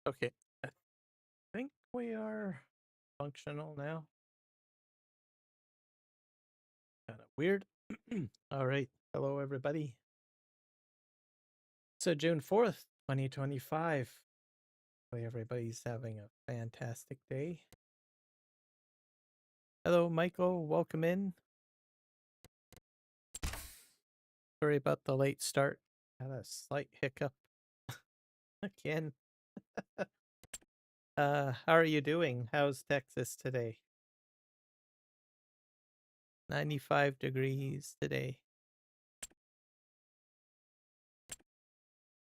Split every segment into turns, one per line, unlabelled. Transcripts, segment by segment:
Okay, I think we are functional now. Kind of weird. All right. Hello, everybody. So June 4th, 2025. Hopefully everybody's having a fantastic day. Hello, Michael. Welcome in. Sorry about the late start. Had a slight hiccup again. How are you doing? How's Texas today? 95 degrees today.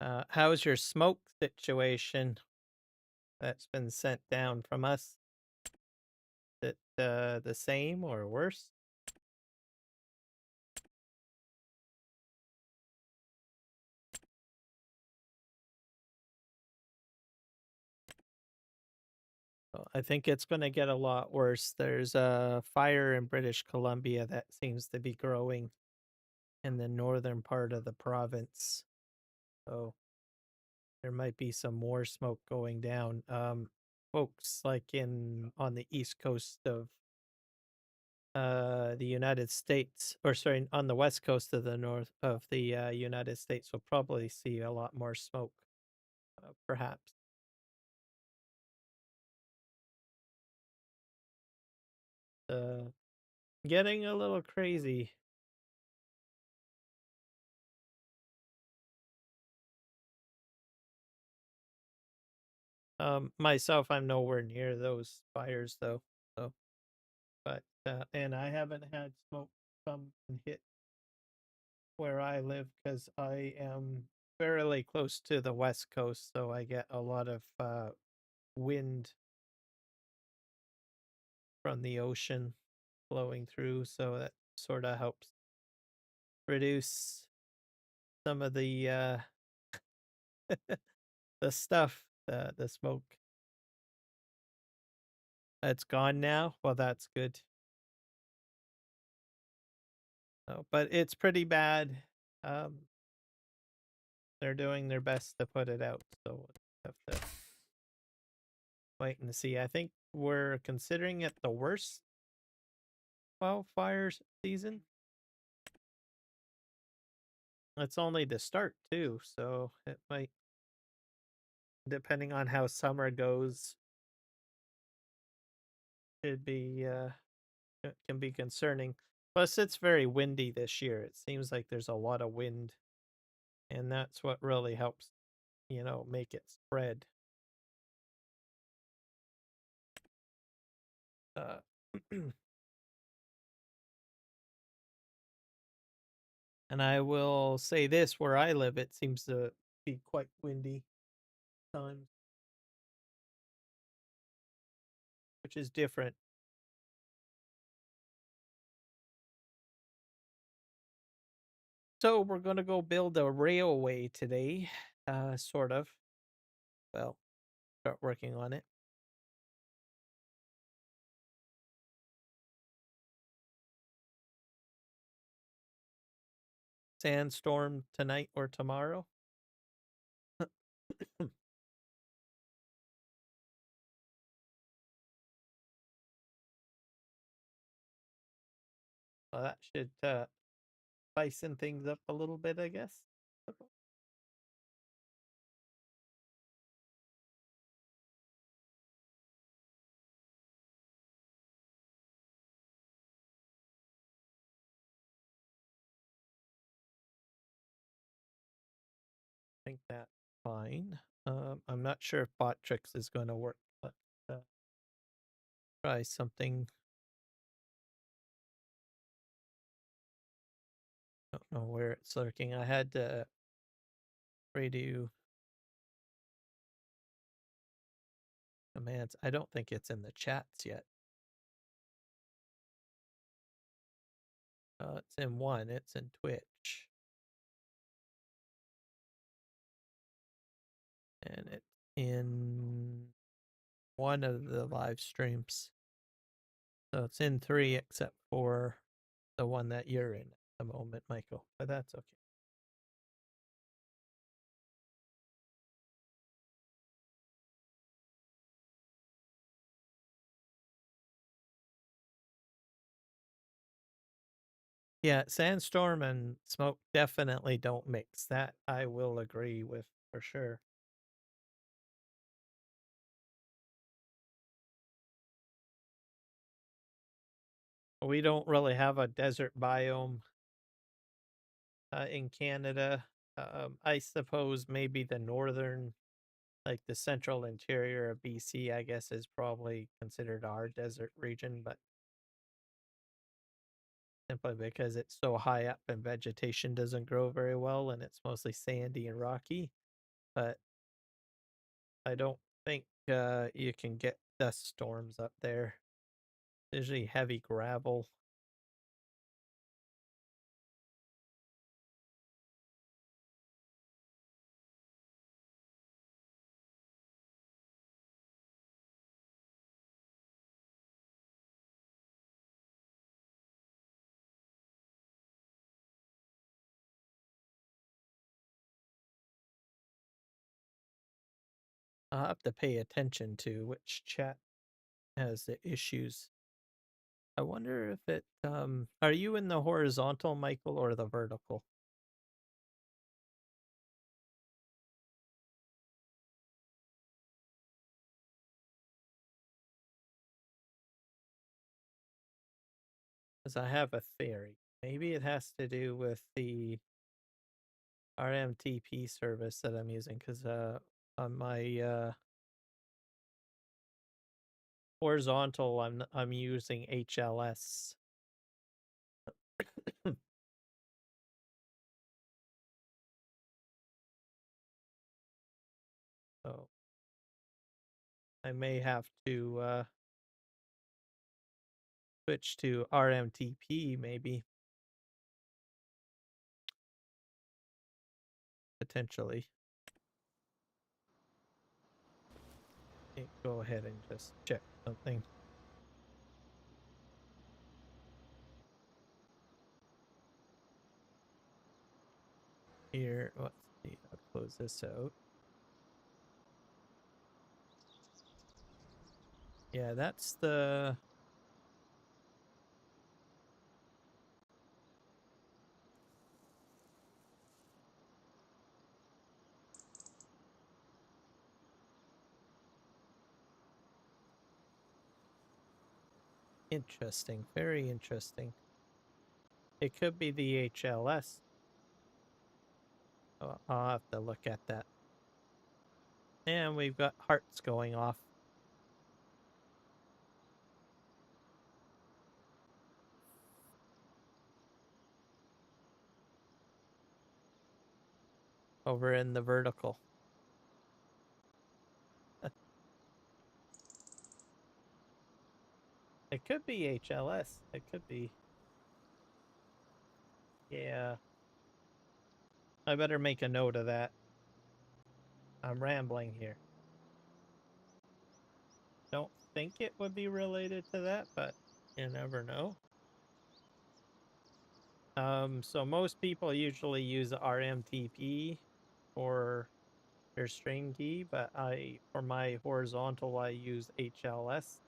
How's your smoke situation that's been sent down from us? Is it the same or worse? Well, I think it's going to get a lot worse. There's a fire in British Columbia that seems to be growing in the northern part of the province. So there might be some more smoke going down. Folks like on the east coast of the United States, or sorry, on the west coast of the United States will probably see a lot more smoke, perhaps. Getting a little crazy. Myself, I'm nowhere near those fires though. So, but and I haven't had smoke come and hit where I live because I am fairly close to the west coast, so I get a lot of wind from the ocean flowing through, so that sort of helps reduce some of the the stuff, the smoke. It's gone now. Well, that's good. But it's pretty bad. Um, they're doing their best to put it out, so we'll have to wait and see. I think we're considering it the worst wildfire season. It's only the start too, so it might, depending on how summer goes, it'd be it can be concerning. Plus, it's very windy this year. It seems like there's a lot of wind, and that's what really helps, make it spread. Uh, and I will say this: where I live, it seems to be quite windy times, which is different. So we're gonna go build a railway today, sort of. Well, start working on it. Sandstorm tonight or tomorrow. Well, that should spice things up a little bit, I guess. I think that's fine. I'm not sure if Botrix is going to work, but try something. Don't know where it's lurking. I had to redo commands. I don't think it's in the chats yet. It's in one. It's in Twitch. And it's in one of the live streams. So it's in 3 except for the one that you're in at the moment, Michael, but that's okay. Yeah, sandstorm and smoke definitely don't mix. That I will agree with for sure. We don't really have a desert biome in Canada. I suppose maybe the northern, like the central interior of BC, I guess is probably considered our desert region, but simply because it's so high up and vegetation doesn't grow very well and it's mostly sandy and rocky. But I don't think you can get dust storms up there. Usually heavy gravel. I'll have to pay attention to which chat has the issues. I wonder if it are you in the horizontal, Michael, or the vertical? Because I have a theory. Maybe it has to do with the RMTP service that I'm using, because on my horizontal I'm using HLS. So I may have to switch to RMTP maybe, potentially. Go ahead and just check something. Here, let's see, I'll close this out. Yeah, that's the interesting, very interesting. It could be the HLS. I'll have to look at that. And we've got hearts going off. Over in the vertical. It could be HLS. It could be. Yeah. I better make a note of that. I'm rambling here. Don't think it would be related to that, but you never know. So most people usually use RMTP for their stream key, but for my horizontal I use HLS.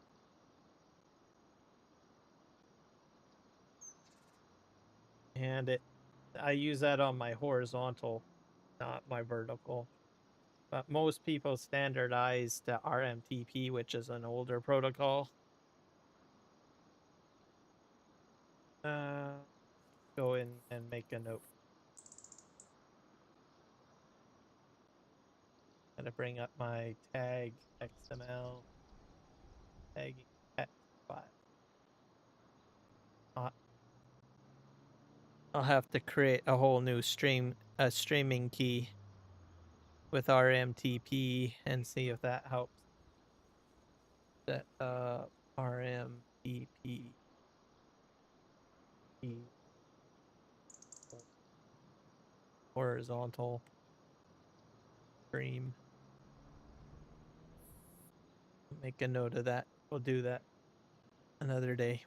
And I use that on my horizontal, not my vertical. But most people standardize to RMTP, which is an older protocol. Go in and make a note. Gotta bring up my tag XML tagging text file. I'll have to create a whole new streaming key with RMTP and see if that helps. That RMTP horizontal stream. Make a note of that. We'll do that another day.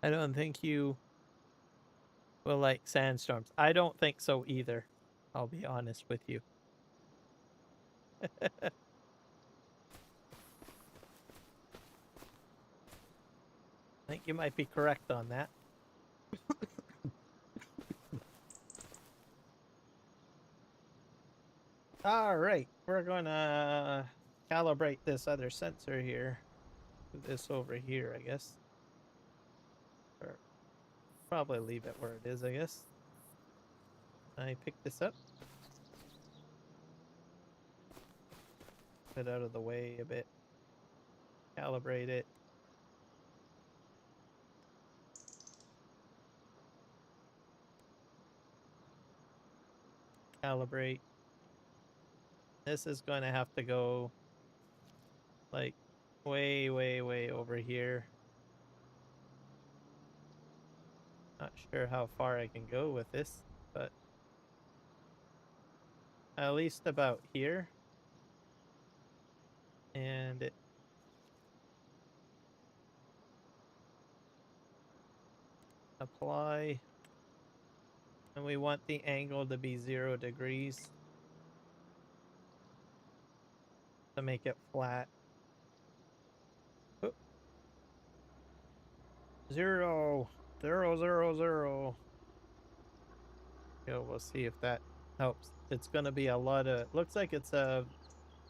I don't think you will like sandstorms. I don't think so either. I'll be honest with you. I think you might be correct on that. All right, we're gonna calibrate this other sensor here. This over here, I guess. Or probably leave it where it is, I guess. I pick this up. Get out of the way a bit. Calibrate it. Calibrate. This is going to have to go like way, way, way over here. Not sure how far I can go with this, but at least about here. And it apply. And we want the angle to be 0 degrees to make it flat. Oh. 0, 0, 0, 0. Yeah, we'll see if that helps. It's going to be a lot of, looks like it's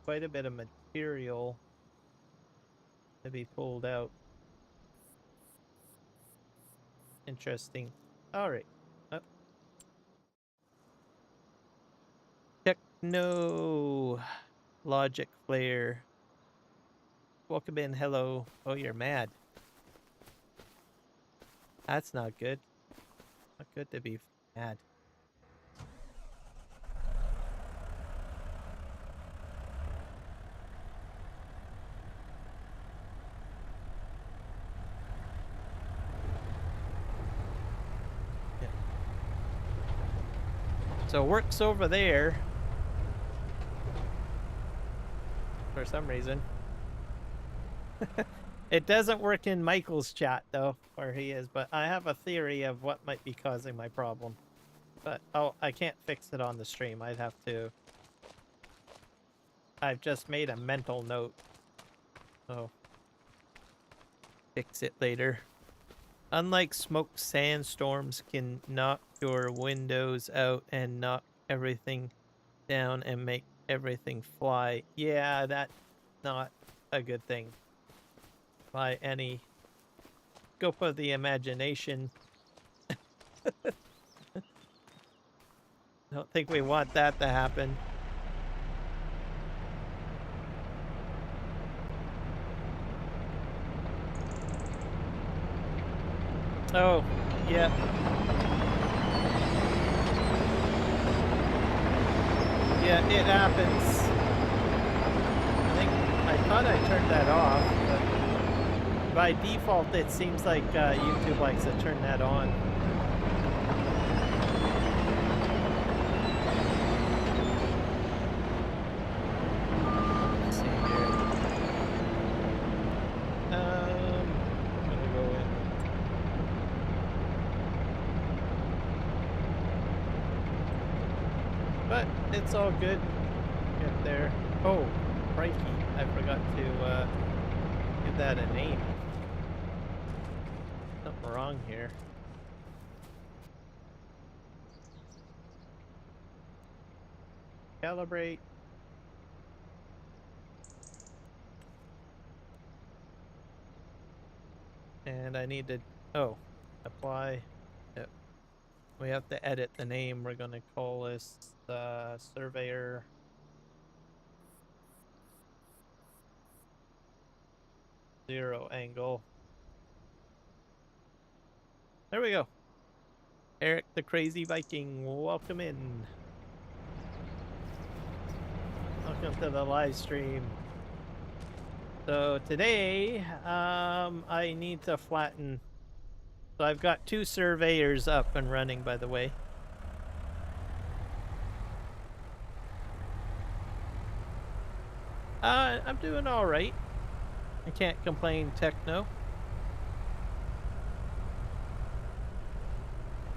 quite a bit of material to be pulled out. Interesting. All right. Techno logic flare. Welcome in. Hello. Oh, you're mad. That's not good. Not good to be mad. Yeah. So works over there. For some reason. It doesn't work in Michael's chat though, where he is, but I have a theory of what might be causing my problem. But oh, I can't fix it on the stream. I'd have to. I've just made a mental note. So fix it later. Unlike smoke, sandstorms can knock your windows out and knock everything down and make everything fly. Yeah, that's not a good thing by any scope of the imagination. Don't think we want that to happen. Oh, yeah. Yeah, it happens. I thought I turned that off, but by default it seems like YouTube likes to turn that on. Let's see here. I'm gonna go in. But it's all good. Get there. Oh, crikey. I forgot to give that a name. Something wrong here. Calibrate. And I need to, oh, apply. Yep. We have to edit the name. We're going to call this Surveyor 0 angle. There we go. Eric the Crazy Viking, welcome in. Welcome to the live stream. So today, I need to flatten. So I've got 2 surveyors up and running, by the way. I'm doing all right. I can't complain, techno.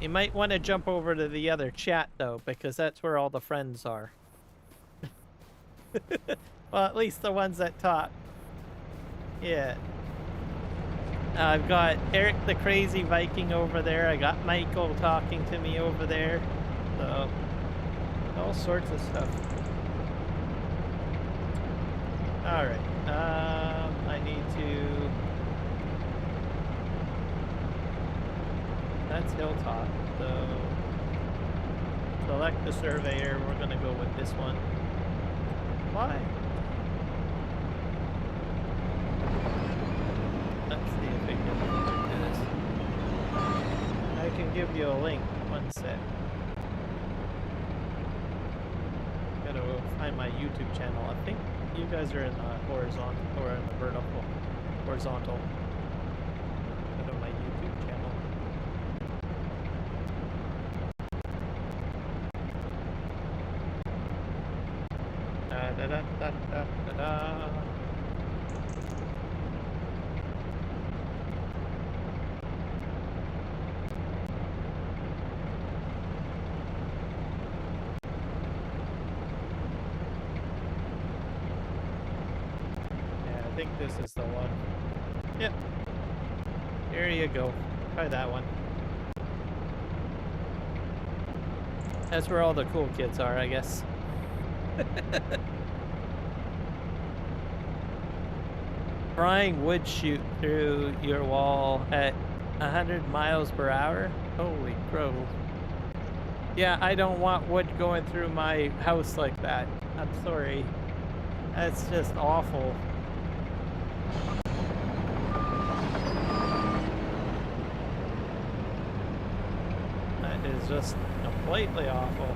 You might want to jump over to the other chat, though, because that's where all the friends are. Well, at least the ones that talk. Yeah. I've got Eric the Crazy Viking over there. I got Michael talking to me over there. So, all sorts of stuff. Alright. I need to... That's Hilltop. So, select the surveyor. We're going to go with this one. Why? Let's see if we can do this. I can give you a link. One sec. Gotta find my YouTube channel. I think you guys are in the horizontal or in the vertical. Horizontal. Go to my YouTube channel. Da da da da da da da. I think this is the one. Yep. Here you go. Try that one. That's where all the cool kids are, I guess. Frying wood shoot through your wall at 100 miles per hour? Holy crow. Yeah, I don't want wood going through my house like that. I'm sorry. That's just awful. That is just completely awful.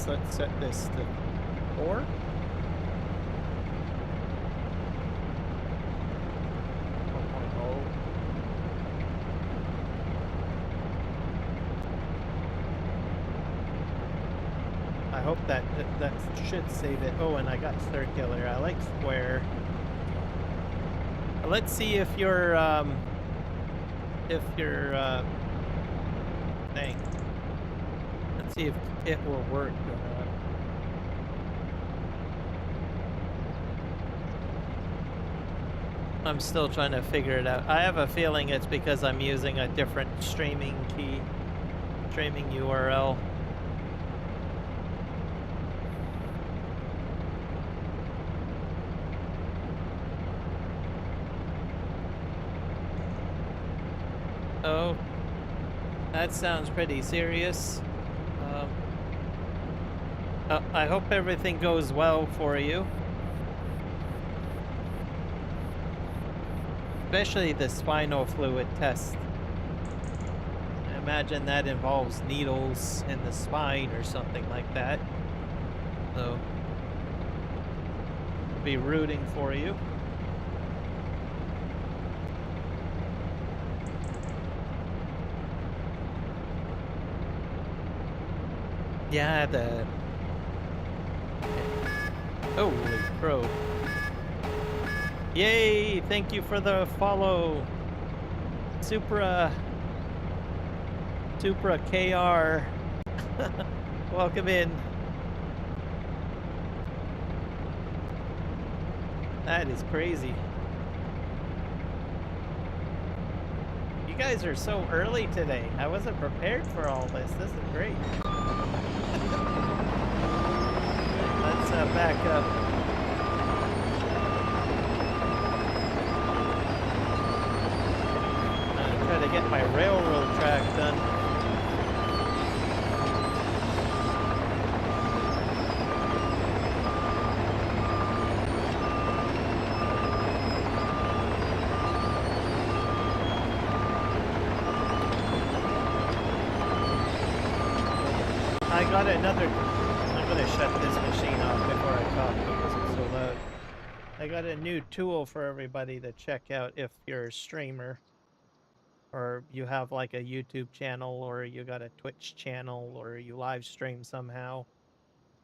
Let's set this to 4. I hope that should save it. Oh, and I got circular. I like square. Let's see if your thing. Let's see if it will work or not. I'm still trying to figure it out. I have a feeling it's because I'm using a different streaming key, streaming URL. Oh, that sounds pretty serious. I hope everything goes well for you. Especially the spinal fluid test. I imagine that involves needles in the spine or something like that. So, I'll be rooting for you. Yeah, the... Holy crow. Yay! Thank you for the follow. Supra KR. Welcome in. That is crazy. You guys are so early today. I wasn't prepared for all this. This is great. Let's back up. Try to get my railroad track done. I got another... I'm gonna shut this machine off before I talk because it's so loud. I got a new tool for everybody to check out if you're a streamer, or you have like a YouTube channel, or you got a Twitch channel, or you live stream somehow.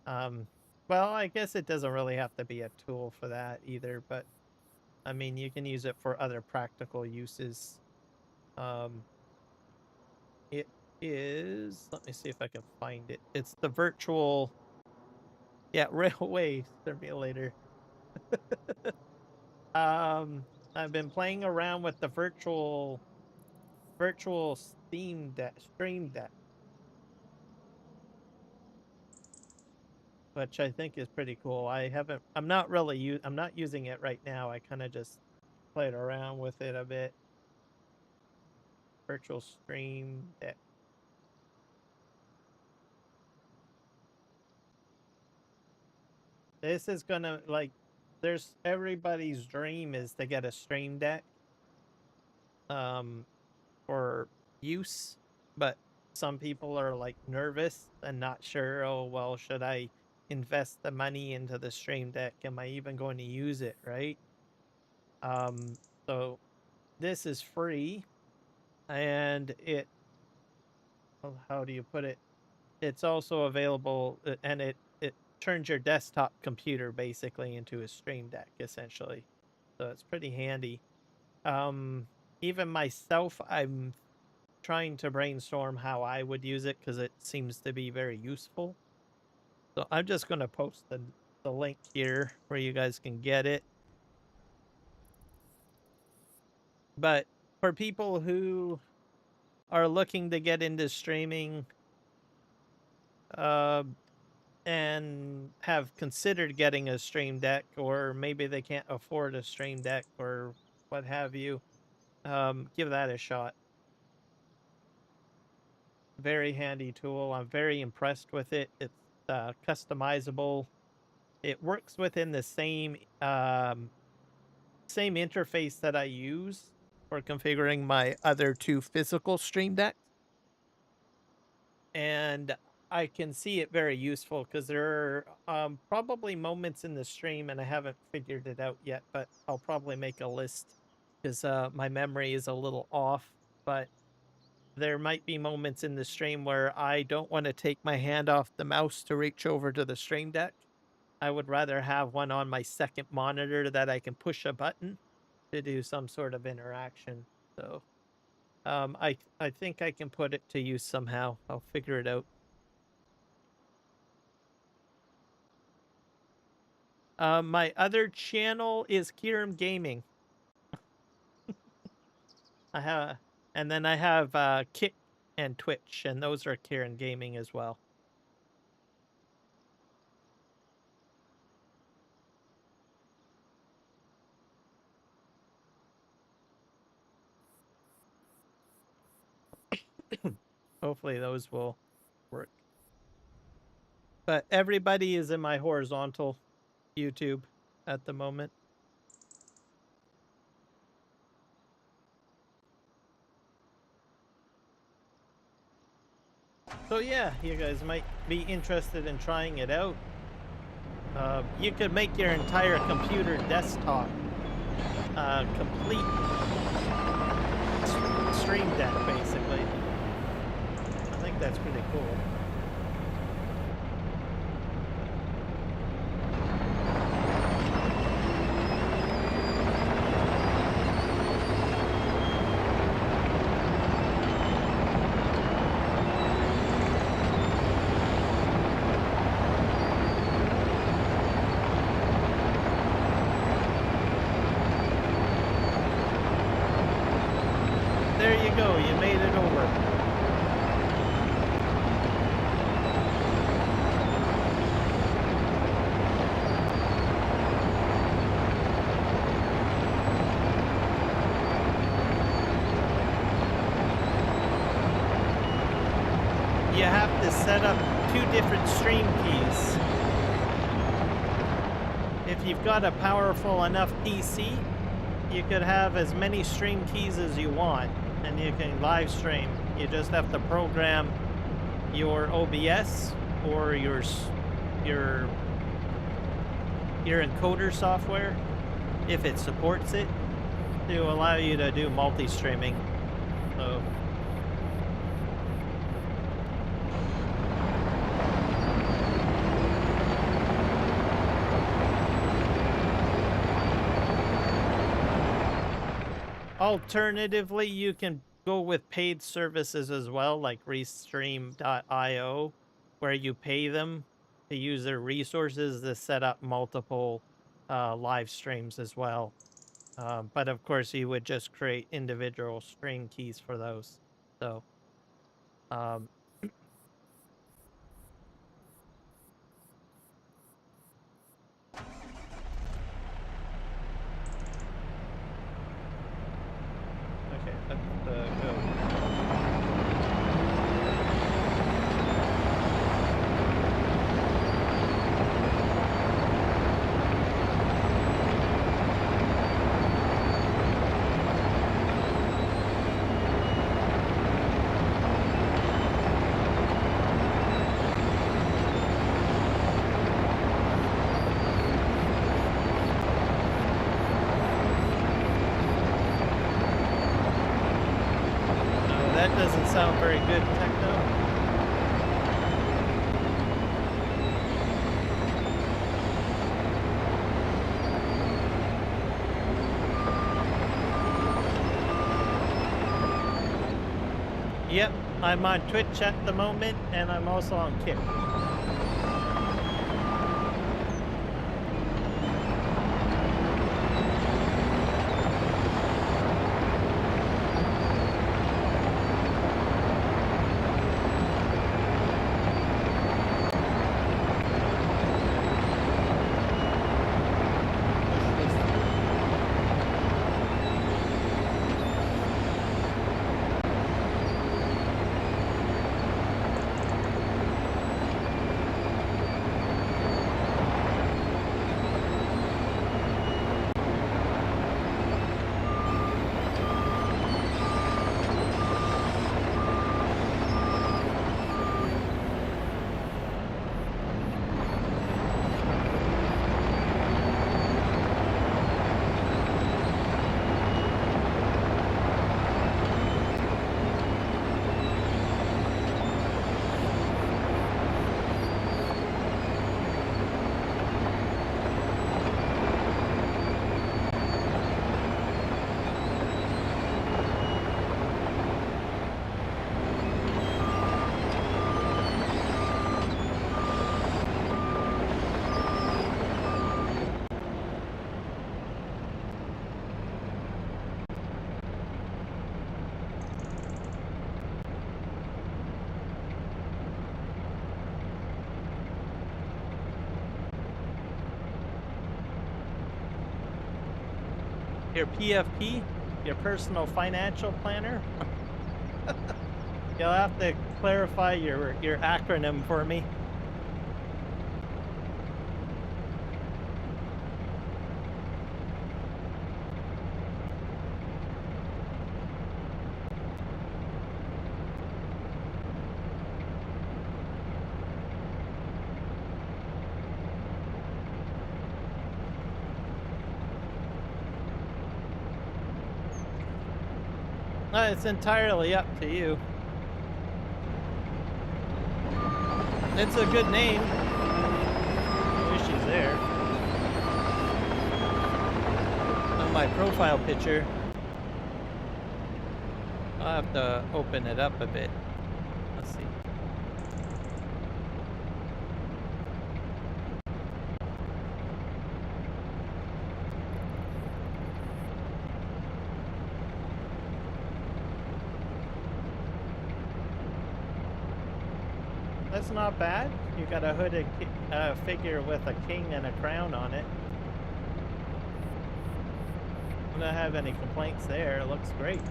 Well, I guess it doesn't really have to be a tool for that either, but I mean, you can use it for other practical uses. It is, let me see if I can find it. It's the virtual, yeah, railway simulator. I've been playing around with the virtual stream deck, which I think is pretty cool. I'm not using it right now. I kind of just played around with it a bit. Virtual stream deck. This is gonna, like, everybody's dream is to get a stream deck for use, but some people are like nervous and not sure, oh well, should I invest the money into the stream deck? Am I even going to use it, right? So this is free, and how do you put it? It's also available, and it turns your desktop computer basically into a stream deck, essentially. So it's pretty handy. Even myself, I'm trying to brainstorm how I would use it because it seems to be very useful. So I'm just going to post the link here where you guys can get it. But for people who are looking to get into streaming, and have considered getting a stream deck, or maybe they can't afford a stream deck or what have you, give that a shot. Very handy tool. I'm very impressed with it. It's customizable. It works within the same interface that I use for configuring my other two physical stream decks. And I can see it very useful because there are probably moments in the stream, and I haven't figured it out yet, but I'll probably make a list because my memory is a little off. But there might be moments in the stream where I don't want to take my hand off the mouse to reach over to the stream deck. I would rather have one on my second monitor that I can push a button to do some sort of interaction. So I think I can put it to use somehow. I'll figure it out. My other channel is Kiram Gaming. And then I have Kick and Twitch, and those are Kiram Gaming as well. Hopefully those will work. But everybody is in my horizontal YouTube at the moment. So yeah, you guys might be interested in trying it out. You could make your entire computer desktop complete stream deck, basically. I think that's pretty cool. you have to set up 2 different stream keys. If you've got a powerful enough PC, you could have as many stream keys as you want, and you can live stream. You just have to program your OBS or your encoder software, if it supports it, to allow you to do multi-streaming. So alternatively, you can go with paid services as well, like Restream.io, where you pay them to use their resources to set up multiple live streams as well. But of course, you would just create individual stream keys for those. So, okay, let's go. That doesn't sound very good, Techno. Yep, I'm on Twitch at the moment, and I'm also on Kick. Your PFP, your personal financial planner. You'll have to clarify your acronym for me. It's entirely up to you. It's a good name. I wish she's there. On my profile picture. I'll have to open it up a bit. Let's see. That's not bad. You got a hooded figure with a king and a crown on it. I don't have any complaints there. It looks great.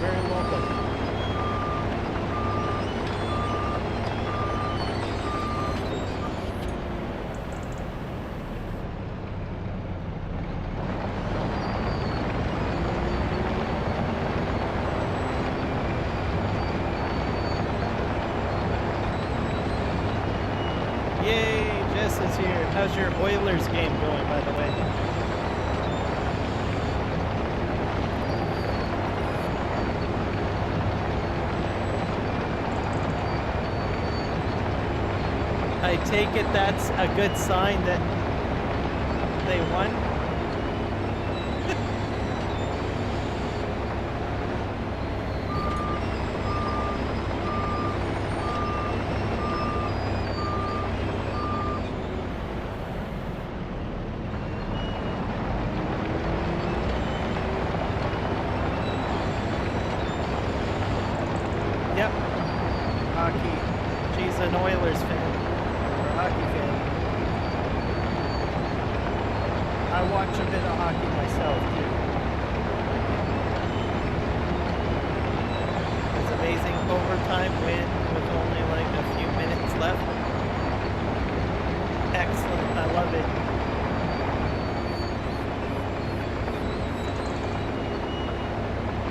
very welcome. Yay, Jess is here. How's your Oilers game going, by the way? I take it that's a good sign that they won. Yep. Hockey. She's an Oilers fan. Hockey fan. I watch a bit of hockey myself too. It's amazing overtime win with only like a few minutes left. Excellent, I love it.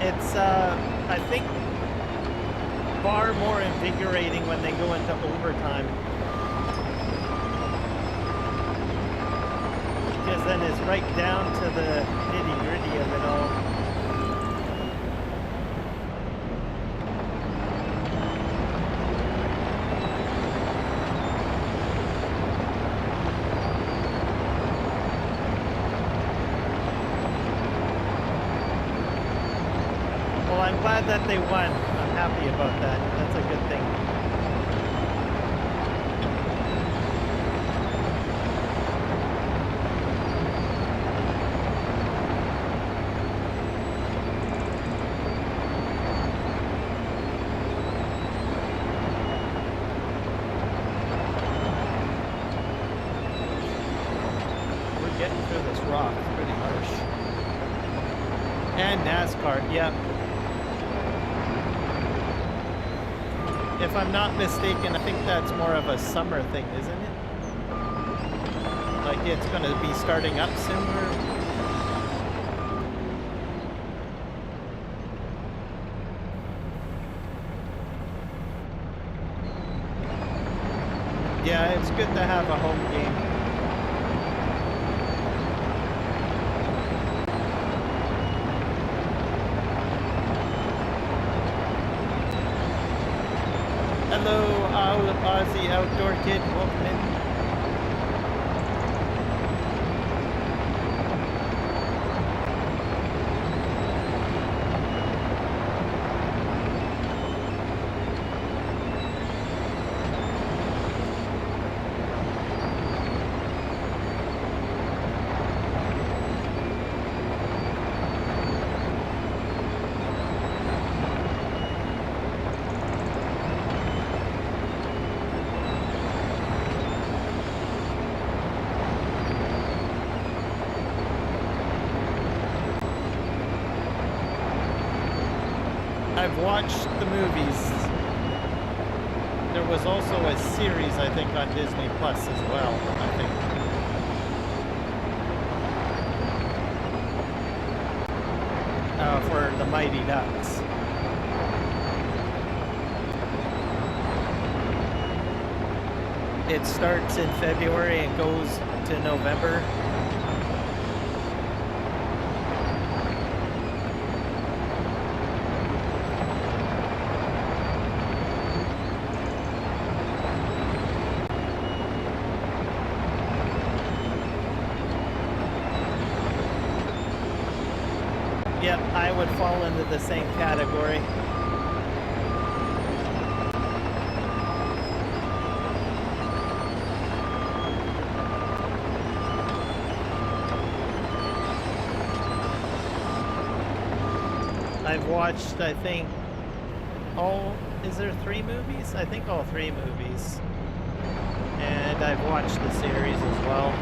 It's I think far more invigorating when they go into overtime. Because then it's right down to the nitty-gritty of it all. Well, I'm glad that they won. I'm happy about that. That's a good thing. Getting through this rock is pretty harsh. And NASCAR, yeah. If I'm not mistaken, I think that's more of a summer thing, isn't it? Like it's going to be starting up sooner. Yeah, it's good to have a home game. Hello, Aussie Outdoor Kid, welcome in. I've watched the movies. There was also a series, I think, on Disney Plus as well, I think. For the Mighty Ducks. It starts in February and goes to November. Yep, I would fall into the same category. I've watched, I think, is there 3 movies? I think all 3 movies. And I've watched the series as well.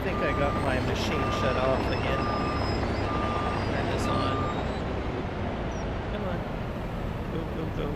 think I got my machine shut off again. Turn this on. Come on. Go, go, go.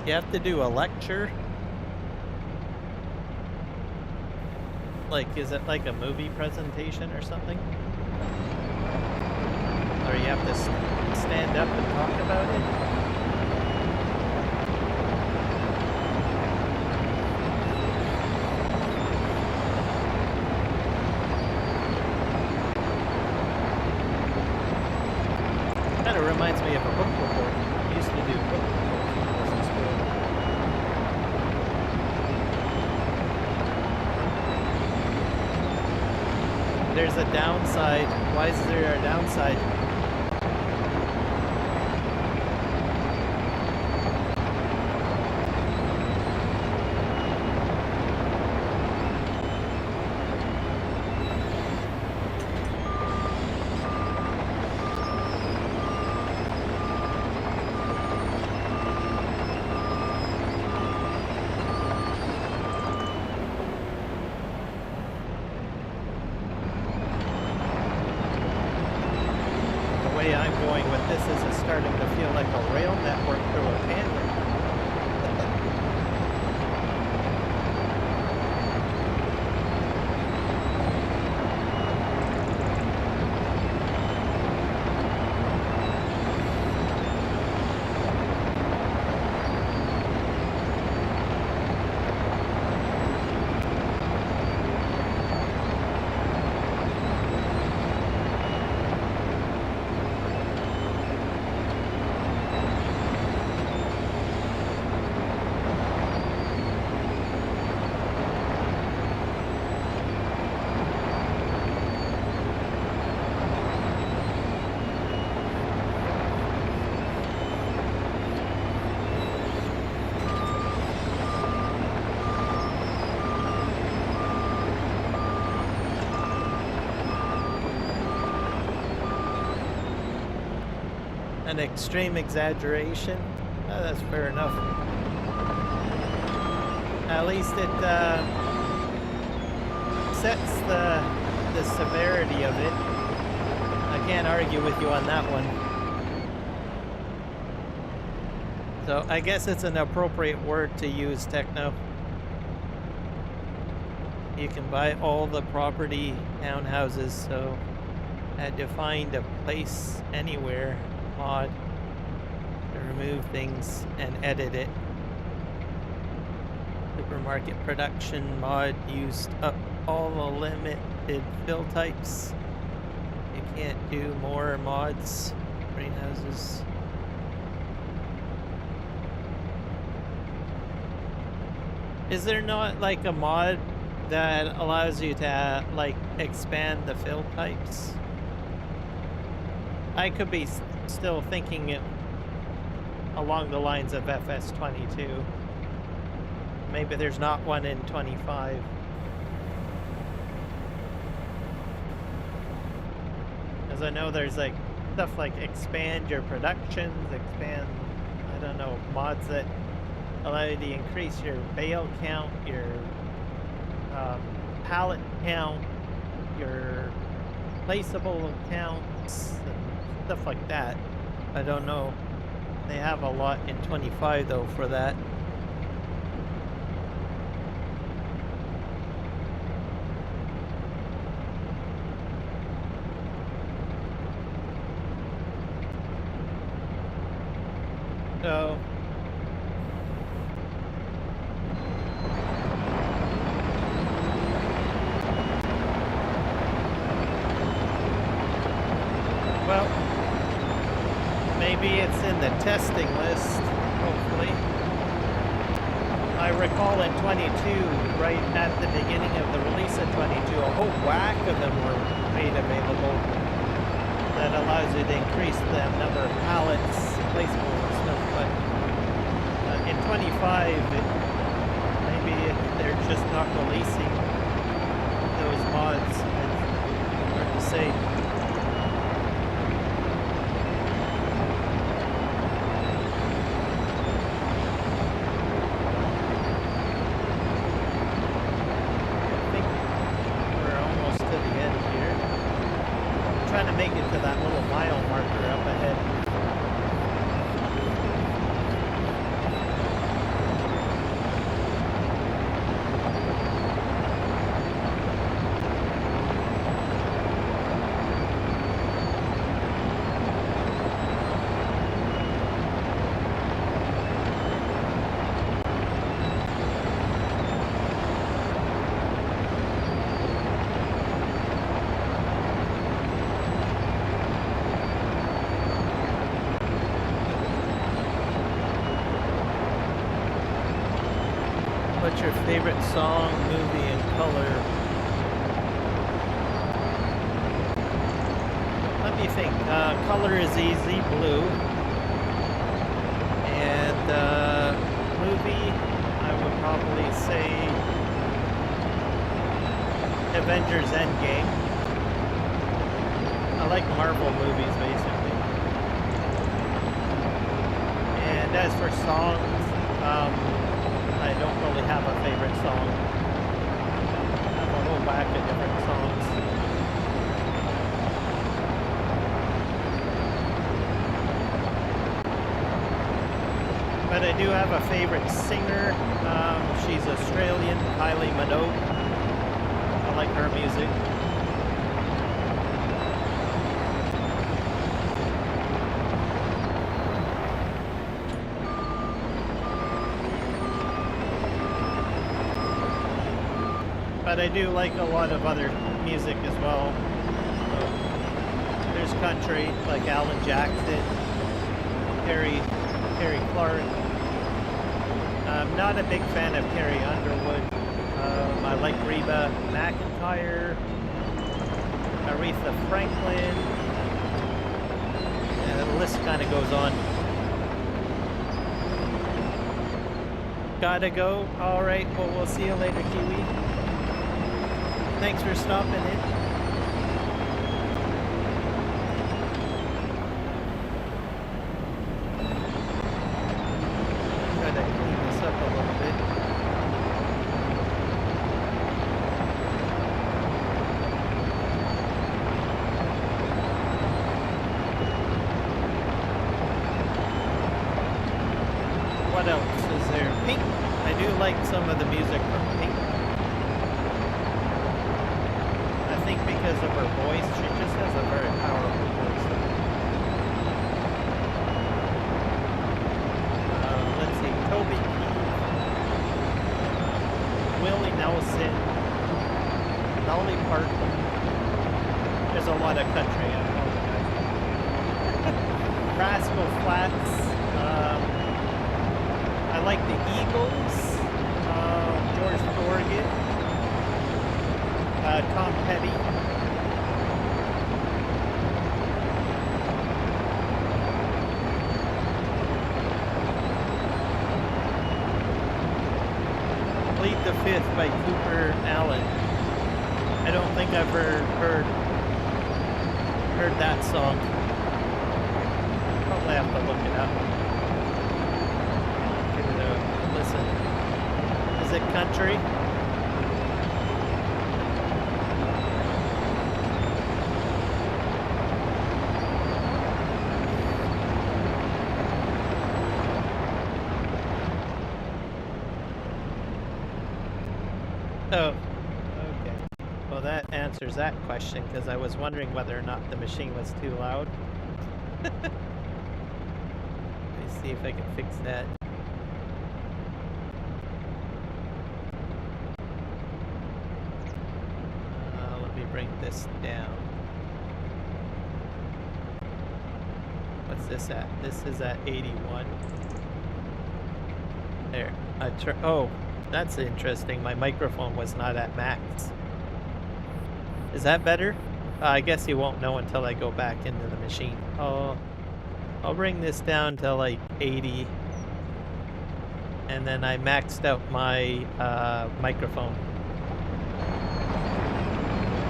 You have to do a lecture? Like, is it like a movie presentation or something? Or you have to stand up and talk about it? Kind of reminds me of a book report. I used to do book reports when I was in school. There's a downside. Why is there a downside? I'm going with this is it's starting to feel like a rail network through a canyon. An extreme exaggeration? Oh, that's fair enough. At least it sets the severity of it. I can't argue with you on that one. So I guess it's an appropriate word to use, techno. You can buy all the property townhouses, so I had to find a place anywhere mod to remove things and edit it. Supermarket production mod used up all the limited fill types. You can't do more mods. Greenhouses. Is there not like a mod that allows you to like expand the fill types? I could be still thinking it along the lines of FS22. Maybe there's not one in 25. Because I know there's like stuff like expand your productions, expand, I don't know, mods that allow you to increase your bale count, your pallet count, your placeable counts, and stuff like that. I don't know. They have a lot in 25 though for that. So Maybe it's in the testing list, hopefully. I recall in 22, right at the beginning of the release of 22, a whole whack of them were made available that allows you to increase the number of pallets, placeables and stuff, but in 25, maybe they're just not releasing those mods. It's hard to say. What's your favorite song, movie, and color? Let me think. Color is easy, blue. And movie, I would probably say Avengers Endgame. I like Marvel movies, basically. And as for songs, I don't really have a favorite song. I have a whole whack of different songs. But I do have a favorite singer. She's Australian, Kylie Minogue. I like her music. But I do like a lot of other music as well. So there's country, like Alan Jackson, Terry Clark. I'm not a big fan of Carrie Underwood. I like Reba McEntire, Aretha Franklin, and the list kind of goes on. Gotta go. All right, well, we'll see you later, Kiwi. Thanks for stopping in. Try to clean this up a little bit. What else is there? Pink. I do like some of the music from Pink. Because of her voice, she just has a very powerful voice. Let's see, Toby Keith, Willie Nelson, Dolly Parton. There's a lot of country, I apologize. Rascal Flatts. I like the Eagles, George Thorogood, Tom Petty. Plead the Fifth by Cooper Allen. I don't think I've heard that song. Probably have to look it up. Give it a listen. Is it country? Oh, okay. Well, that answers that question, because I was wondering whether or not the machine was too loud. Let me see if I can fix that. Let me bring this down. What's this? this at? This is at 81. There. Oh, that's interesting. My microphone was not at max. Is that better? I guess you won't know until I go back into the machine. I'll bring this down to like 80. And then I maxed out my microphone.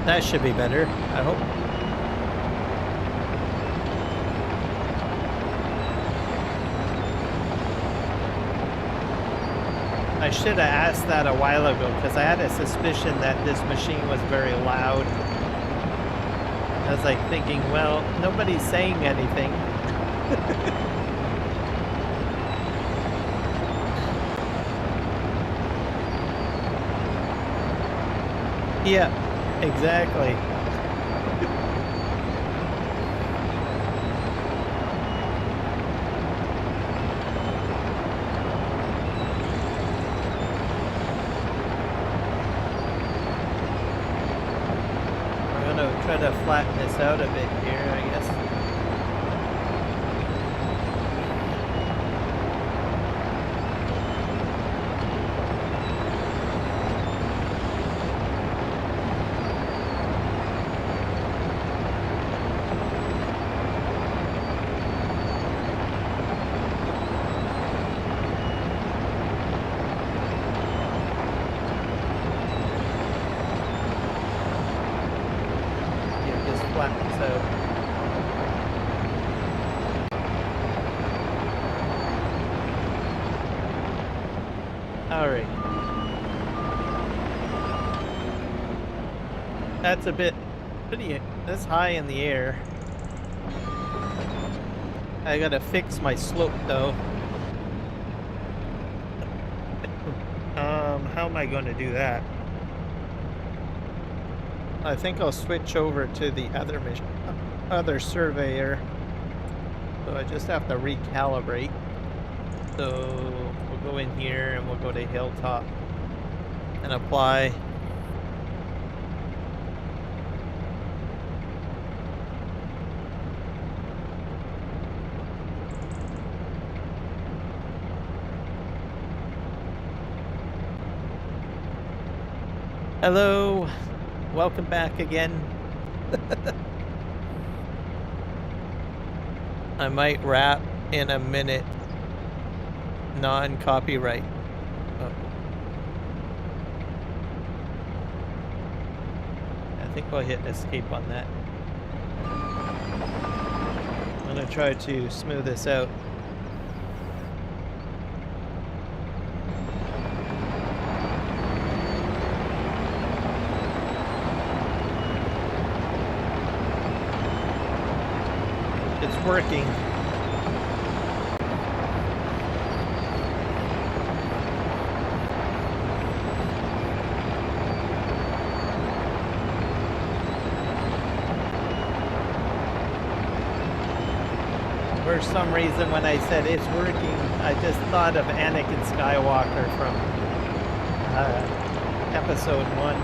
That should be better, I hope. I should have asked that a while ago because I had a suspicion that this machine was very loud. I was like thinking, well, nobody's saying anything. Yeah, exactly. I'm gonna try to flatten this out a bit here, I guess. Alright. That's a bit that's high in the air. I gotta fix my slope though. How am I gonna do that? I think I'll switch over to the other surveyor. So I just have to recalibrate. So we'll go in here and we'll go to Hilltop and apply. Hello, welcome back again. I might wrap in a minute. Non-copyright. Oh. I think I'll hit escape on that. I'm gonna try to smooth this out. It's working. For some reason, when I said it's working, I just thought of Anakin Skywalker from episode 1.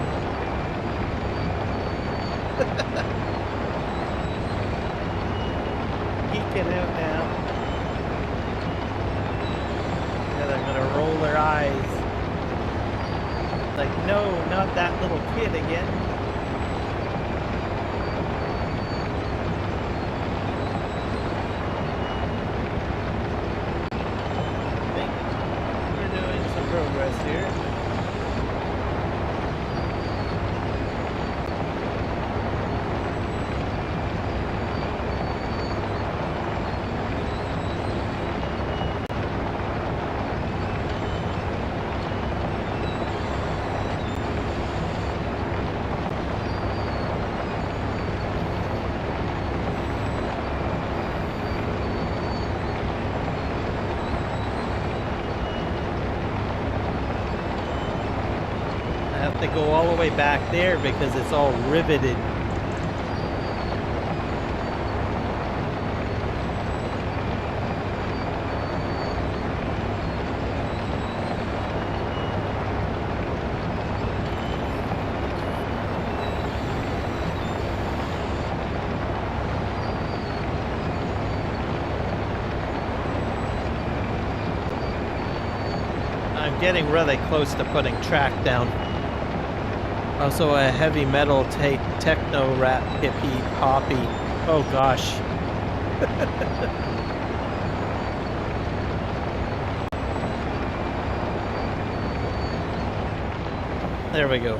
Geeking out now. Yeah, they're gonna roll their eyes. Like, no, not that little kid again. Here. To go all the way back there because it's all riveted. I'm getting really close to putting track down. Also a heavy metal techno rap hippie poppy. Oh gosh. There we go.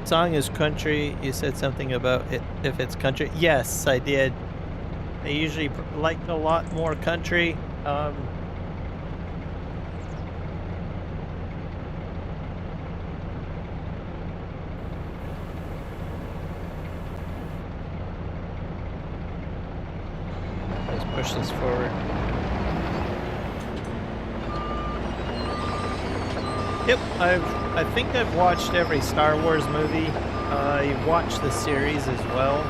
Song is country. You said something about it if it's country. Yes, I did. I usually like a lot more country. Let's push this forward. Yep, I think I've watched every Star Wars movie. I watched the series as well.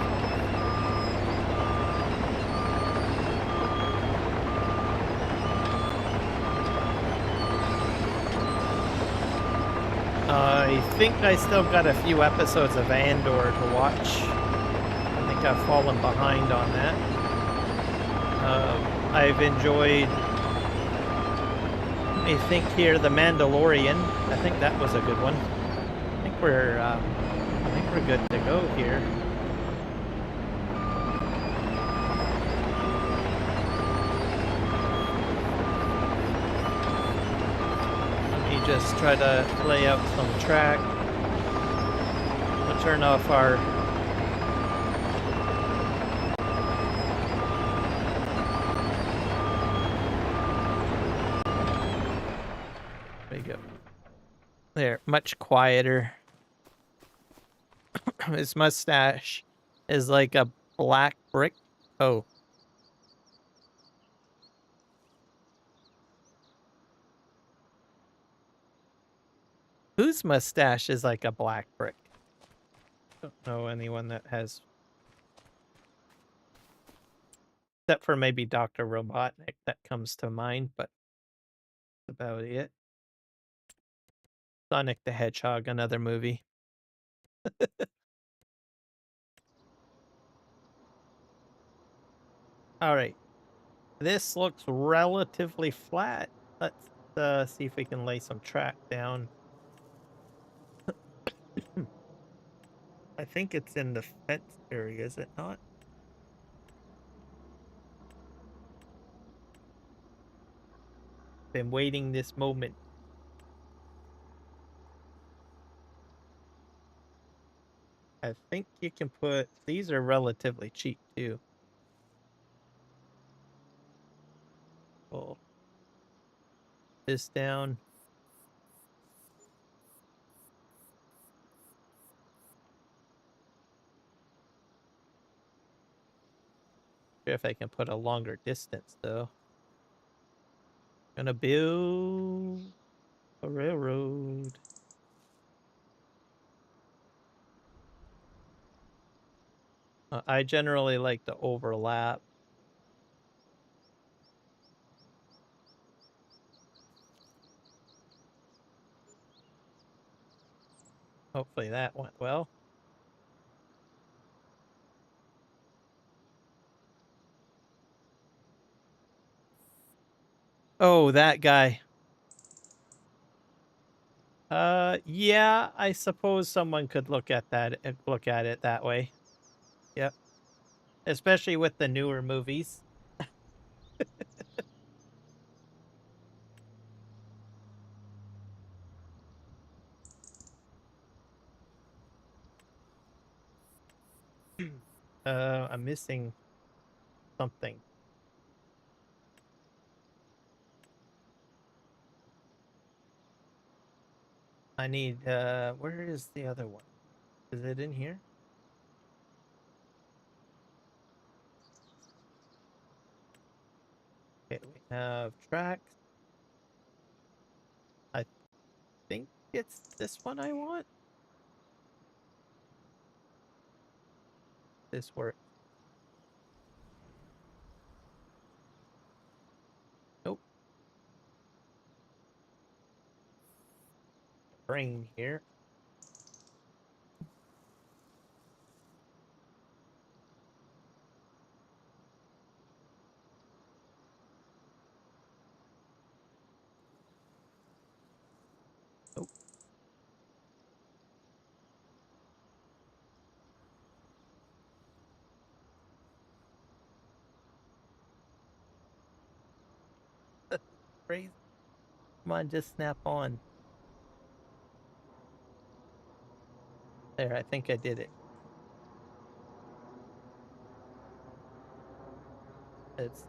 I think I still got a few episodes of Andor to watch. I think I've fallen behind on that. I've enjoyed, I think here, The Mandalorian. I think that was a good one. I think we're good to go here. Just try to lay out some track. We'll turn off our there you go. There, much quieter. His mustache is like a black brick. Oh. Whose mustache is like a black brick? Don't know anyone that has. Except for maybe Dr. Robotnik that comes to mind, but that's about it. Sonic the Hedgehog, another movie. All right. This looks relatively flat. Let's see if we can lay some track down. I think it's in the fence area, is it not? Been waiting this moment. I think you can put, these are relatively cheap too. Pull this down. Sure if I can put a longer distance though. Gonna build a railroad. I generally like to overlap. Hopefully that went well. Oh, that guy. Yeah, I suppose someone could look at it that way. Yep. Especially with the newer movies. I'm missing something. I need, where is the other one? Is it in here? Okay, we have tracks. I think it's this one I want. This works. Nope. Brain here. crazy. Come on, just snap on. There, I think I did it. It's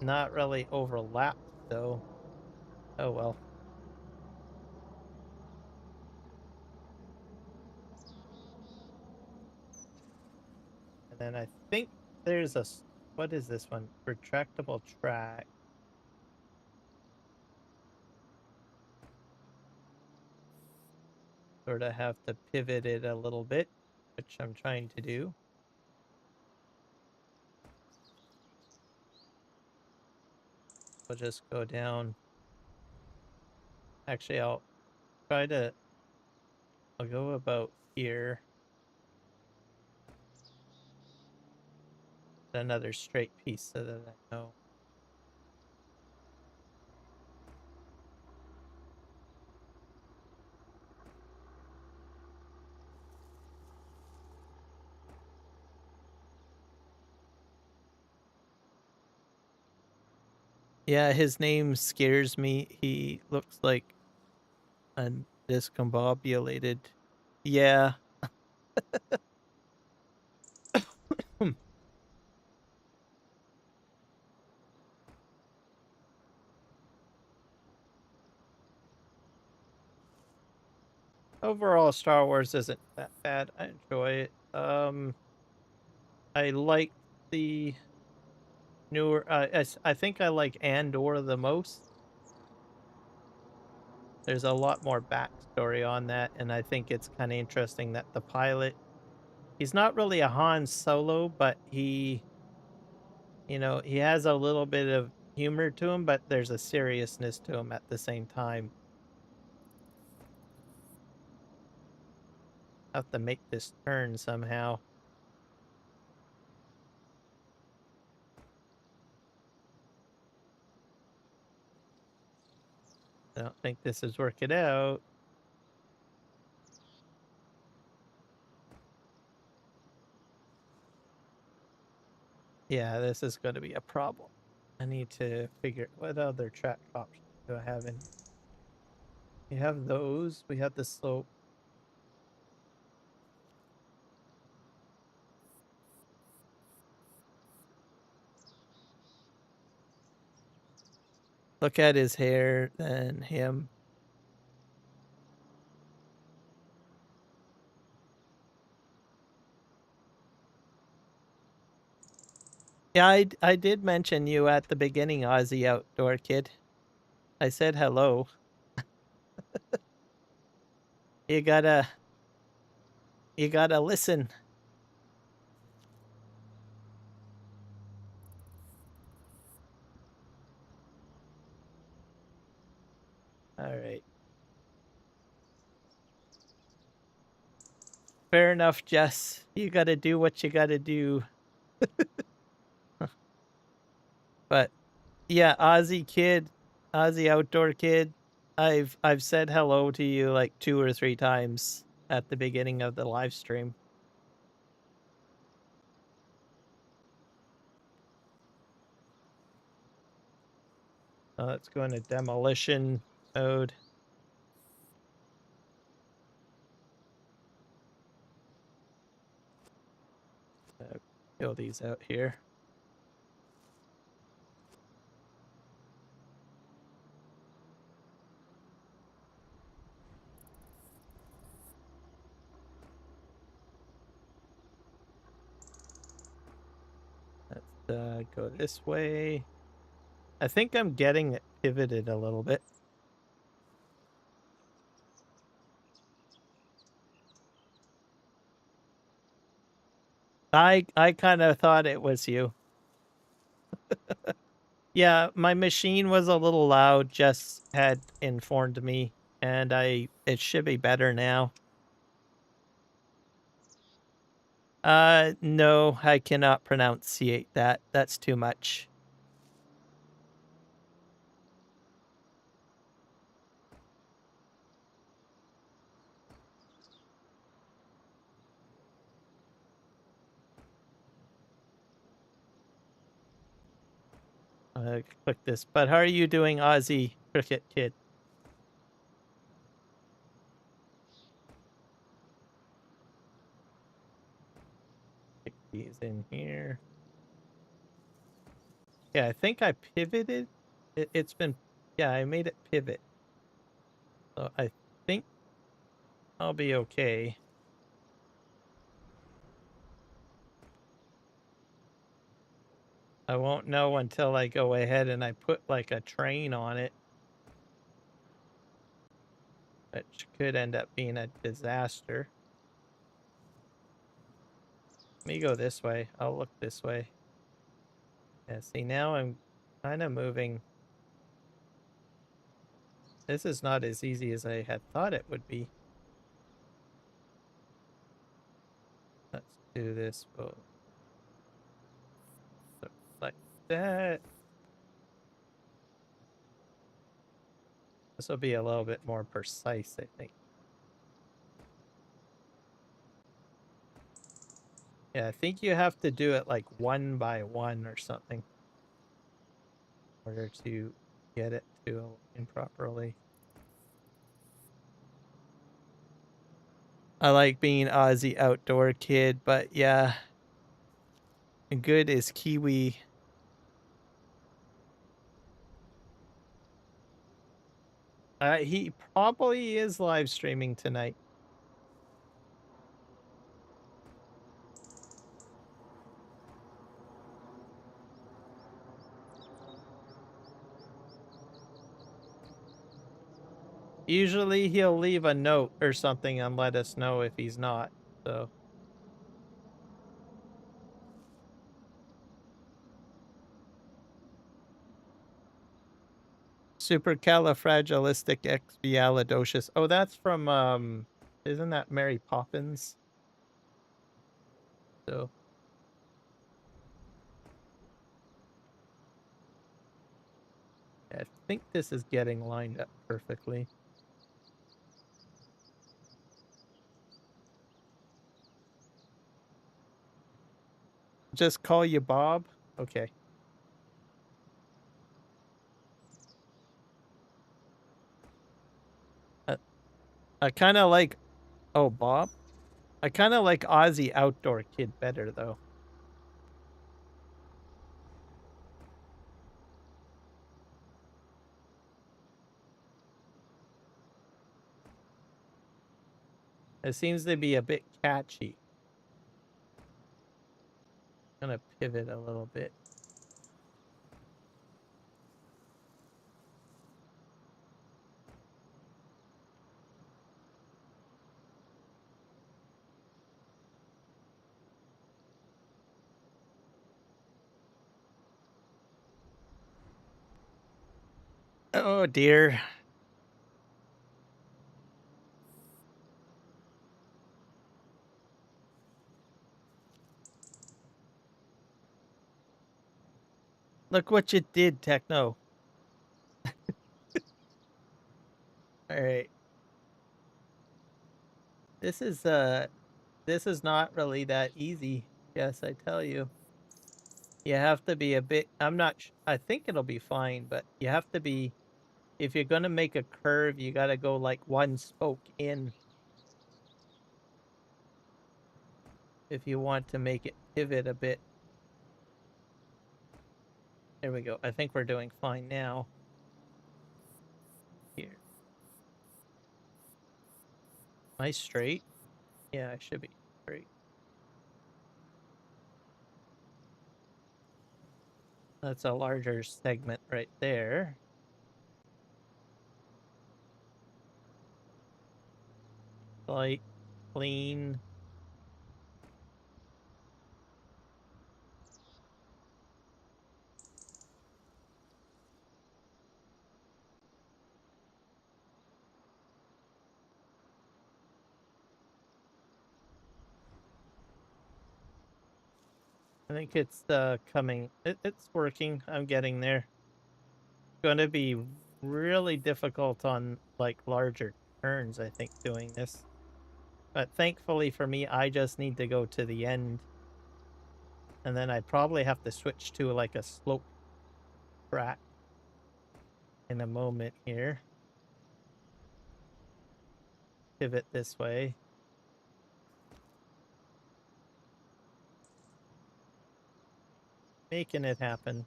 not really overlapped though. Oh well. And then I think there's a, what is this one? Retractable track. Sort of have to pivot it a little bit, which I'm trying to do. We'll just go down. Actually, I'll go about here. Another straight piece so that I know. Yeah, his name scares me. He looks like a discombobulated. Yeah. Overall, Star Wars isn't that bad. I enjoy it. I like the newer. I think I like Andor the most. There's a lot more backstory on that, and I think it's kind of interesting that the pilot, he's not really a Han Solo, but he has a little bit of humor to him, but there's a seriousness to him at the same time. Have to make this turn somehow. I don't think this is working out. Yeah, this is going to be a problem. I need to figure what other track options do I have in. We have those. We have the slope. Look at his hair and him. Yeah, I did mention you at the beginning, Aussie Outdoor Kid. I said hello. You gotta listen. All right. Fair enough, Jess. You gotta do what you gotta do. But yeah, Aussie Outdoor Kid. I've said hello to you like 2 or 3 times at the beginning of the live stream. Let's go into demolition mode. Kill these out here. Let's go this way. I think I'm getting it pivoted a little bit. I kind of thought it was you. Yeah, my machine was a little loud, Jess had informed me, and it should be better now. No, I cannot pronunciate that. That's too much. Click this. But how are you doing, Aussie Cricket Kid? Stick these in here. Yeah, I think I pivoted. It's been, yeah, I made it pivot. So I think I'll be okay. I won't know until I go ahead and I put like a train on it, which could end up being a disaster. Let me go this way. I'll look this way. Yeah, see, now I'm kind of moving. This is not as easy as I had thought it would be. Let's do this. Oh, like that. This will be a little bit more precise, I think. Yeah, I think you have to do it like one by one or something in order to get it to align properly. I like being Aussie outdoor kid, but yeah, good is Kiwi. He probably is live streaming tonight. Usually he'll leave a note or something and let us know if he's not. So supercalifragilisticexpialidocious. Oh, that's from isn't that Mary Poppins? So I think this is getting lined up perfectly. Just call you Bob? Okay. I kind of like, oh, Bob? I kind of like Aussie outdoor kid better, though. It seems to be a bit catchy. I'm gonna pivot a little bit. Oh dear. Look what you did, Techno. All right. This is not really that easy. Yes, I tell you. You have to be a bit, I think it'll be fine, but you have to be, if you're going to make a curve, you got to go like one spoke in if you want to make it pivot a bit. There we go. I think we're doing fine now. Here. Am I straight? Yeah, I should be straight. That's a larger segment right there. Light, clean. I think it's coming. It's working. I'm getting there. It's going to be really difficult on like larger turns, I think, doing this. But thankfully for me, I just need to go to the end. And then I probably have to switch to like a slope track in a moment here. Pivot this way. Making it happen.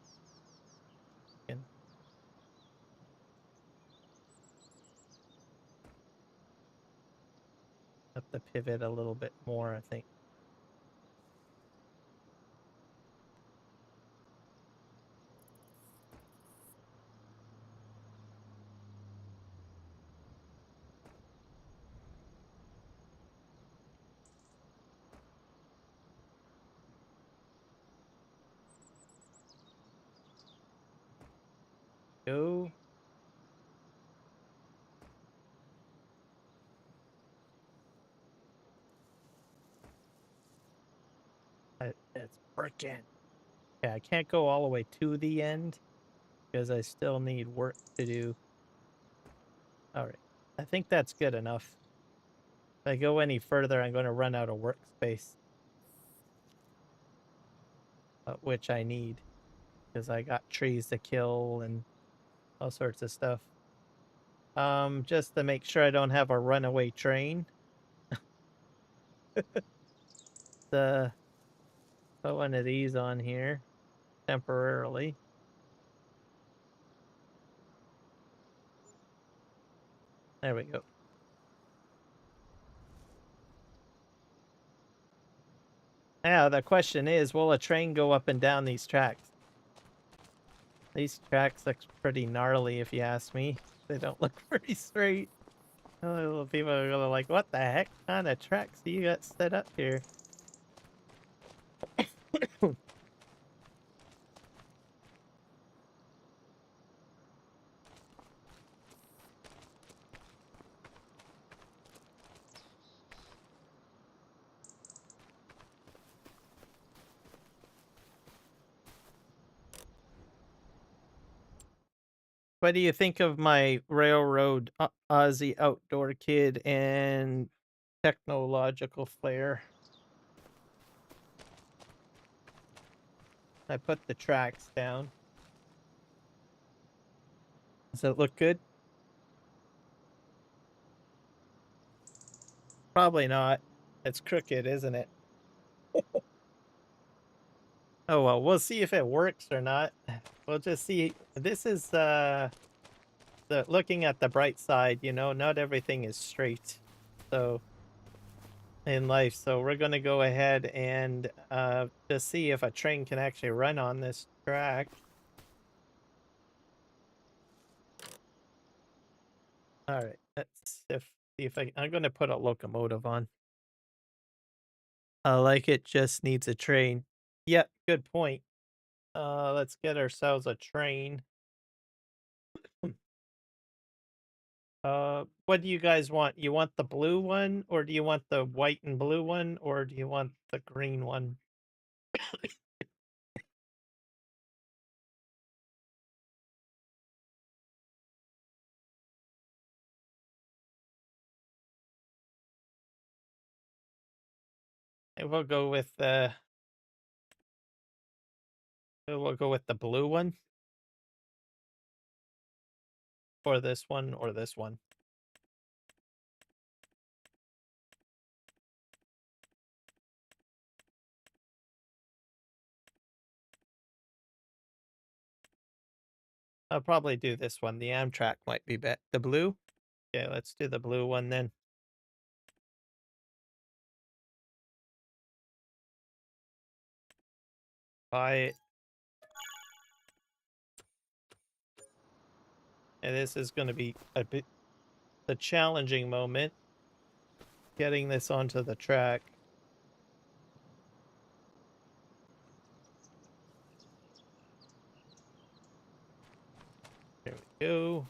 Have to pivot a little bit more, I think. Go. It's freaking. Okay, I can't go all the way to the end because I still need work to do. All right. I think that's good enough. If I go any further, I'm going to run out of workspace, which I need because I got trees to kill and all sorts of stuff. Just to make sure I don't have a runaway train. Put one of these on here temporarily. There we go. Now, the question is, will a train go up and down these tracks? These tracks look pretty gnarly, if you ask me. They don't look very straight. Oh, people are gonna like, what the heck kind of tracks do you got set up here? What do you think of my railroad Aussie outdoor kid and technological flair? I put the tracks down. Does it look good? Probably not. It's crooked, isn't it? Oh well, we'll see if it works or not. We'll just see. This is looking at the bright side, you know, not everything is straight. So in life, so we're gonna go ahead and just see if a train can actually run on this track. All right, let's see if I'm gonna put a locomotive on. Like it just needs a train. Yep, good point. Let's get ourselves a train. What do you guys want? You want the blue one, or do you want the white and blue one, or do you want the green one? We'll go with the blue one, or this one, or this one. I'll probably do this one. The Amtrak might be better. The blue? Okay, let's do the blue one then. Buy it. And this is going to be a bit the challenging moment. Getting this onto the track. There we go.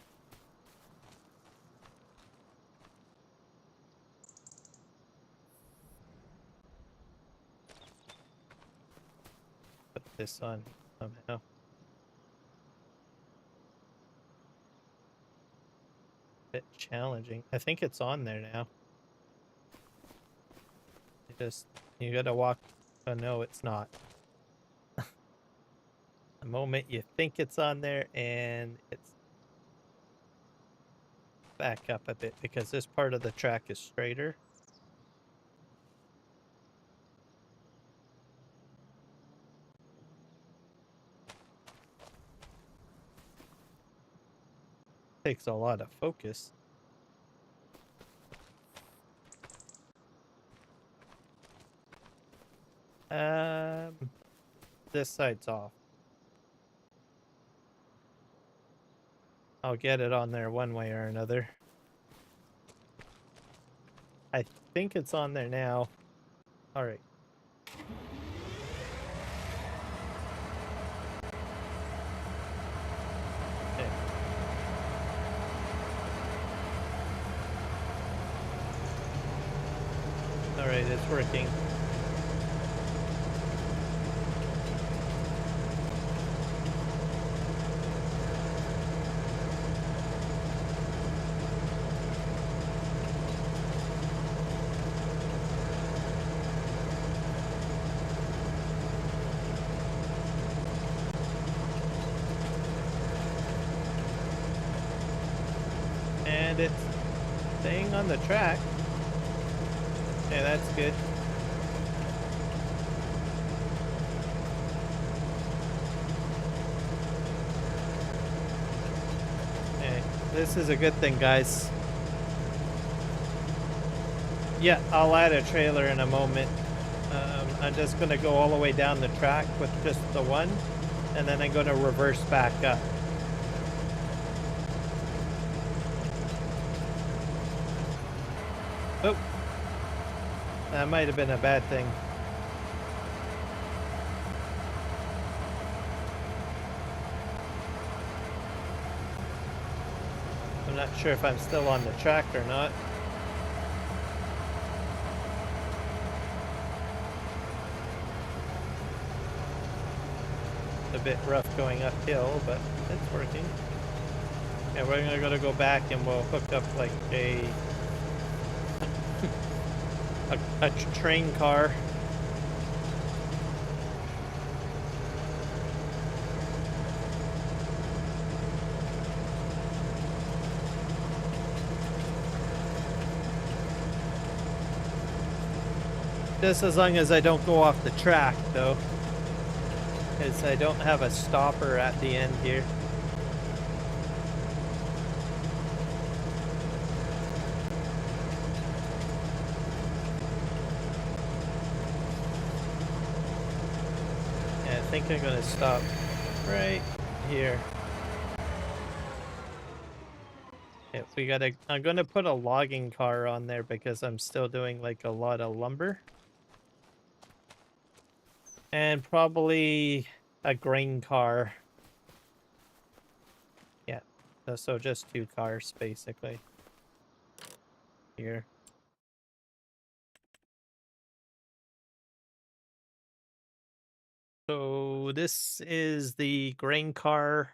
Put this on somehow. Bit challenging. I think it's on there now. You gotta walk. Oh no, it's not. The moment you think it's on there, and it's back up a bit because this part of the track is straighter. Takes a lot of focus. This side's off. I'll get it on there one way or another. I think it's on there now. All right. Okay. All right, it's working. And it's staying on the track. Okay, that's good. Okay, this is a good thing, guys. Yeah, I'll add a trailer in a moment. I'm just going to go all the way down the track with just the one, and then I'm going to reverse back up. Oh, that might have been a bad thing. I'm not sure if I'm still on the track or not. A bit rough going uphill, but it's working. And we're gonna go back and we'll hook up like a train car. Just as long as I don't go off the track, though. Because I don't have a stopper at the end here. Yeah, I think I'm gonna stop right here. Yeah, we gotta. I'm gonna put a logging car on there because I'm still doing like a lot of lumber. And probably a grain car. Yeah, so just 2 cars basically. Here. So this is the grain car,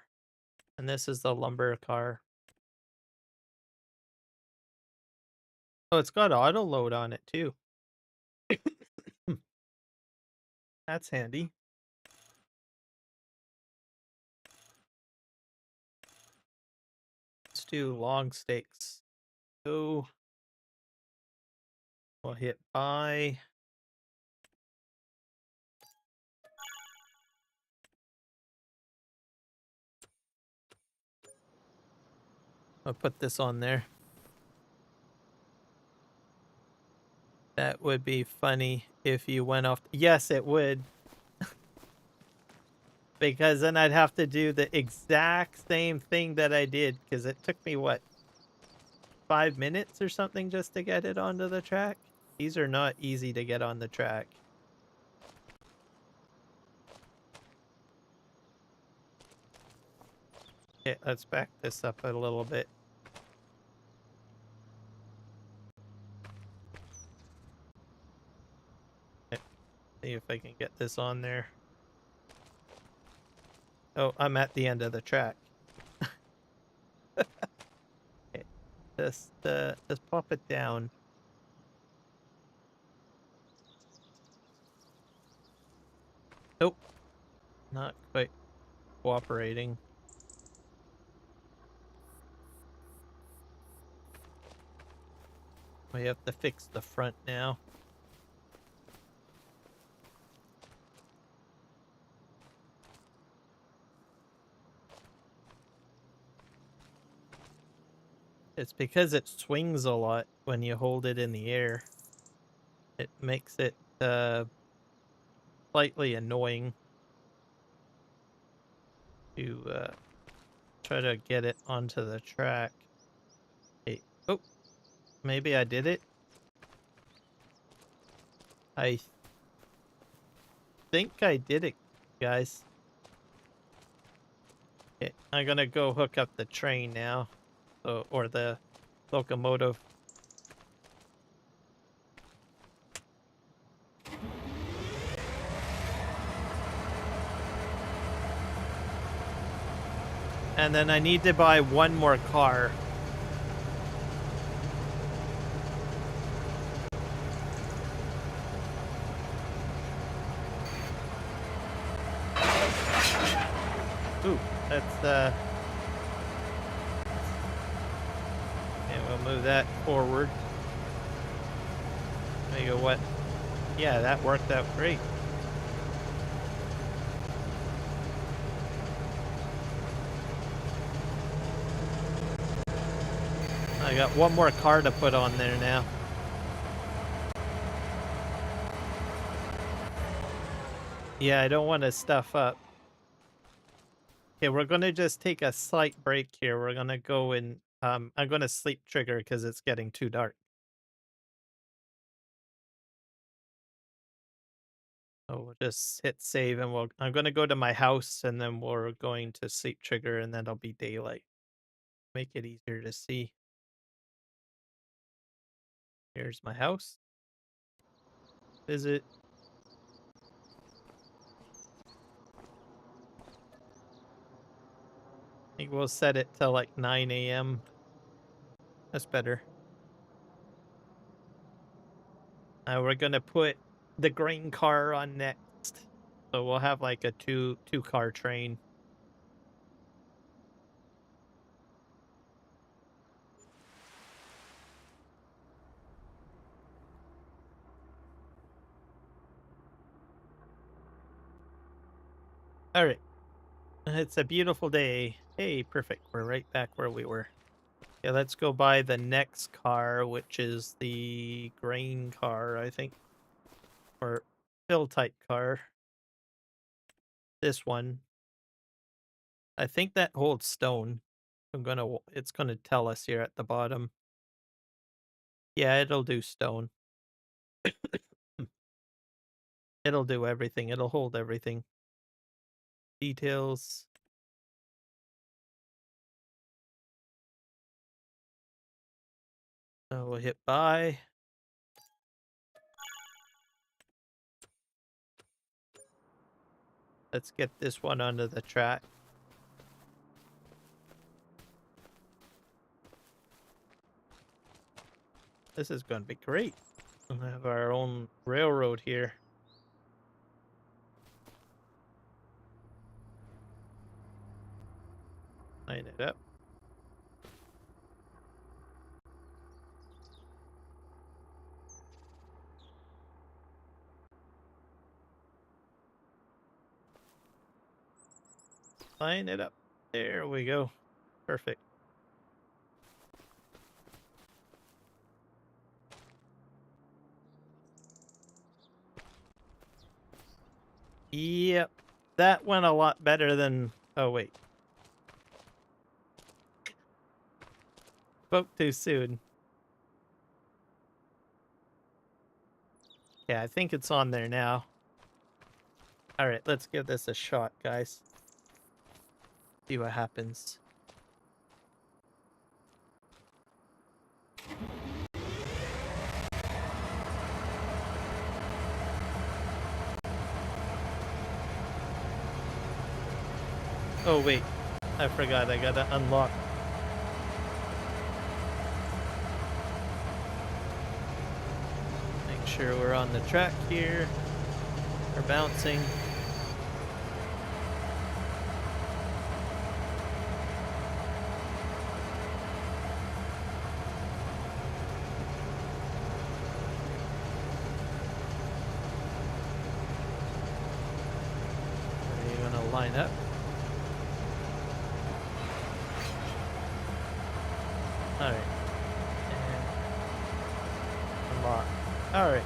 and this is the lumber car. Oh, it's got auto load on it too. That's handy. Let's do long stakes. So we'll hit buy. I'll put this on there. That would be funny if you went off. Yes, it would. Because then I'd have to do the exact same thing that I did. Because it took me, what, 5 minutes or something just to get it onto the track? These are not easy to get on the track. Okay, let's back this up a little bit. Okay, see if I can get this on there. Oh, I'm at the end of the track. Okay, just pop it down. Nope, not quite. cooperating. We have to fix the front now. It's because it swings a lot when you hold it in the air. It makes it slightly annoying to try to get it onto the track. Hey, oh, maybe I did it. I think I did it, guys. Okay, I'm gonna go hook up the train now, or the locomotive. And then I need to buy one more car. Ooh, that's okay, we'll move that forward. There you go, what? Yeah, that worked out great. I got one more car to put on there now. Yeah, I don't want to stuff up. Okay, we're gonna just take a slight break here. We're gonna go and I'm gonna sleep trigger because it's getting too dark. So we'll just hit save and I'm gonna go to my house and then we're going to sleep trigger and then it'll be daylight. Make it easier to see. Here's my house. Visit. I think we'll set it to like 9 a.m. That's better. We're gonna put the grain car on next. So we'll have like a two car train. All right. It's a beautiful day. Hey, perfect. We're right back where we were. Yeah, let's go buy the next car, which is the grain car, I think. Or fill type car. This one. I think that holds stone. It's gonna tell us here at the bottom. Yeah, it'll do stone. It'll do everything. It'll hold everything. Details. We'll hit buy. Let's get this one onto the track. This is going to be great. We'll have our own railroad here. Line it up. Line it up. There we go. Perfect. Yep. That went a lot better than... Oh, wait. Spoke too soon. Yeah, I think it's on there now. Alright, let's give this a shot, guys. See what happens. Oh, wait. I forgot. I gotta unlock. Make sure we're on the track here. We're bouncing. line up. Alright. And unlock. Alright.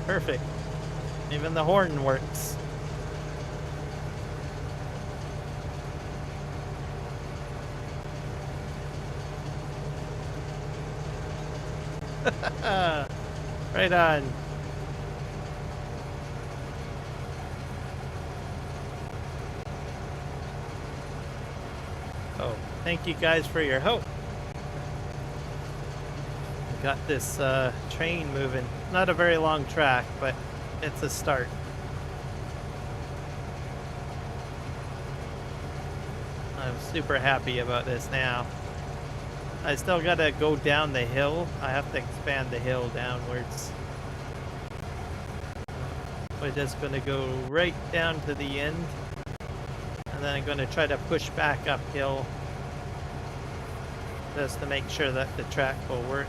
Perfect. Even the horn works. Right on. Oh, thank you guys for your help. Got this train moving. Not a very long track, but it's a start. I'm super happy about this now. I still gotta go down the hill. I have to expand the hill downwards. We're just gonna go right down to the end. And then I'm gonna try to push back uphill. Just to make sure that the track will work.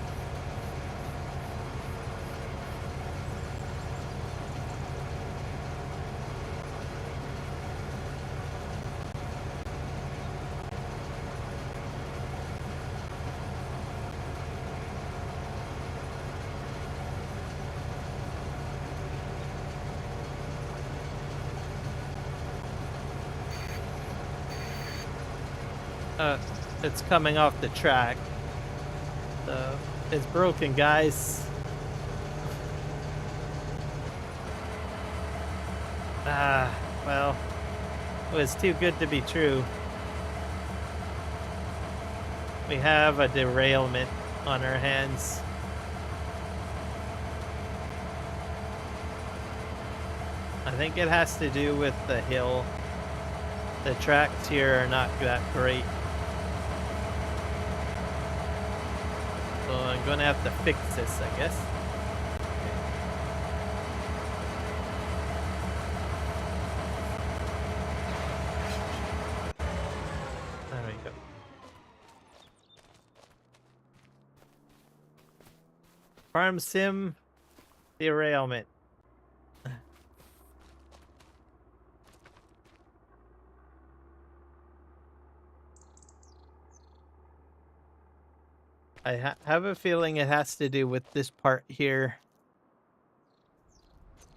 It's coming off the track. So it's broken, guys. Well, it was too good to be true. We have a derailment on our hands. I think it has to do with the hill. The tracks here are not that great. So I'm gonna have to fix this, I guess. There we go. Farm sim derailment. I have a feeling it has to do with this part here.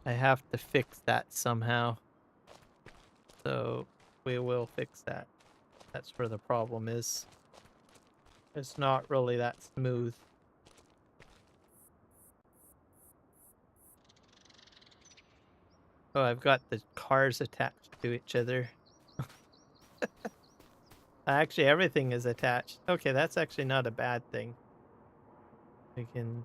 I have to fix that somehow. So we will fix that. That's where the problem is. It's not really that smooth. Oh, I've got the cars attached to each other. Actually, everything is attached. Okay, that's actually not a bad thing. We can...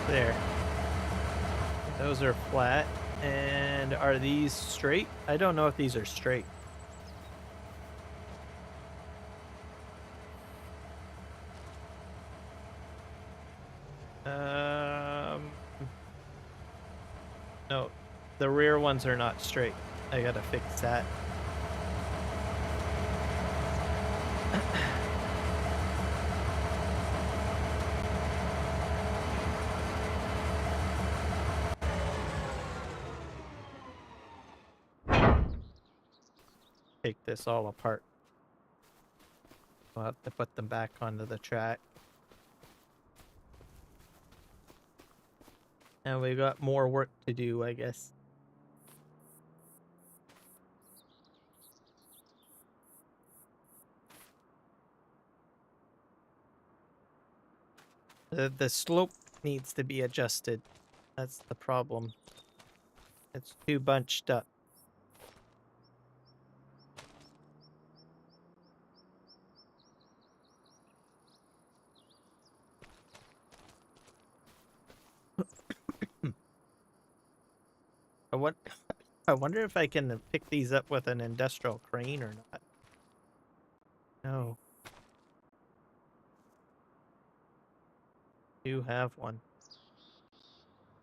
There. Those are flat. And are these straight? I don't know if these are straight. No, the rear ones are not straight. I gotta fix that. Take this all apart. I'll have to put them back onto the track. And we got more work to do, I guess. The slope needs to be adjusted. That's the problem. It's too bunched up. I wonder if I can pick these up with an industrial crane or not. No. Do have one.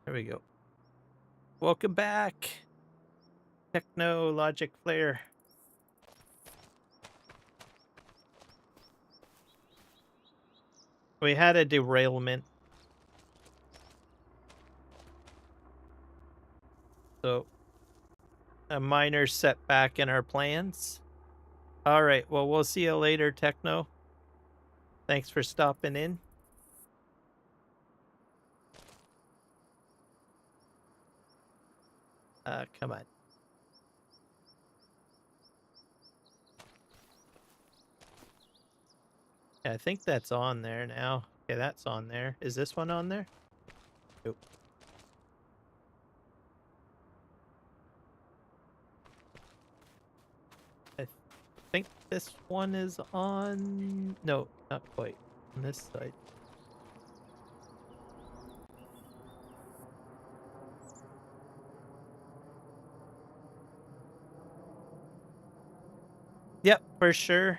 There we go. Welcome back. Techno Logic Flare. We had a derailment. So, a minor setback in our plans. All right, well, we'll see you later, Techno. Thanks for stopping in. Come on. Yeah, I think that's on there now. Okay, that's on there. Is this one on there? Nope. I think this one is on... No, not quite. On this side. Yep, for sure.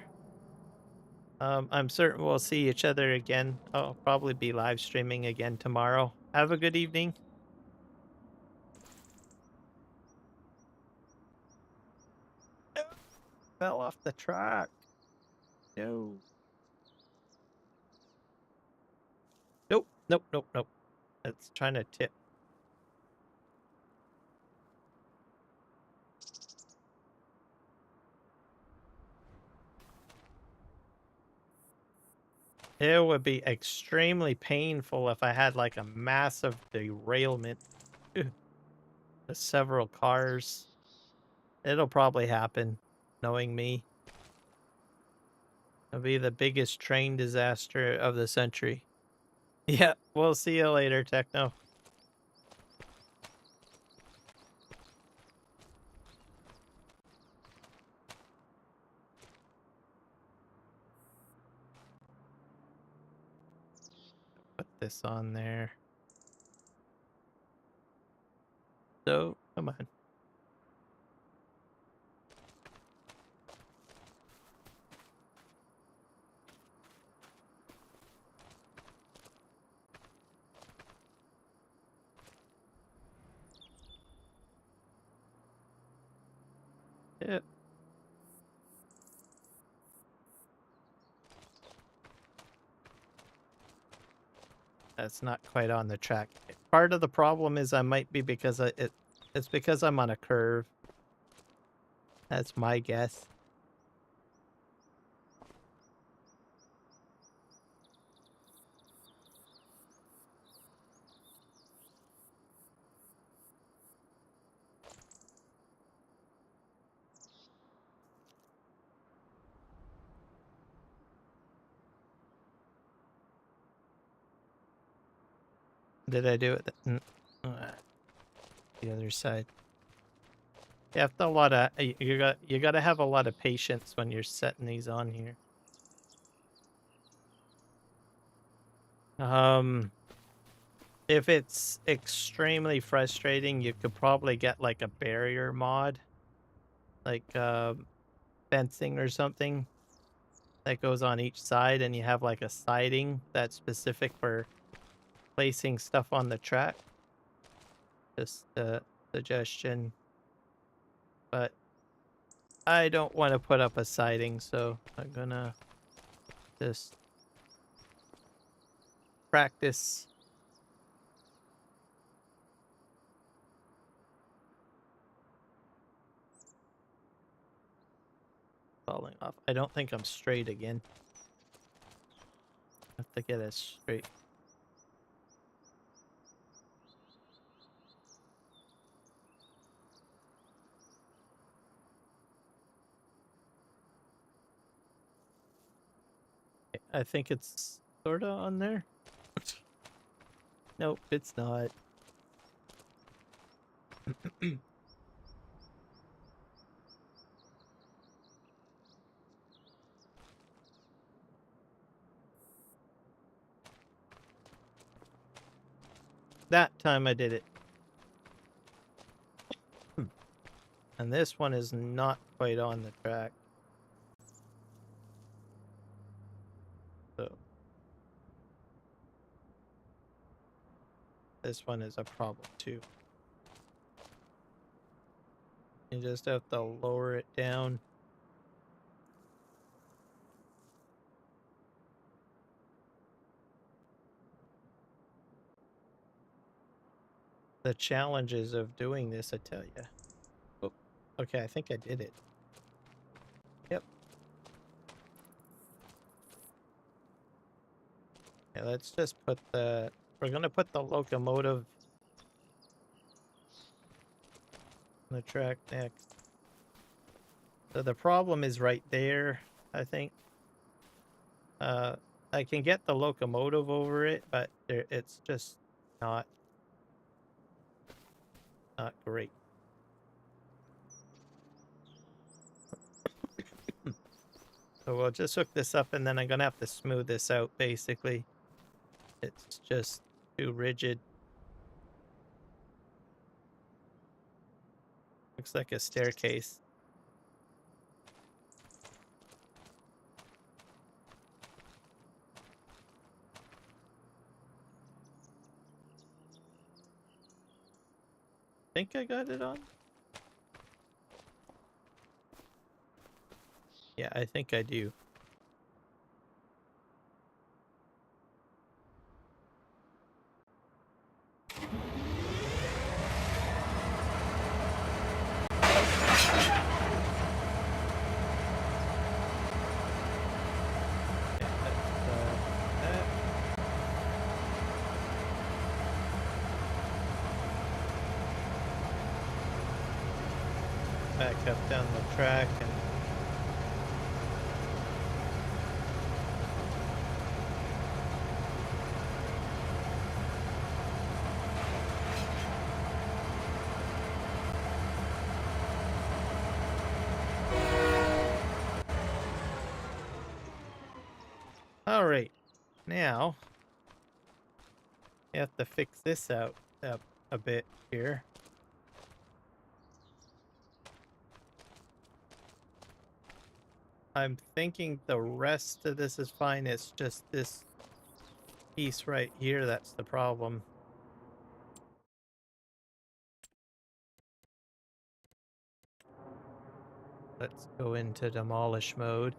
I'm certain we'll see each other again. I'll probably be live streaming again tomorrow. Have a good evening. Fell off the track. No. Nope, nope, nope, nope. It's trying to tip. It would be extremely painful if I had like a massive derailment. With several cars. It'll probably happen, knowing me. It'll be the biggest train disaster of the century. Yeah, we'll see you later, Techno. Put this on there. So, come on. Yep. That's not quite on the track. Part of the problem is I might be because it's because I'm on a curve. That's my guess. Did I do it? The other side. You have to you gotta have a lot of patience when you're setting these on here. If it's extremely frustrating, you could probably get like a barrier mod, like fencing or something that goes on each side, and you have like a siding that's specific for placing stuff on the track. Just a suggestion. But I don't want to put up a siding, so I'm gonna just practice. Falling off. I don't think I'm straight again. I have to get it straight. I think it's sorta on there. Nope, it's not. That time I did it. And this one is not quite on the track. So this one is a problem too. You just have to lower it down. The challenges of doing this, I tell you. Oh, okay, I think I did it. Yep. Yeah, let's just put the... We're gonna put the locomotive on the track next. So the problem is right there, I think. I can get the locomotive over it, but it's just not great. So we'll just hook this up, and then I'm gonna have to smooth this out, basically. It's just too rigid. Looks like a staircase. Think I got it on? Yeah, I think I do. Back up down the track and all right, now you have to fix this out a bit here. I'm thinking the rest of this is fine. It's just this piece right here that's the problem. Let's go into demolish mode.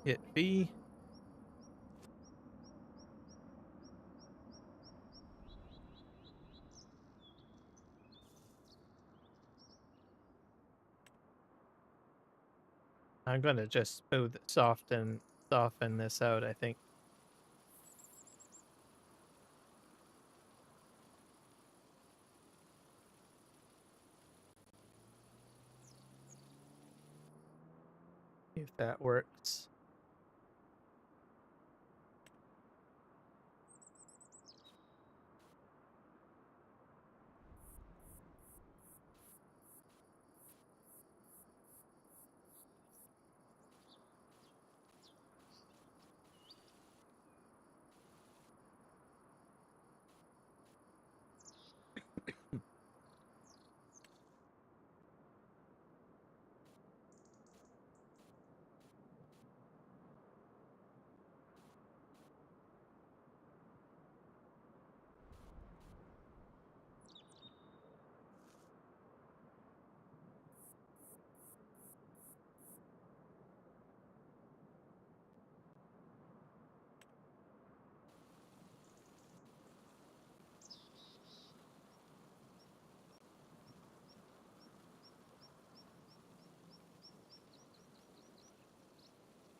Hit V. I'm gonna just soften this out, I think. If that works.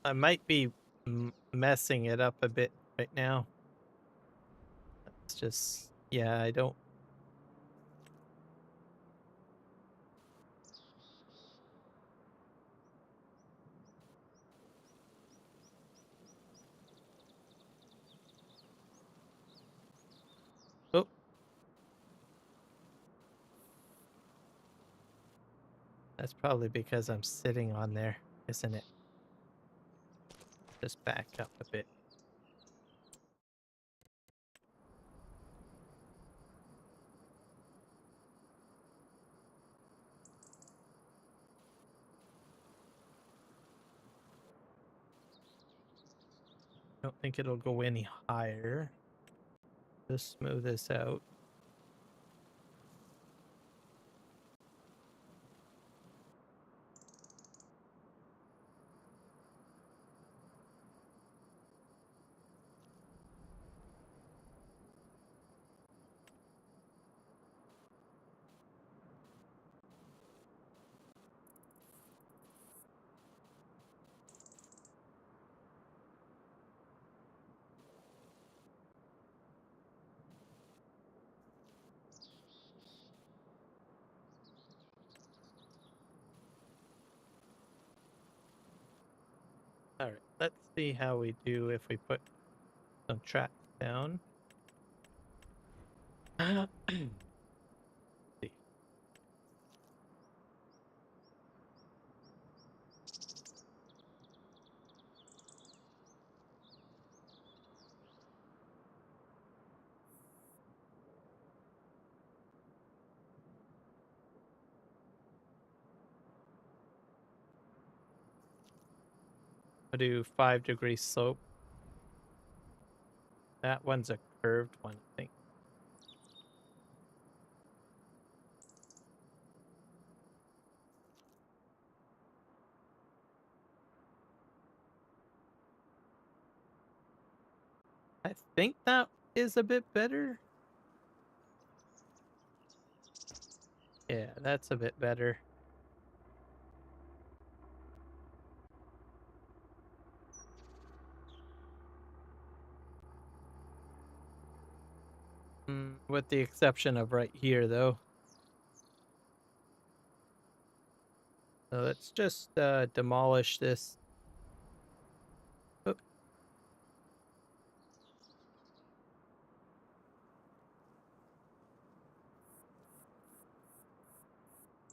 I might be messing it up a bit right now. It's just, yeah, I don't. Oh. That's probably because I'm sitting on there, isn't it? Just back up a bit. I don't think it'll go any higher. Just smooth this out. All right, let's see how we do if we put some tracks down. See. I'll do 5-degree slope. That one's a curved one, I think. I think that is a bit better. Yeah, that's a bit better. With the exception of right here, though. So let's just demolish this. Oh,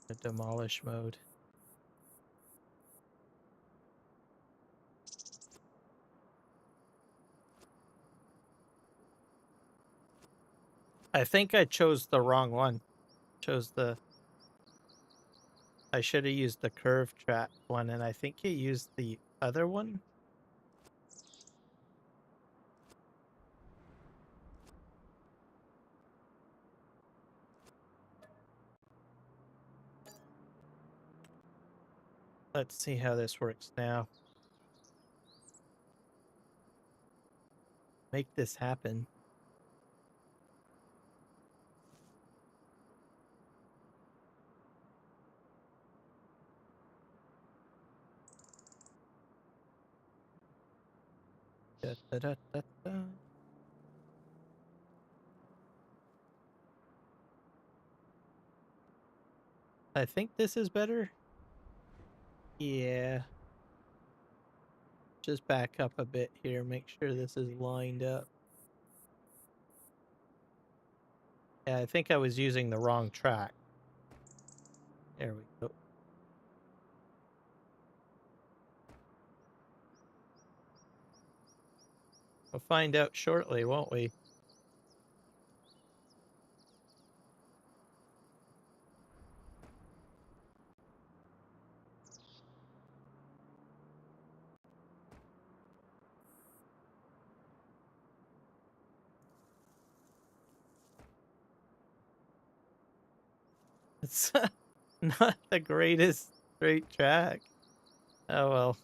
the demolish mode. I think I chose the wrong one. I should have used the curved track one, and I think you used the other one. Let's see how this works now. Make this happen. Da, da, da, da, da. I think this is better. Yeah. Just back up a bit here. Make sure this is lined up. Yeah, I think I was using the wrong track. There we go. We'll find out shortly, won't we? It's not the greatest straight track. Oh well.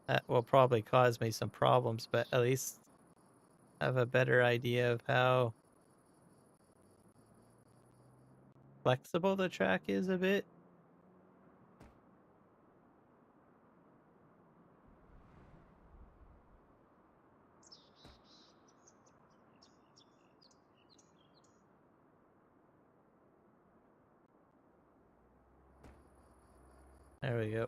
That will probably cause me some problems, but at least I have a better idea of how flexible the track is a bit. There we go.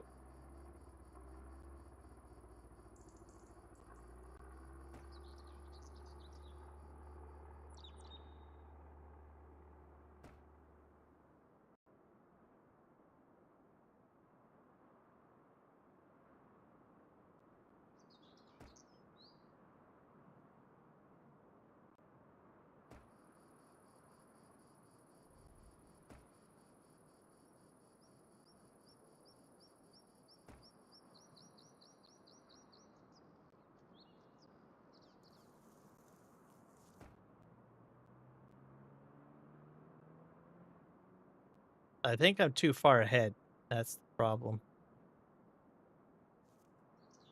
I think I'm too far ahead. That's the problem.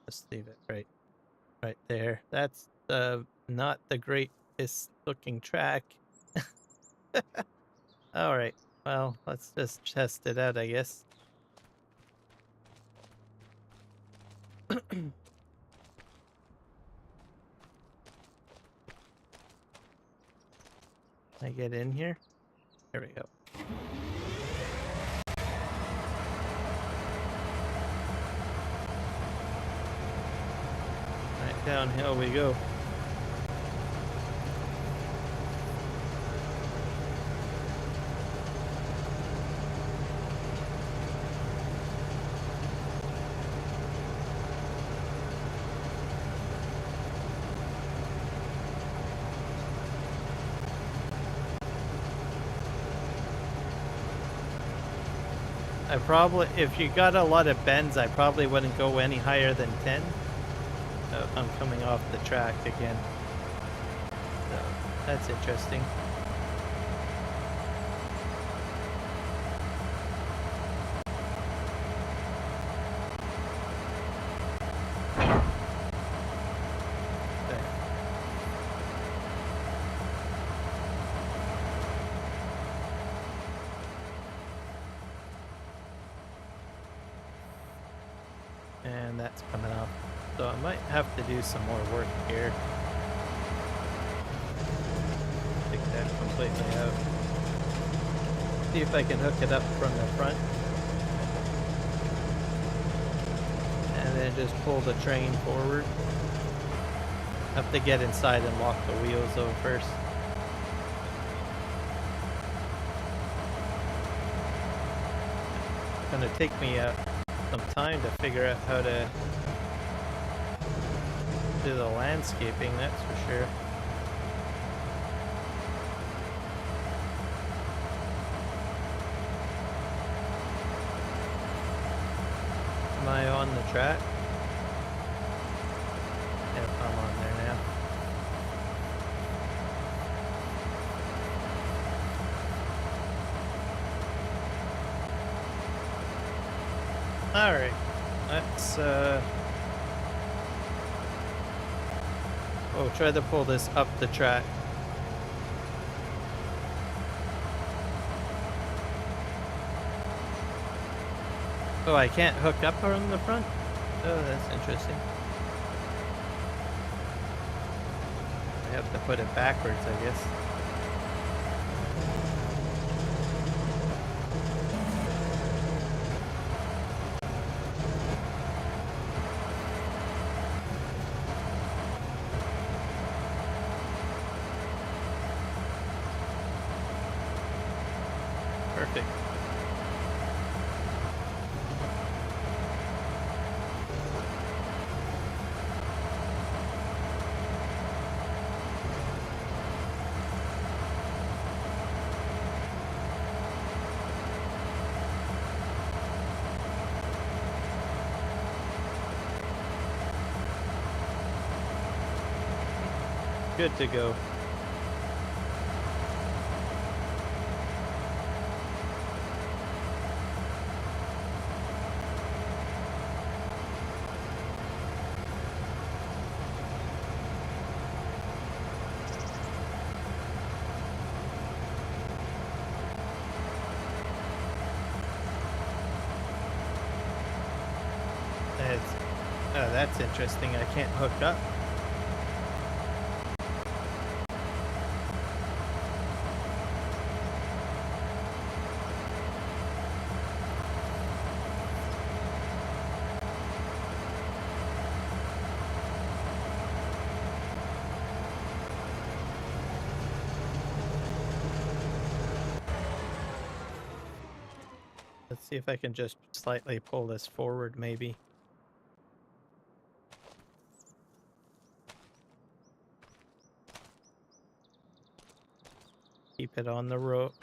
Let's leave it right there. That's not the greatest looking track. All right. Well, let's just test it out, I guess. I get in here? There we go. Right, downhill we go. If you got a lot of bends, I probably wouldn't go any higher than 10. So I'm coming off the track again. So that's interesting. There. And that's coming up. So I might have to do some more work here. Take that completely out. See if I can hook it up from the front. And then just pull the train forward. Have to get inside and lock the wheels though first. It's gonna take me some time to figure out how to do the landscaping, that's for sure. Am I on the track? Yep, I'm on there now. Alright, let's try to pull this up the track. Oh, I can't hook up on the front? Oh, that's interesting. I have to put it backwards, I guess. Perfect. Good to go. Oh, that's interesting. I can't hook up. Let's see if I can just slightly pull this forward, maybe. Keep it on the rail.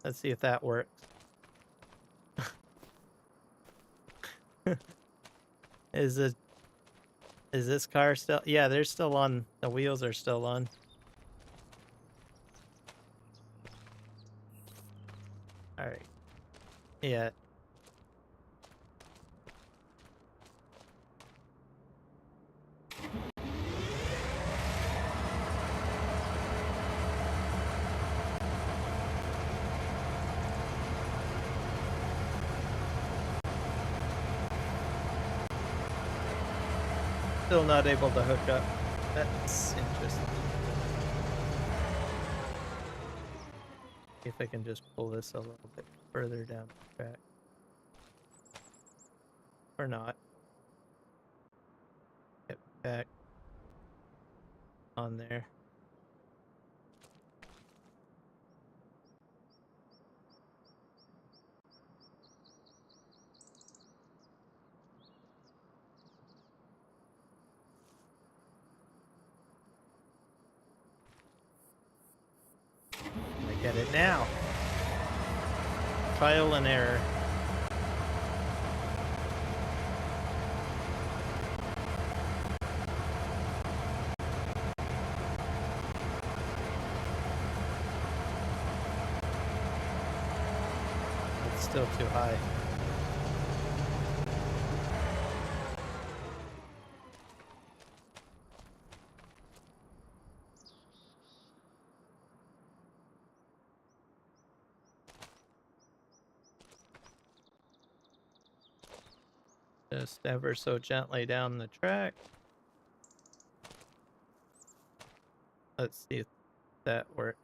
Let's see if that works. Is this car still? Yeah, they're still on. The wheels are still on. still not able to hook up. That's interesting. See if I can just pull this a little bit further down the track. Or not. Get back on there. I get it now. Trial and error. It's still too high. Just ever so gently down the track. Let's see if that works.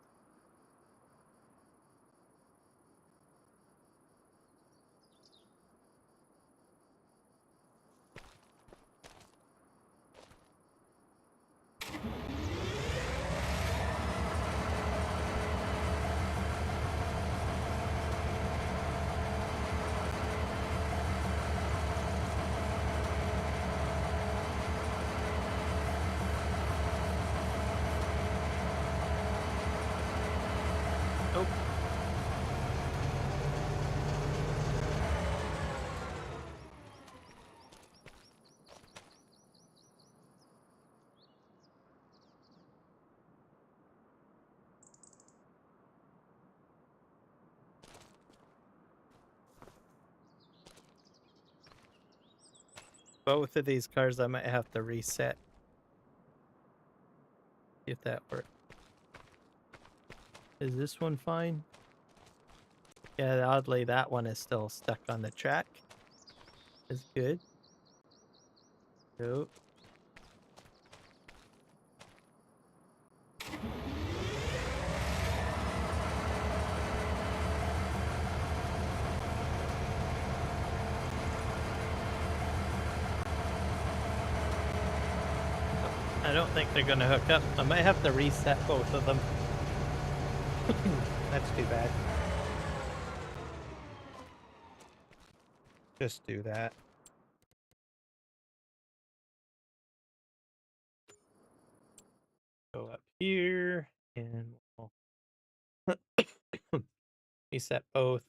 Nope. Both of these cars I might have to reset. See if that works. Is this one fine? Yeah, oddly that one is still stuck on the track. Is good. Nope. I don't think they're gonna hook up. I might have to reset both of them. That's too bad. Just do that. Go up here and we'll reset both.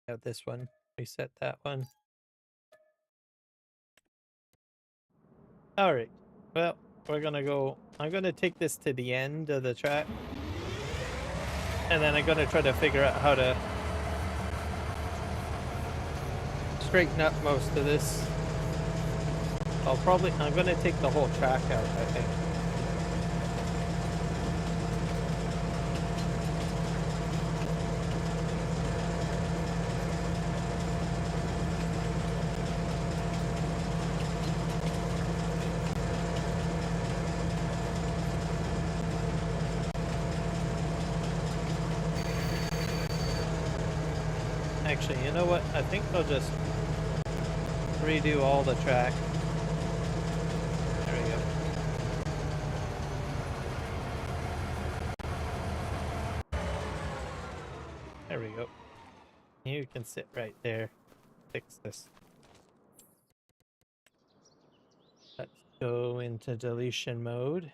Have this one. Reset that one. Alright. Well, we're gonna go. I'm gonna take this to the end of the track. And then I'm gonna try to figure out how to straighten up most of this. I'm gonna take the whole track out, I think. Actually, you know what? I think I'll just redo all the track. There we go. There we go. You can sit right there. Fix this. Let's go into deletion mode.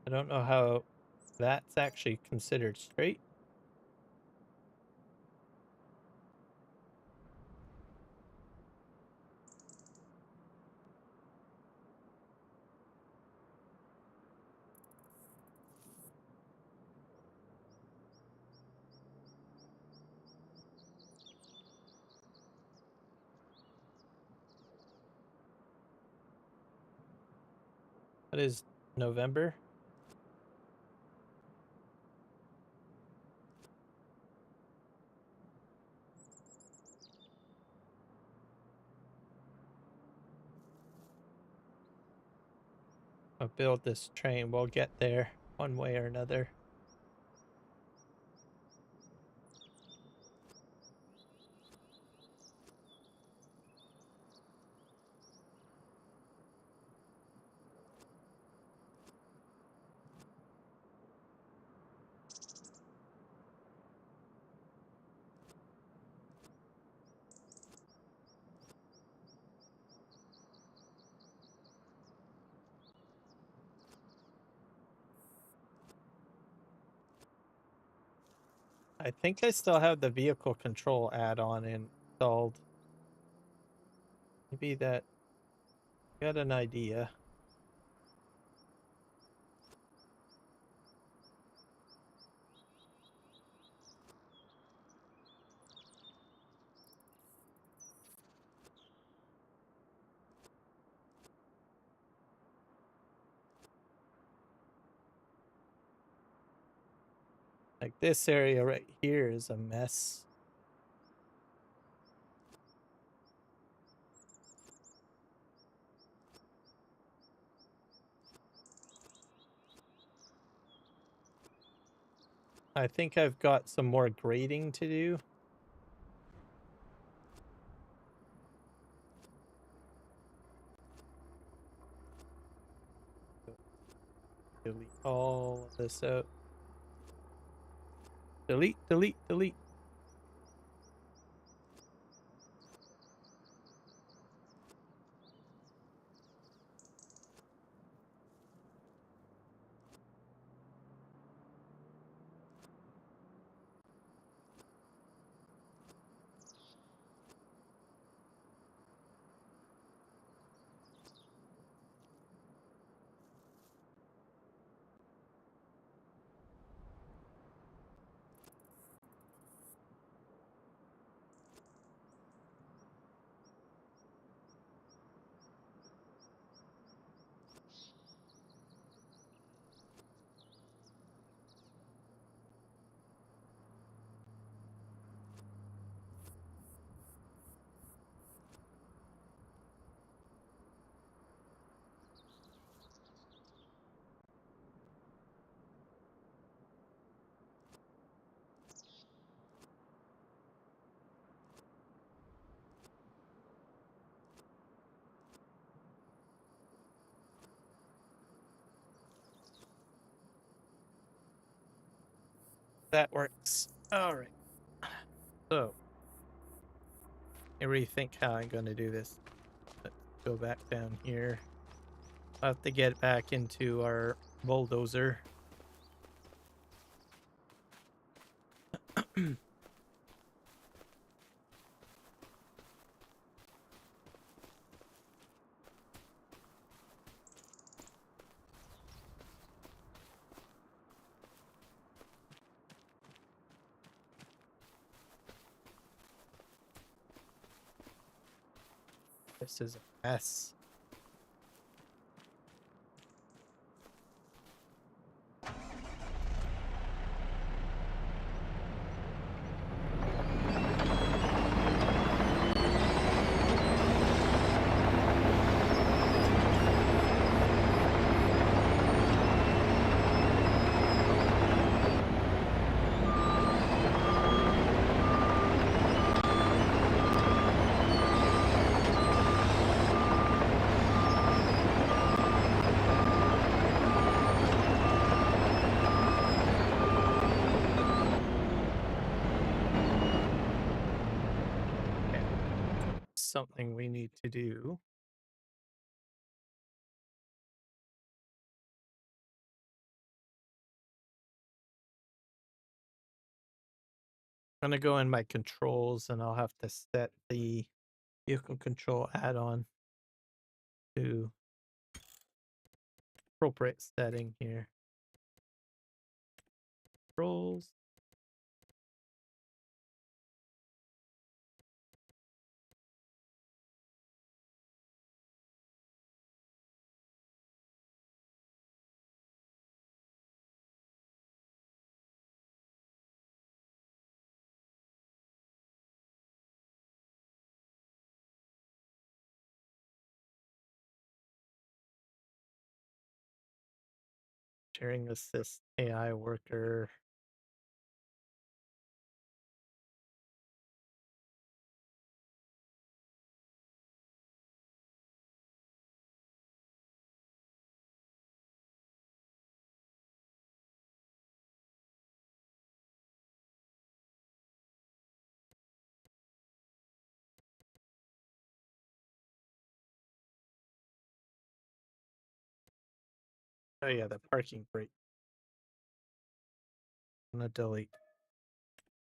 I don't know how that's actually considered straight. What is November? I'll build this train. We'll get there one way or another. I think I still have the vehicle control add-on installed. Maybe that got an idea. Like this area right here is a mess. I think I've got some more grading to do. Delete all of this out. Delete, delete, delete. That works. All right. So, I rethink how I'm going to do this. Let's go back down here. I'll have to get back into our bulldozer. This is a mess. Something we need to do. I'm gonna go in my controls and I'll have to set the vehicle control add-on to appropriate setting here. Controls. Sharing assist AI worker. Oh yeah, the parking brake. I'm gonna delete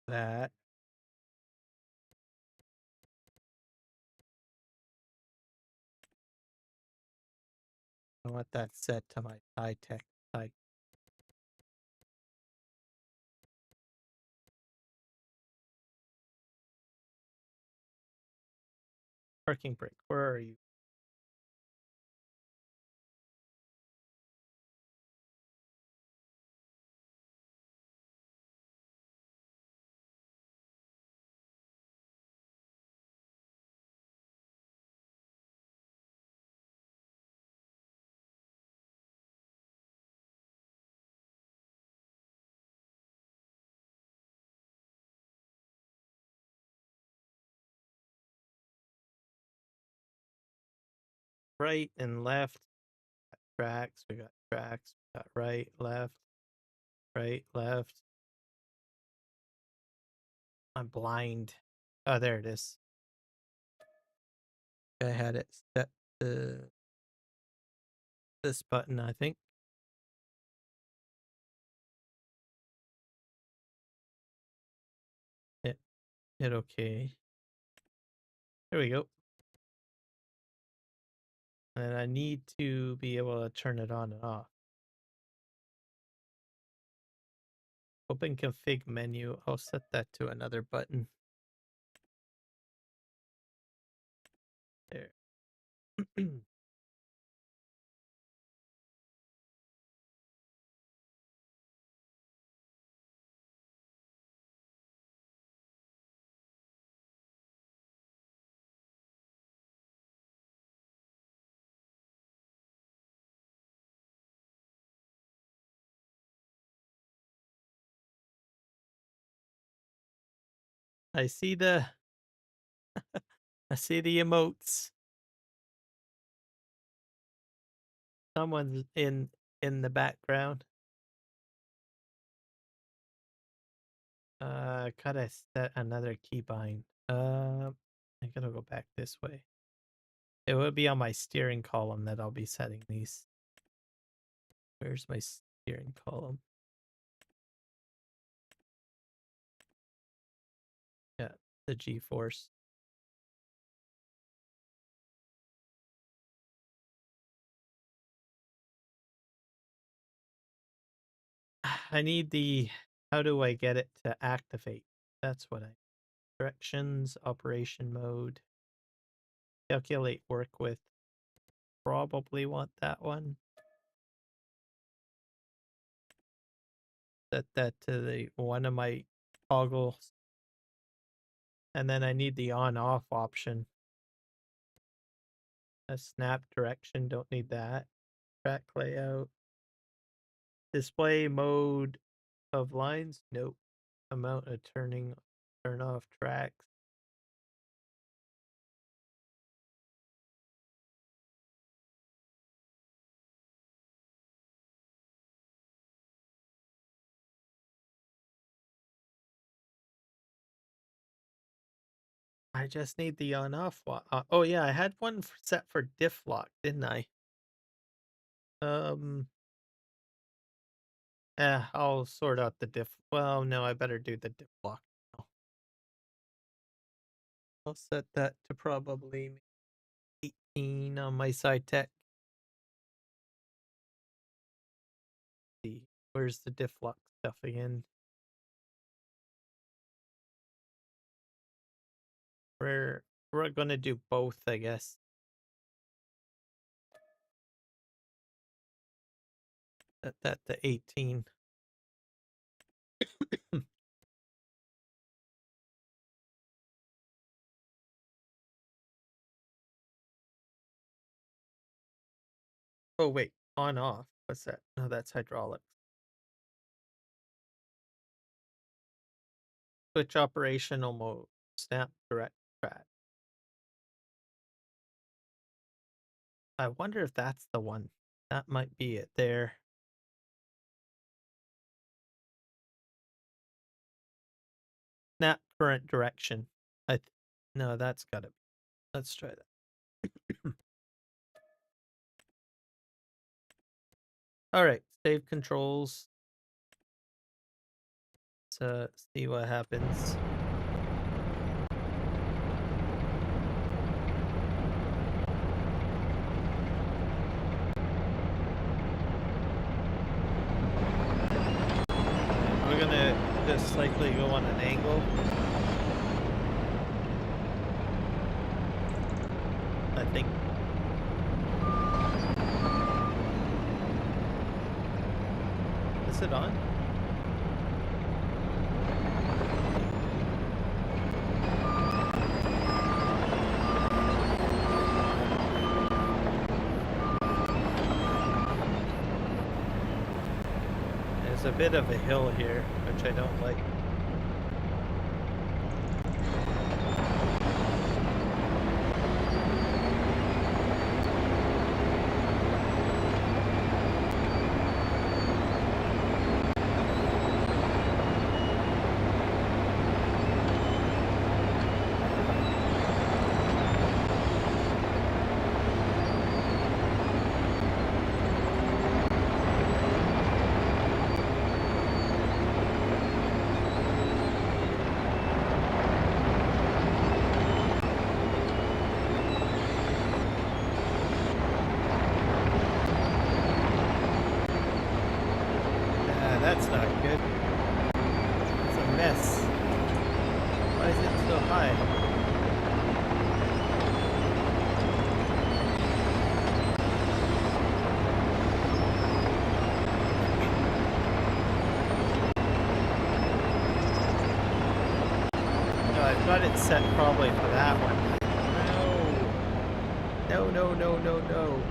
that. I want that set to my high tech type. Parking brake. Where are you? Right and left. Tracks. We got tracks. We got right, left, right, left. I'm blind. Oh, there it is. I had it set to this button, I think. Hit okay. There we go. And I need to be able to turn it on and off. Open config menu. I'll set that to another button. There. I see the emotes. Someone's in the background. Gotta set another keybind. I gotta go back this way. It will be on my steering column that I'll be setting these. Where's my steering column? Yeah, the G-force. I need the, how do I get it to activate? That's what I, directions, operation mode, calculate work with. Probably want that one. Set that to the one of my toggles. And then I need the on off option. A snap direction, don't need that. Track layout. Display mode of lines, nope. Amount of turn off tracks. I just need the on off one. Oh yeah, I had one set for diff lock, didn't I? I'll sort out the diff. Well, no, I better do the diff lock now. I'll set that to probably 18 on my side tech. See, where's the diff lock stuff again? We're gonna do both, I guess. Set that to 18. Oh wait, On off. What's that? No, that's hydraulics. Switch operational mode. Snap direct track. I wonder if that's the one. That might be it there. Snap current direction. No, that's gotta be. Let's try that. All right, save controls. So see what happens. We're gonna just slightly go on an angle. I think. Is it on? There's a bit of a hill here, which I don't like. That's not good. It's a mess. Why is it so high? No, I've got it set probably for that one. No. No.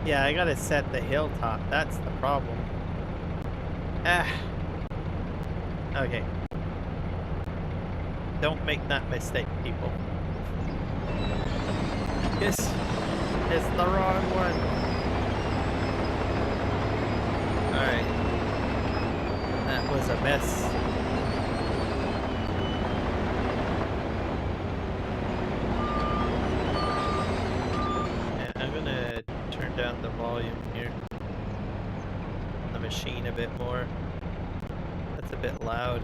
Yeah, I gotta set the hilltop. That's the problem. Ah. Okay. Don't make that mistake, people. It's the wrong one. Alright. That was a mess. Yeah, I'm gonna turn down the volume here. The machine a bit more. That's a bit loud.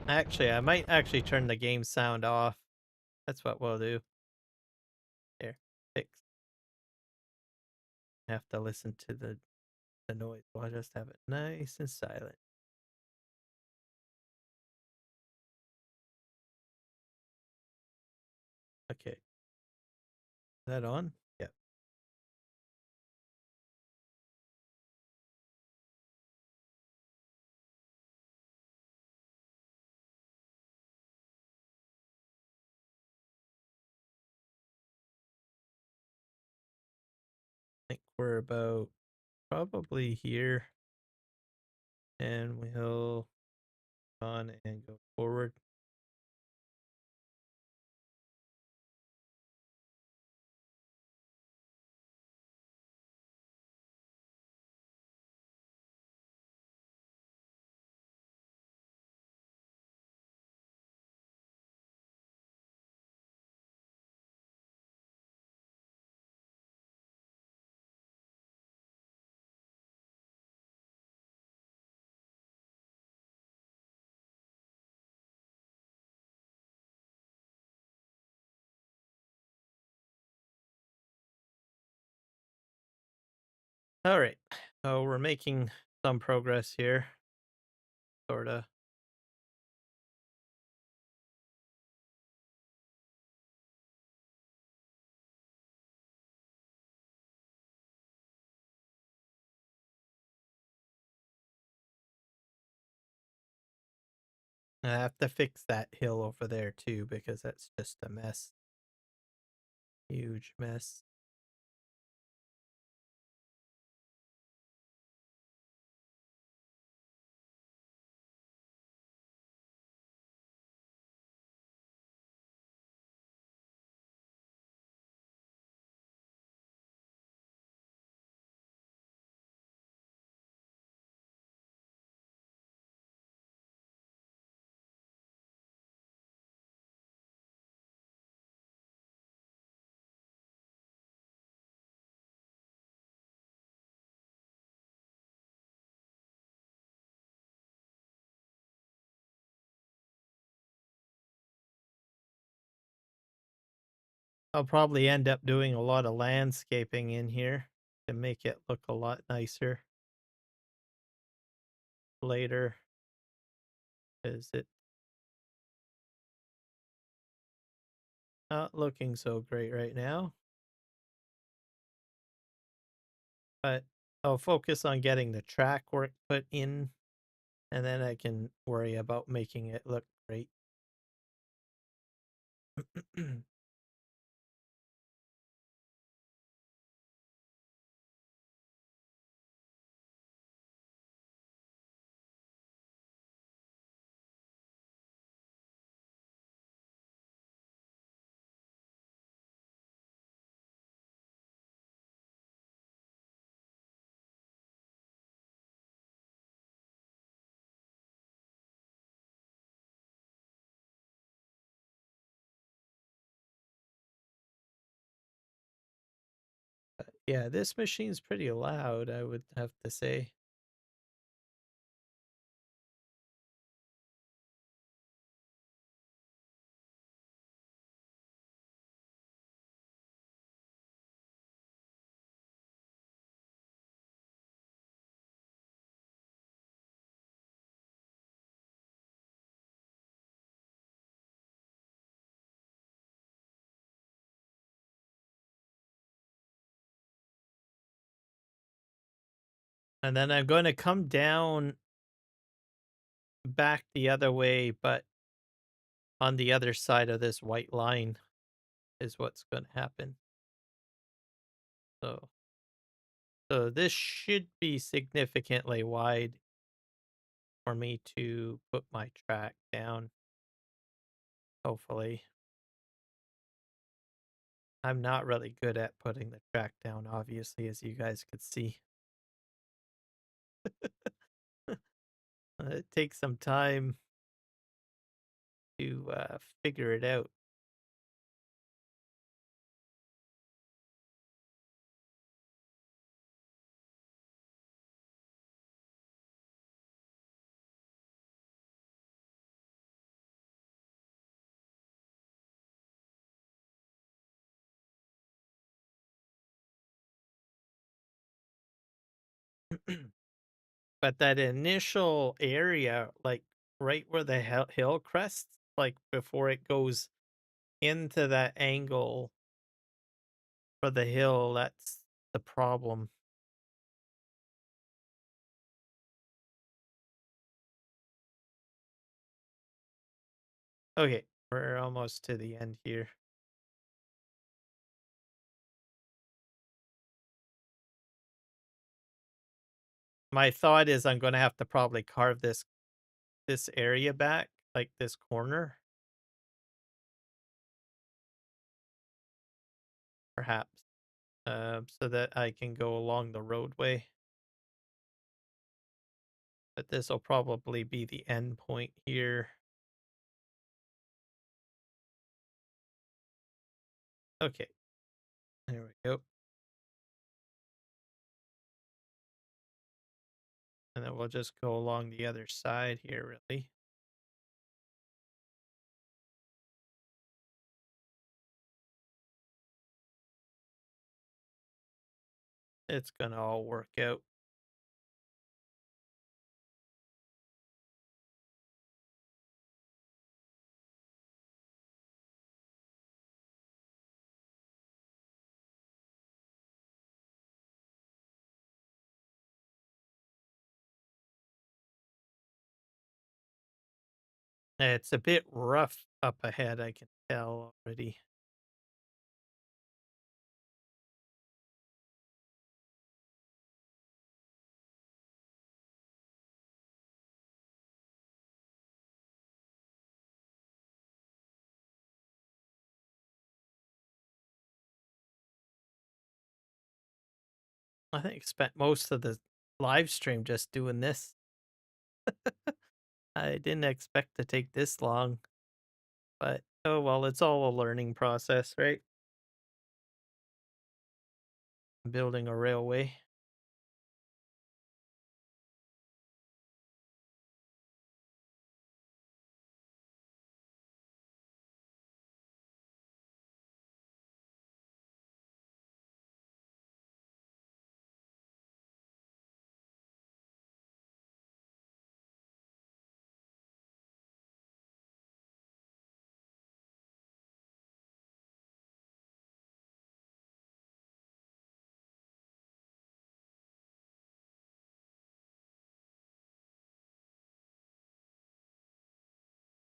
Actually, I might actually turn the game sound off. That's what we'll do. Here, fix. I have to listen to the noise. I'll just have it nice and silent. Okay. Is that on? Yeah. I think we're about probably here. And we'll on and go forward. All right. So we're making some progress here. Sorta. I have to fix that hill over there too because that's just a mess. Huge mess. I'll probably end up doing a lot of landscaping in here to make it look a lot nicer later. Is it not looking so great right now? But I'll focus on getting the track work put in, and then I can worry about making it look great. Yeah, this machine's pretty loud, I would have to say. And then I'm going to come down back the other way, but on the other side of this white line is what's going to happen. So, so this should be significantly wide for me to put my track down. Hopefully. I'm not really good at putting the track down, obviously, as you guys could see. It takes some time to figure it out. But that initial area, like right where the hill crests, like before it goes into that angle for the hill, that's the problem. Okay, we're almost to the end here. My thought is I'm going to have to probably carve this area back, like this corner, perhaps, so that I can go along the roadway. But this will probably be the end point here. Okay, there we go. And then we'll just go along the other side here, really. It's gonna all work out. It's a bit rough up ahead, I can tell already. I think I spent most of the live stream just doing this. I didn't expect to take this long, but oh well, it's all a learning process, right? Building a railway.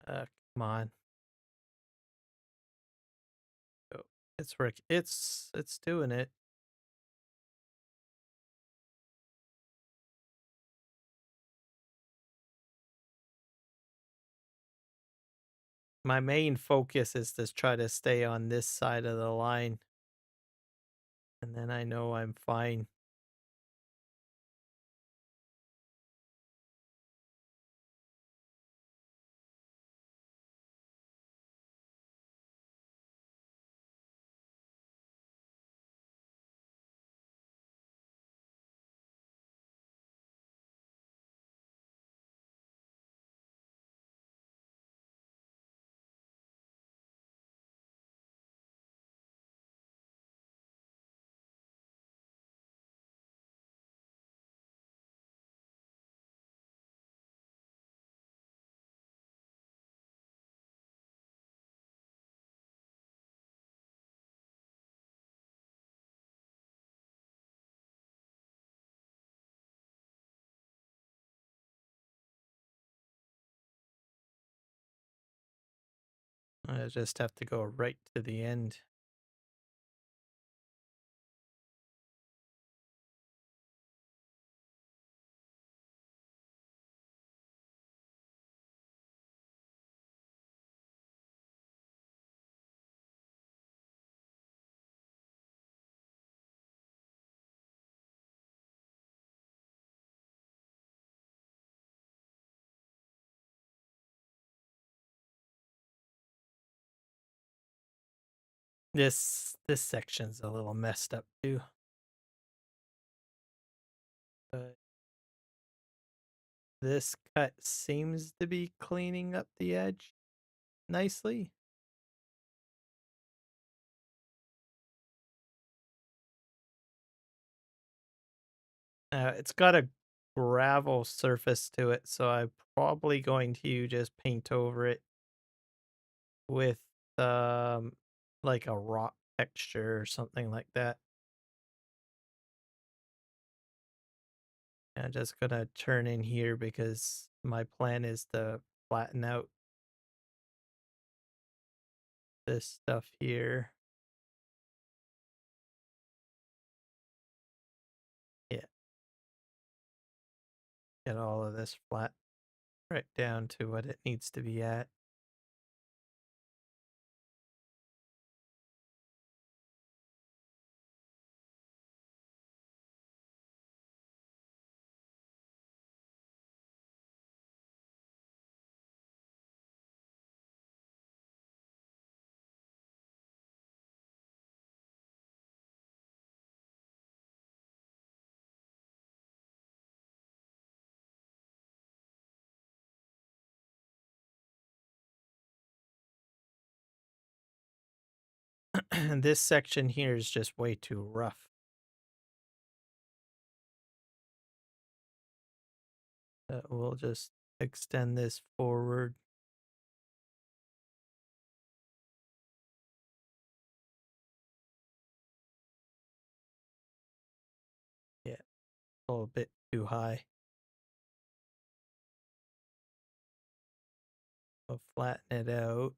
Come on. Oh, it's work. It's doing it. My main focus is to try to stay on this side of the line, and then I know I'm fine. I just have to go right to the end. This section's a little messed up too. But this cut seems to be cleaning up the edge nicely. It's got a gravel surface to it, so I'm probably going to just paint over it with um like a rock texture or something like that. I'm just gonna turn in here because my plan is to flatten out this stuff here. Yeah, get all of this flat right down to what it needs to be at. And this section here is just way too rough. We'll just extend this forward. Yeah, a little bit too high. We'll flatten it out.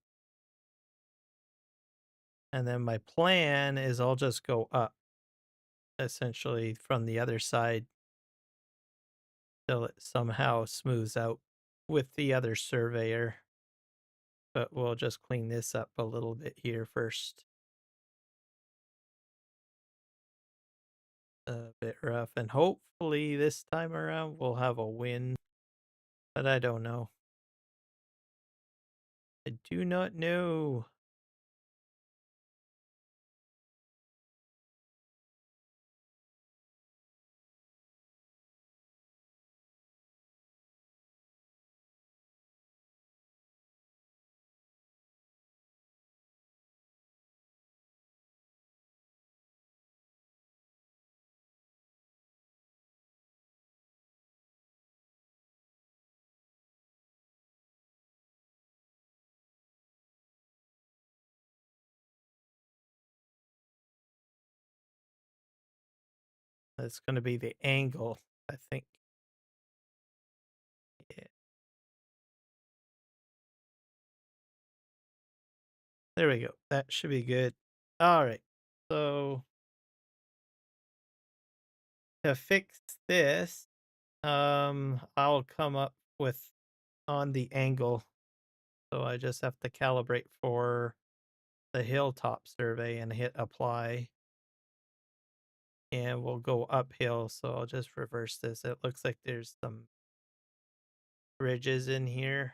And then my plan is I'll just go up essentially from the other side till it somehow smooths out with the other surveyor. But we'll just clean this up a little bit here first. A bit rough, and hopefully this time around we'll have a win, but I don't know. I do not know. That's going to be the angle, I think. Yeah. There we go. That should be good. All right. So to fix this, I'll come up with on the angle. So I just have to calibrate for the hilltop survey and hit apply. And we'll go uphill. So I'll just reverse this. It looks like there's some ridges in here.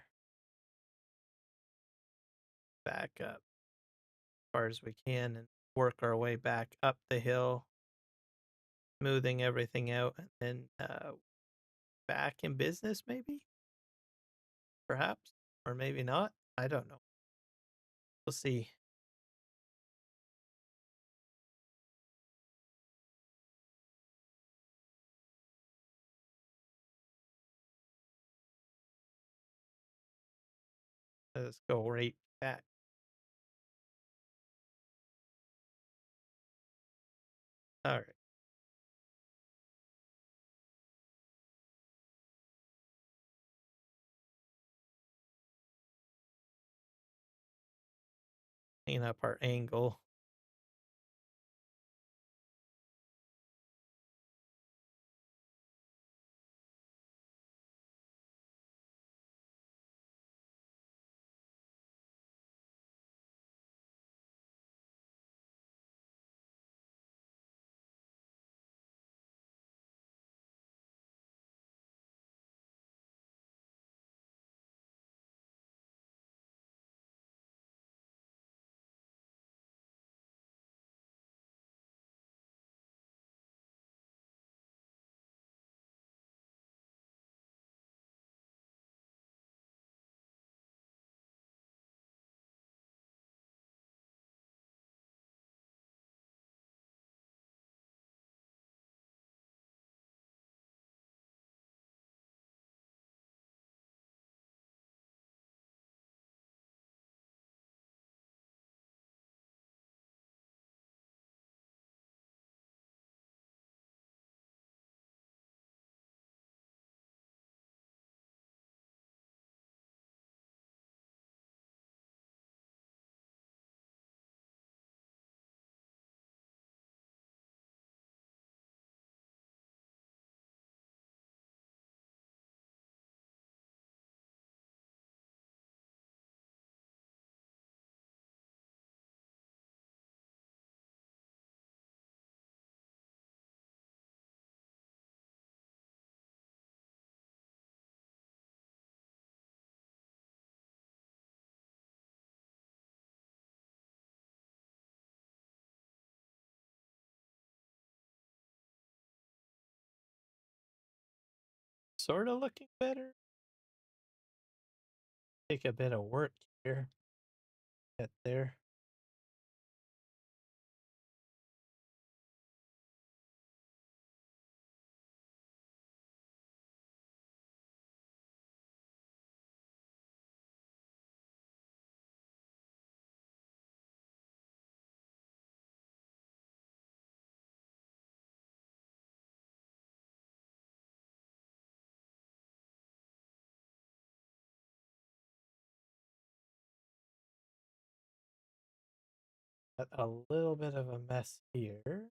Back up as far as we can and work our way back up the hill, smoothing everything out, and then back in business, maybe? Perhaps? Or maybe not? I don't know. We'll see. Let's go right back. All right. Clean up our angle. Sort of looking better. Take a bit of work here. Get there. Got a little bit of a mess here.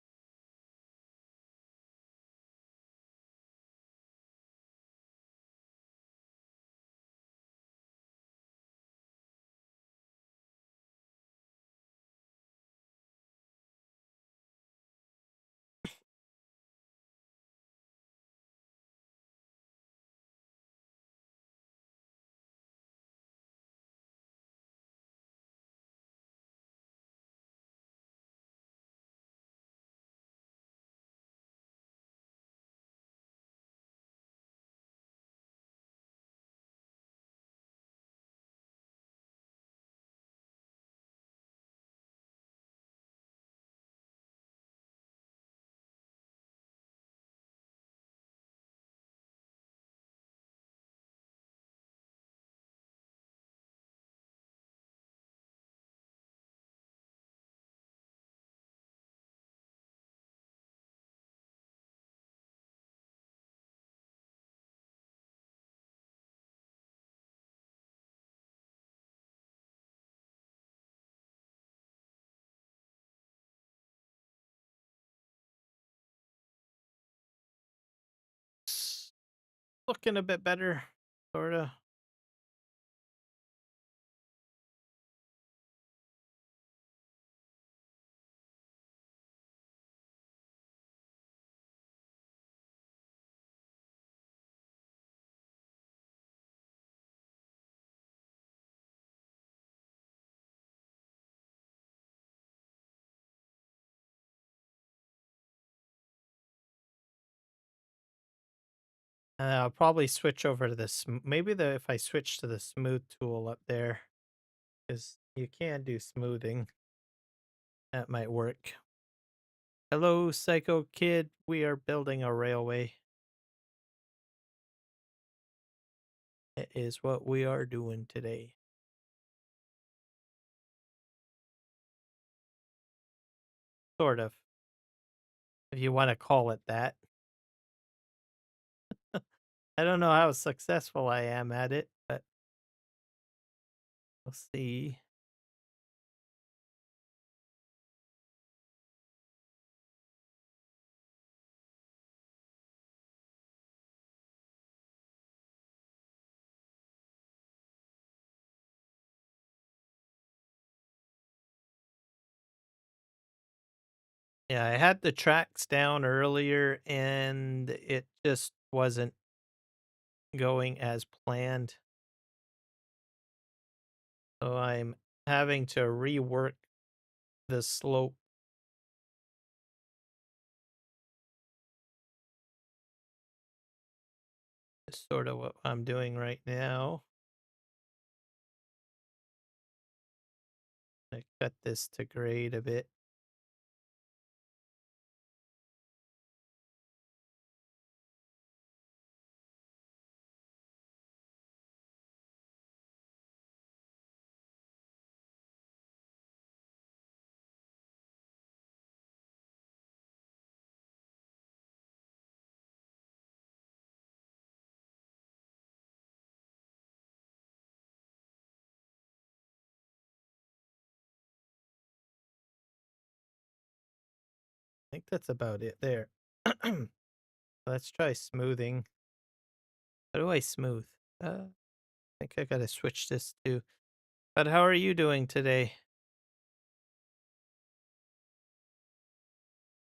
It's looking a bit better, sorta. I'll probably switch over to this. Maybe if I switch to the smooth tool up there, because you can do smoothing. That might work. Hello, Psycho Kid. We are building a railway. It is what we are doing today. Sort of, if you want to call it that. I don't know how successful I am at it, but we'll see. Yeah, I had the tracks down earlier and it just wasn't going as planned. So I'm having to rework the slope. Is sort of what I'm doing right now. I cut this to grade a bit. I think that's about it there. Let's try smoothing. How do I smooth? I think I gotta switch this to. But how are you doing today?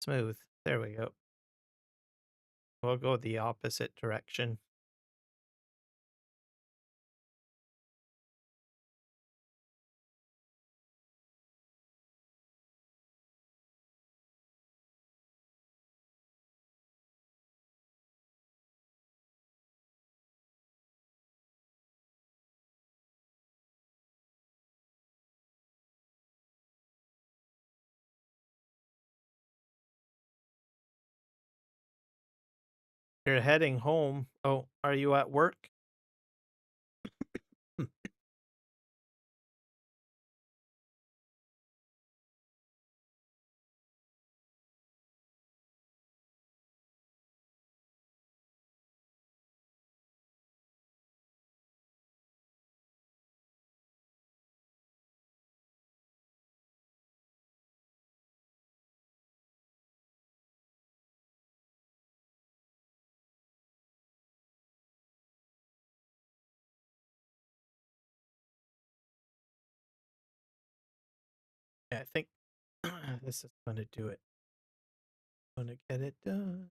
Smooth. There we go. We'll go the opposite direction. You're heading home. Oh, are you at work? Hmm. Yeah, I think this is going to do it. Going to get it done.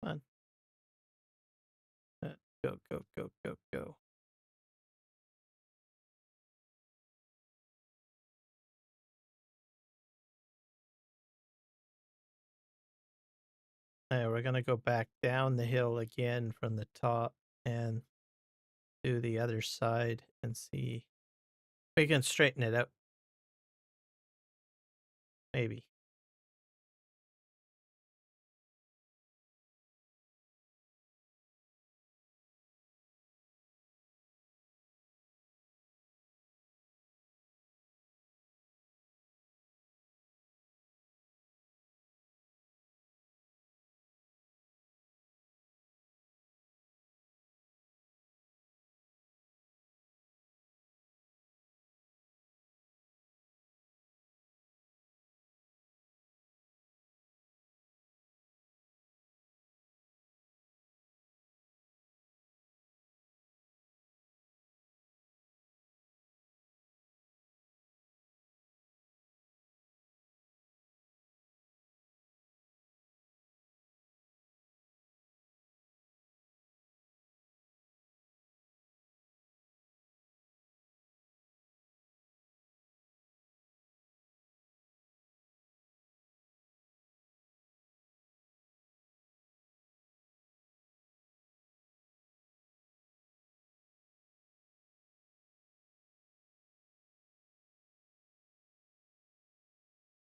Come on. Go, go, go, go, go. We're going to go back down the hill again from the top and do the other side and see. We can straighten it out. Maybe.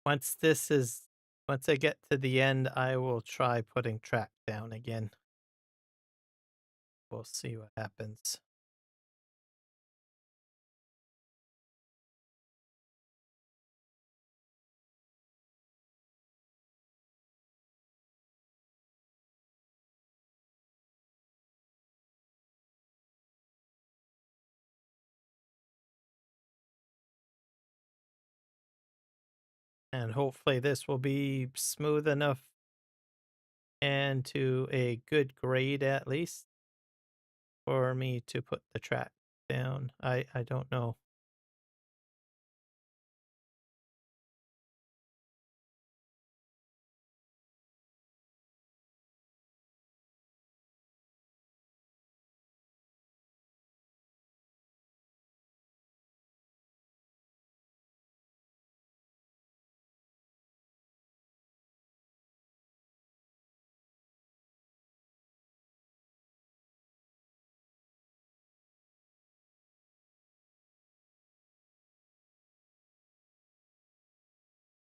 Once this is, once I get to the end, I will try putting track down again. We'll see what happens. And hopefully this will be smooth enough and to a good grade at least for me to put the track down. I don't know.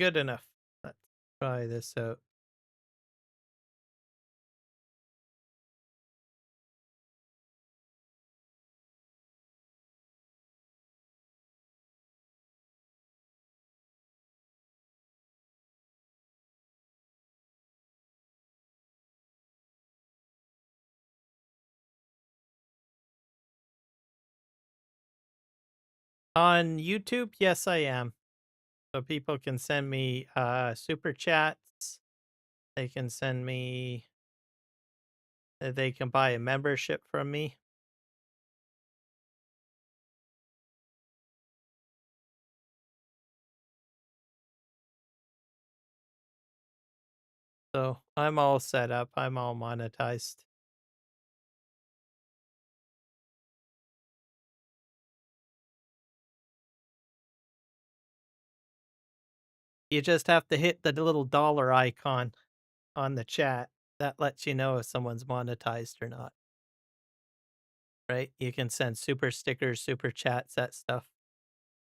Good enough. Let's try this out. On YouTube, yes, I am. So people can send me super chats. They can send me, they can buy a membership from me. So I'm all set up. I'm all monetized. You just have to hit the little dollar icon on the chat. That lets you know if someone's monetized or not. Right? You can send super stickers, super chats, that stuff.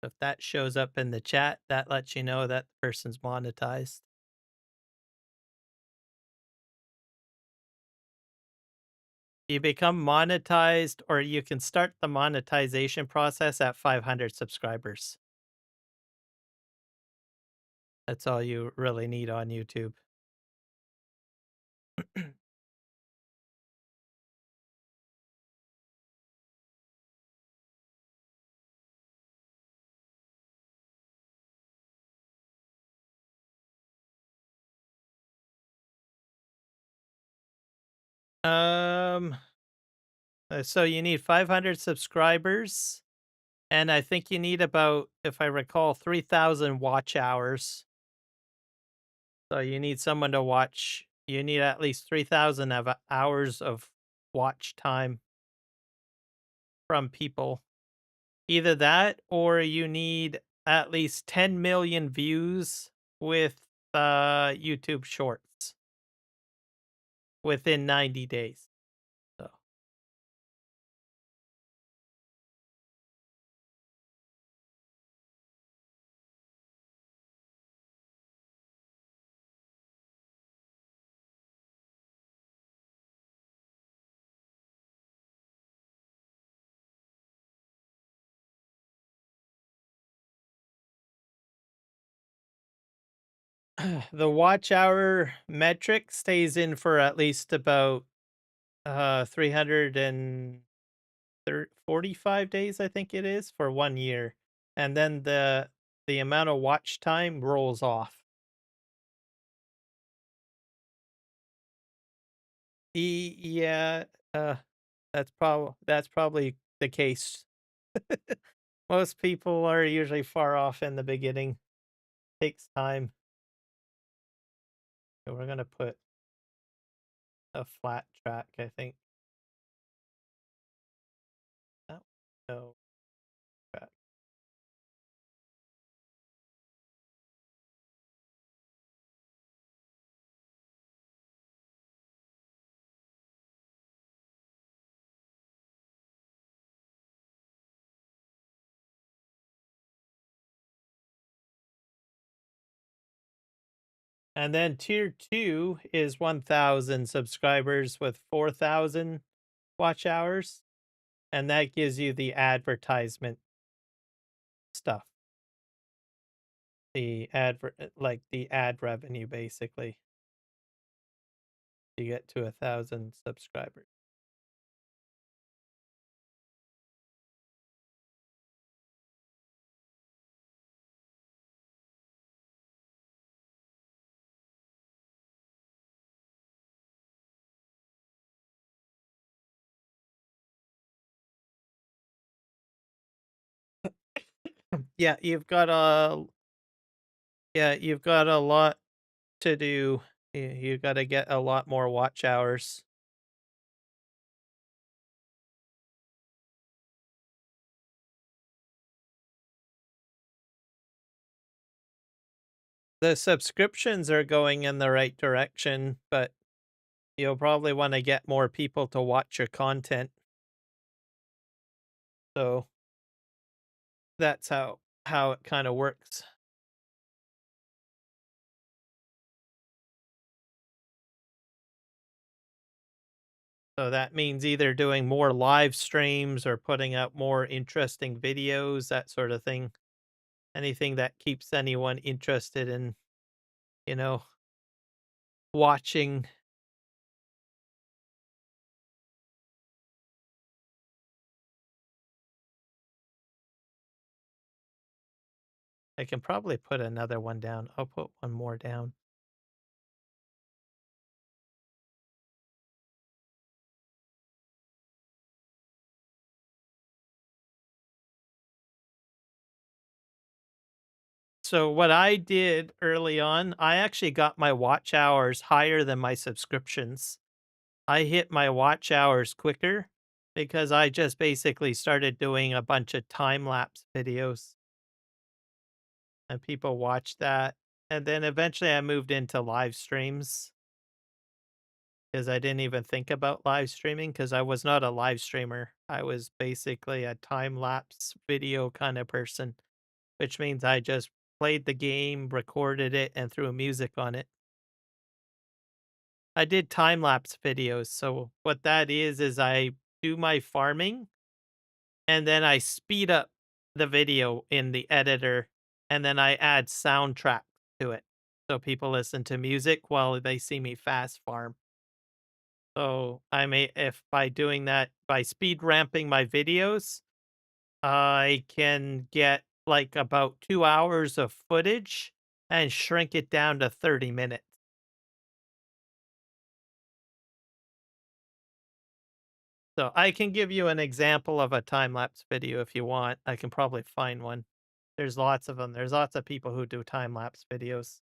If that shows up in the chat, that lets you know that the person's monetized. You become monetized, or you can start the monetization process at 500 subscribers. That's all you really need on YouTube. Um, so you need 500 subscribers, and I think you need about, if I recall, 3,000 watch hours. So you need someone to watch. You need at least 3,000 of hours of watch time from people. Either that, or you need at least 10 million views with YouTube Shorts within 90 days. So, the watch hour metric stays in for at least about 345 days, I think it is, for 1 year. And then the amount of watch time rolls off. Yeah, uh, that's probably the case. Most people are usually far off in the beginning. Takes time. So we're gonna put a flat track, I think. Oh, no track. And then tier 2 is 1,000 subscribers with 4,000 watch hours, and that gives you the advertisement stuff. Like the ad revenue, basically. You get to 1,000 subscribers. Yeah, you've got a lot to do. You got to get a lot more watch hours. The subscriptions are going in the right direction, but you'll probably want to get more people to watch your content. So that's how it kind of works. So that means either doing more live streams or putting out more interesting videos, that sort of thing. Anything that keeps anyone interested in, you know, watching. I can probably put another one down. I'll put one more down. So what I did early on, I actually got my watch hours higher than my subscriptions. I hit my watch hours quicker because I just basically started doing a bunch of time lapse videos and people watched that. And then eventually I moved into live streams because I didn't even think about live streaming because I was not a live streamer. I was basically a time lapse video kind of person. which means I just played the game, recorded it, and threw music on it. I did time lapse videos. So what that is I do my farming and then I speed up the video in the editor and then I add soundtrack to it. So people listen to music while they see me fast farm. So I may, if by doing that, by speed ramping my videos, I can get like about 2 hours of footage and shrink it down to 30 minutes. So I can give you an example of a time lapse video if you want. I can probably find one. There's lots of them. There's lots of people who do time lapse videos.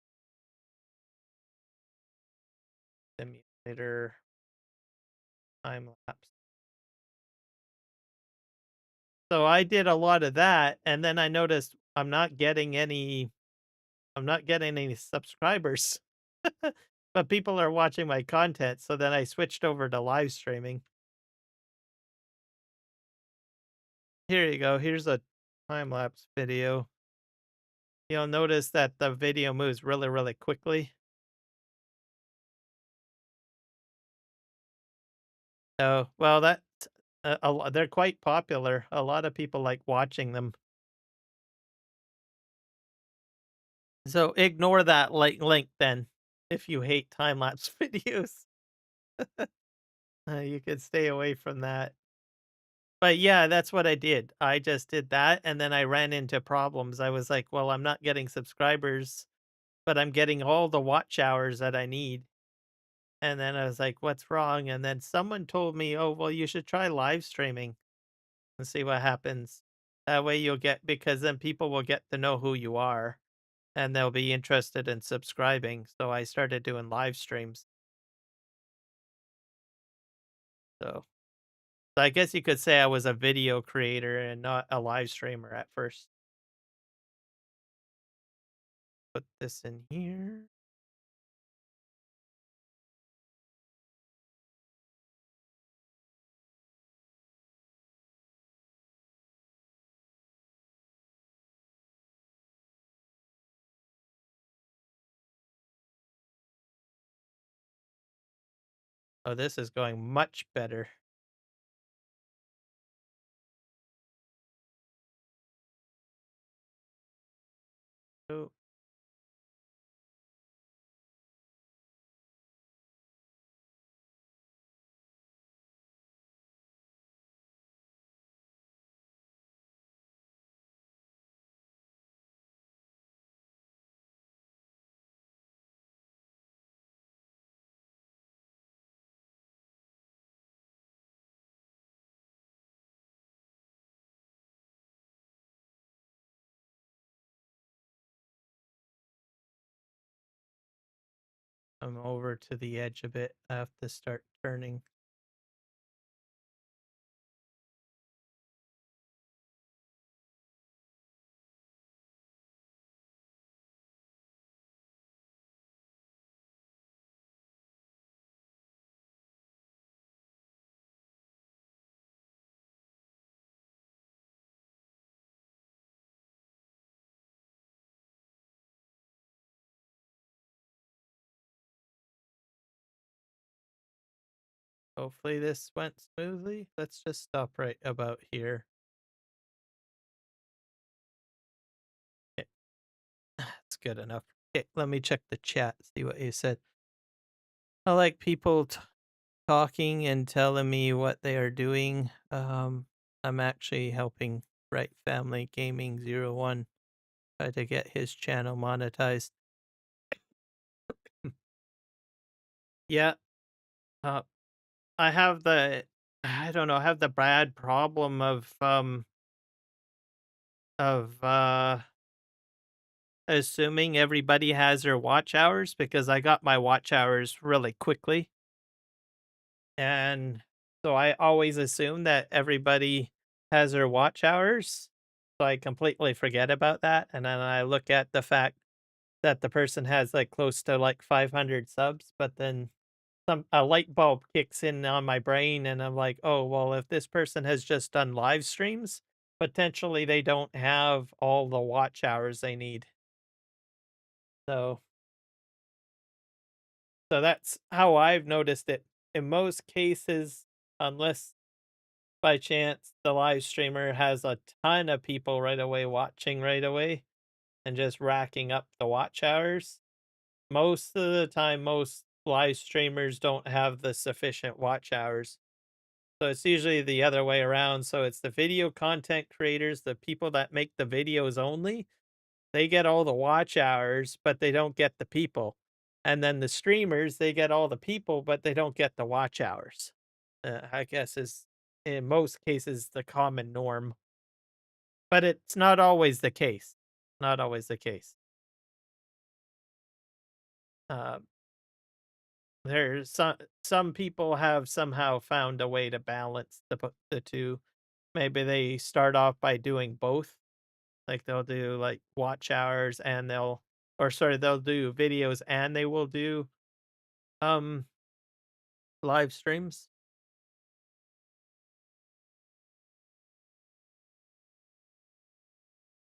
Simulator time lapse. So I did a lot of that and then I noticed I'm not getting any subscribers. But people are watching my content, so then I switched over to live streaming. Here you go. Here's a time lapse video. You'll notice that the video moves really, really quickly. Oh, well, that they're quite popular. A lot of people like watching them. So ignore that link then if you hate time lapse videos. You could stay away from that. But yeah, that's what I did. I just did that and then I ran into problems. I was like, well, I'm not getting subscribers, but I'm getting all the watch hours that I need. And then I was like, what's wrong? And then someone told me, oh, well, you should try live streaming and see what happens. That way you'll get, because then people will get to know who you are and they'll be interested in subscribing. So I started doing live streams. So, so I guess you could say I was a video creator and not a live streamer at first. Put this in here. Oh, this is going much better. Oh, I'm over to the edge a bit. I have to start turning. Hopefully this went smoothly. Let's just stop right about here. Okay, that's good enough. Okay, let me check the chat, see what you said. I like people talking and telling me what they are doing. I'm actually helping Right Family Gaming 01 try to get his channel monetized. Yeah, uh, I have the I don't know, I have the bad problem of assuming everybody has their watch hours because I got my watch hours really quickly. And so I always assume that everybody has their watch hours. So I completely forget about that. And then I look at the fact that the person has like close to like 500 subs, but then a light bulb kicks in on my brain and I'm like, oh, well, if this person has just done live streams, potentially they don't have all the watch hours they need. So so that's how I've noticed it. In most cases, unless by chance the live streamer has a ton of people right away watching right away and just racking up the watch hours, most of the time, most live streamers don't have the sufficient watch hours. So it's usually the other way around. So it's the video content creators, the people that make the videos only, they get all the watch hours, but they don't get the people. And then the streamers, they get all the people, but they don't get the watch hours. I guess is in most cases the common norm, but it's not always the case. Not always the case. Uh, there's some people have somehow found a way to balance the two. Maybe they start off by doing both. Like they'll do like watch hours and they'll do videos and they will do um live streams.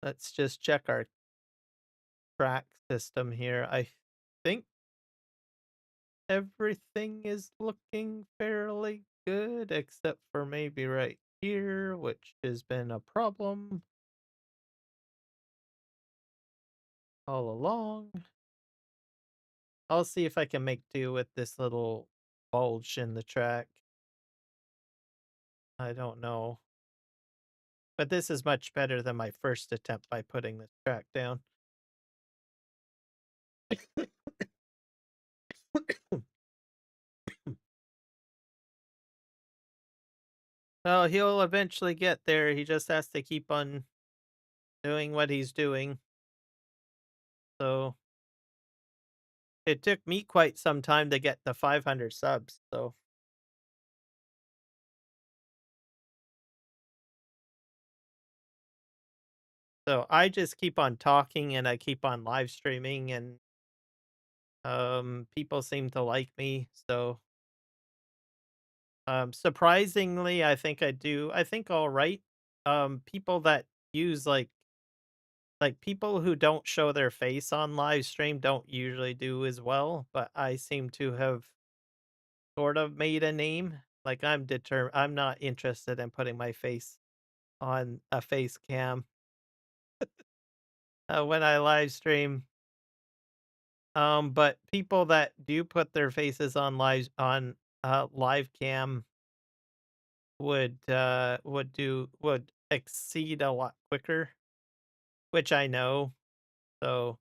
Let's just check our track system here. I think everything is looking fairly good except for maybe right here, which has been a problem all along. I'll see if I can make do with this little bulge in the track. I don't know. But this is much better than my first attempt by putting this track down. Well, he'll eventually get there. He just has to keep on doing what he's doing. So it took me quite some time to get the 500 subs. So I just keep on talking and I keep on live streaming and people seem to like me. So surprisingly, I think all right. People that use like people who don't show their face on live stream don't usually do as well, but I seem to have sort of made a name. Like I'm not interested in putting my face on a face cam when I live stream. But people that do put their faces on live cam would exceed a lot quicker, which I know. So,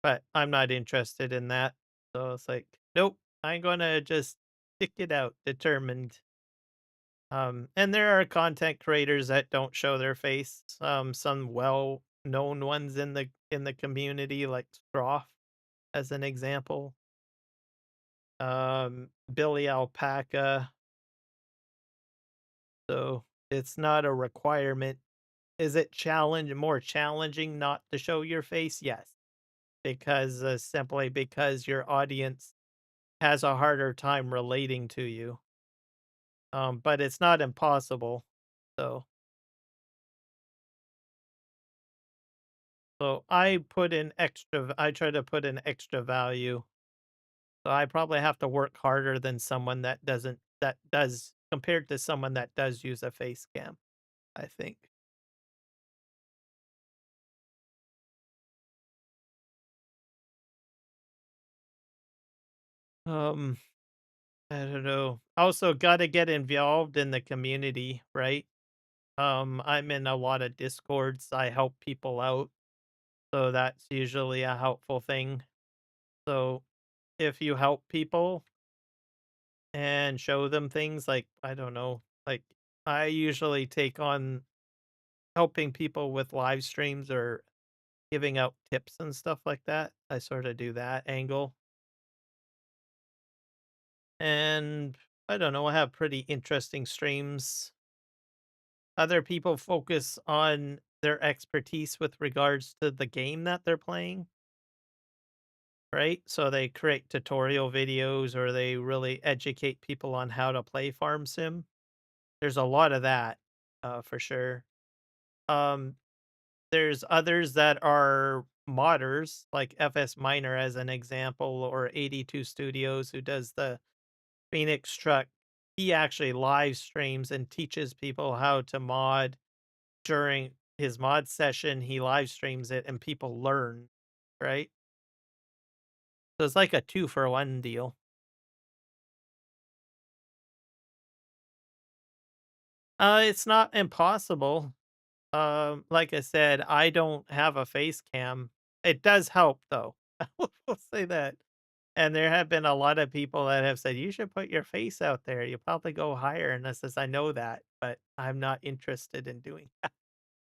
but I'm not interested in that. So it's like, nope, I'm gonna just stick it out, determined. And there are content creators that don't show their face. Some well-known ones in the community, like Stroff, as an example. Billy Alpaca. So it's not a requirement. Is it more challenging not to show your face? Yes, because simply because your audience has a harder time relating to you. But it's not impossible. So so I try to put in extra value. So I probably have to work harder than someone that does compared to someone that does use a face cam, I think. Um, I don't know. Also gotta get involved in the community, right? I'm in a lot of discords. I help people out. So that's usually a helpful thing. So if you help people and show them things like, I don't know, like I usually take on helping people with live streams or giving out tips and stuff like that. I sort of do that angle. And I don't know, I have pretty interesting streams. Other people focus on their expertise with regards to the game that they're playing, right? So they create tutorial videos or they really educate people on how to play Farm Sim. There's a lot of that. for sure. Um, there's others that are modders, like FS Miner as an example, or 82 Studios, who does the Phoenix truck. He actually live streams and teaches people how to mod during his mod session. He live streams it and people learn, right? So it's like a 2 for 1 deal. It's not impossible. Like I said, I don't have a face cam. It does help though. I will say that. And there have been a lot of people that have said, "You should put your face out there. You'll probably go higher." And I says, "I know that, but I'm not interested in doing that.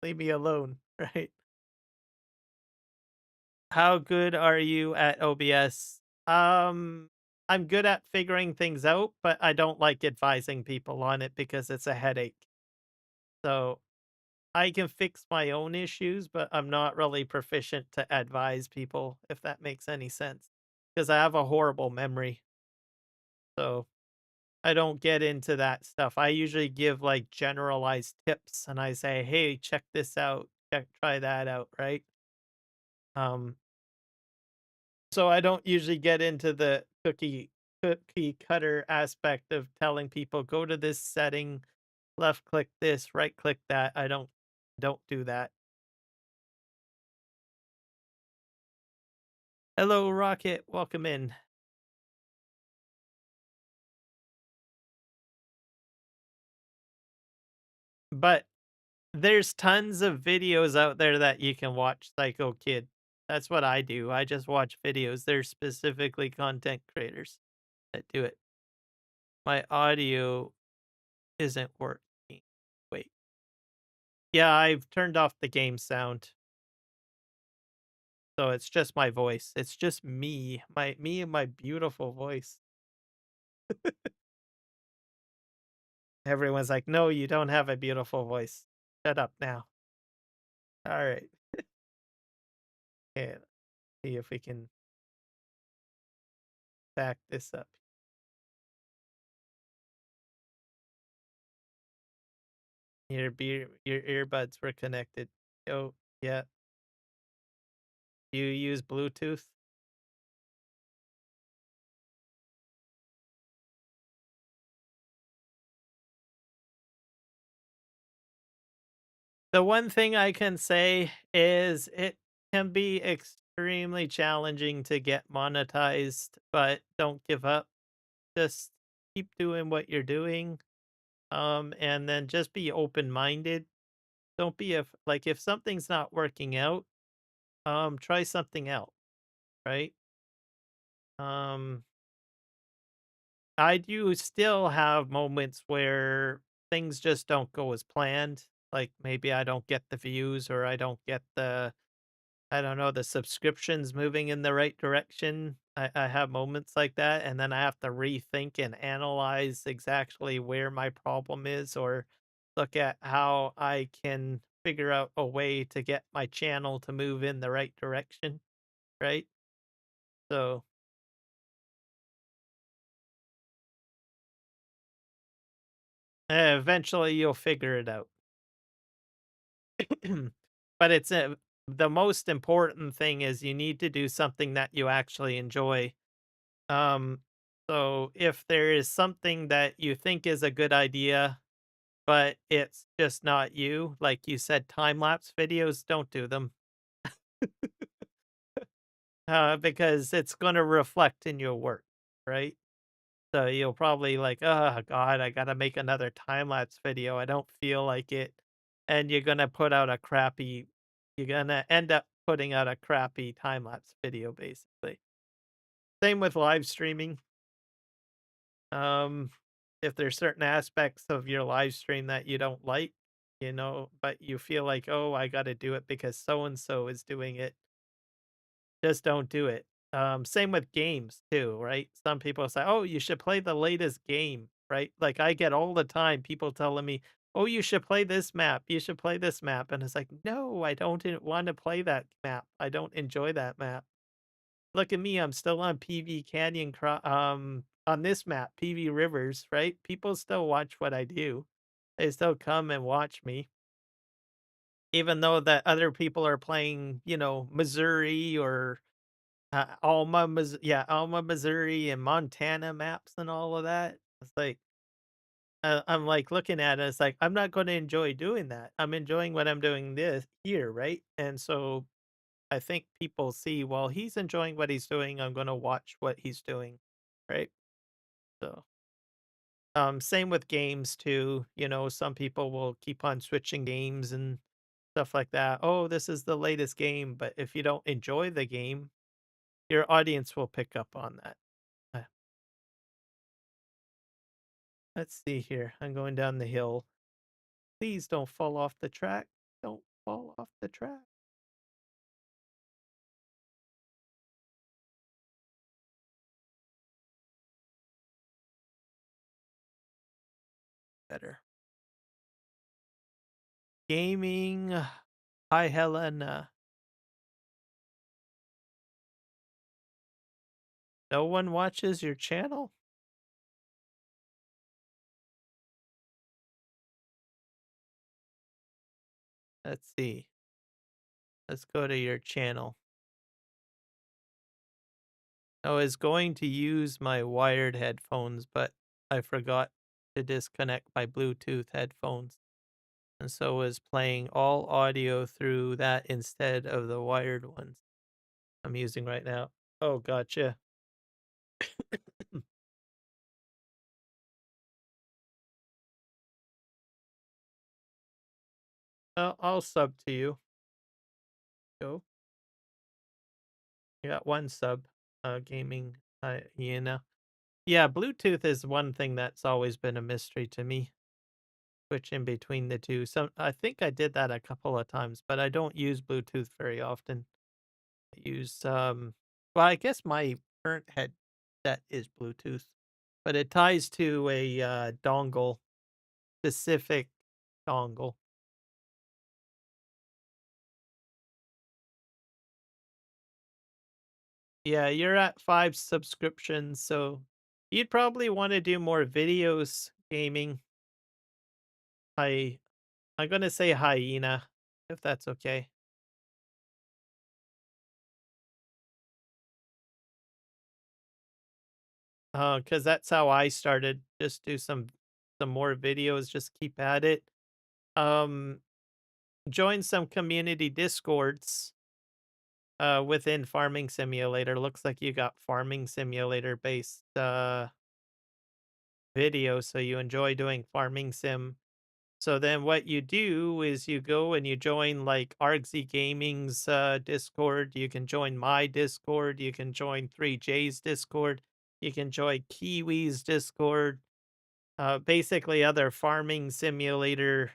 Leave me alone." Right? How good are you at OBS? I'm good at figuring things out, but I don't like advising people on it because it's a headache. So I can fix my own issues, but I'm not really proficient to advise people, if that makes any sense. Because I have a horrible memory. So I don't get into that stuff. I usually give like generalized tips and I say, hey, check this out. Try that out, right? Um, so I don't usually get into the cookie cutter aspect of telling people go to this setting, left click this, right click that. I don't do that. Hello, Rocket. Welcome in. But there's tons of videos out there that you can watch, Psycho Kid. That's what I do. I just watch videos. There's specifically content creators that do it. My audio isn't working. Wait. Yeah, I've turned off the game sound. So it's just my voice. It's just me. Me and my beautiful voice. Everyone's like, "No, you don't have a beautiful voice. Shut up now." All right. Okay, see if we can back this up. Your earbuds were connected. Oh, yeah. You use Bluetooth? The one thing I can say is it can be extremely challenging to get monetized, but don't give up. Just keep doing what you're doing. And then just be open-minded. Don't be like if something's not working out, try something else, right? Um, I do still have moments where things just don't go as planned. Like maybe I don't get the views or I don't get the I don't know, the subscriptions moving in the right direction. I have moments like that, and then I have to rethink and analyze exactly where my problem is or look at how I can figure out a way to get my channel to move in the right direction, right? So eventually you'll figure it out. But the most important thing is you need to do something that you actually enjoy. Um, so if there is something that you think is a good idea, but it's just not you, like you said, time lapse videos, don't do them. Because it's going to reflect in your work, right? So you'll probably like, oh God, I got to make another time lapse video. I don't feel like it. And you're going to end up putting out a crappy time lapse video, basically. Same with live streaming. Um, if there's certain aspects of your live stream that you don't like, but you feel like, oh, I got to do it because so and so is doing it, just don't do it. Same with games too, right? Some people say, oh, you should play the latest game, right? Like I get all the time people telling me, oh, you should play this map. You should play this map. And it's like, no, I don't want to play that map. I don't enjoy that map. Look at me, I'm still on on this map, PV Rivers, right? People still watch what I do. They still come and watch me, even though that other people are playing, Missouri or Alma, Missouri and Montana maps and all of that. It's like I'm like looking at it. It's like I'm not going to enjoy doing that. I'm enjoying what I'm doing this here, right? And so I think people see, well, he's enjoying what he's doing. I'm going to watch what he's doing, right? So, same with games too. Some people will keep on switching games and stuff like that. Oh, this is the latest game, but if you don't enjoy the game, your audience will pick up on that. Uh, Let's see here. I'm going down the hill. Please don't fall off the track. Don't fall off the track. Better. Gaming. Hi, Helena. No one watches your channel? Let's see. Let's go to your channel. I was going to use my wired headphones, but I forgot to disconnect my Bluetooth headphones. And so was playing all audio through that instead of the wired ones I'm using right now. Oh, gotcha. I'll sub to you. Go. You got one sub. Gaming. Yeah, Bluetooth is one thing that's always been a mystery to me. Switch in between the two. So I think I did that a couple of times, but I don't use Bluetooth very often. I use well, I guess my current headset is Bluetooth, but it ties to a dongle, specific dongle. Yeah, you're at 5 subscriptions, so you'd probably want to do more videos gaming. I I'm gonna say hyena, if that's okay. Because that's how I started. Just do some more videos, just keep at it. Um, Join some community discords within Farming Simulator. Looks like you got Farming Simulator based videos, so you enjoy doing Farming Sim. So then what you do is you go and you join like Argsy Gaming's Discord. You can join my Discord. You can join 3J's Discord. You can join Kiwi's Discord. Basically other farming simulator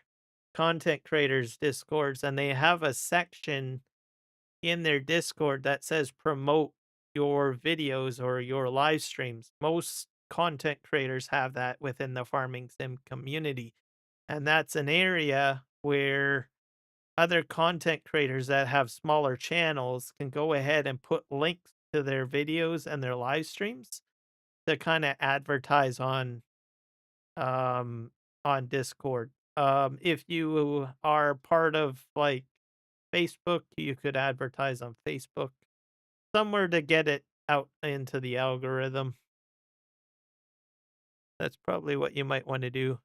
content creators discords, and they have a section in their discord that says promote your videos or your live streams. Most content creators have that within the farming sim community, and that's an area where other content creators that have smaller channels can go ahead and put links to their videos and their live streams to kind of advertise um, on Discord. If you are part of like Facebook, you could advertise on Facebook somewhere to get it out into the algorithm. That's probably what you might want to do.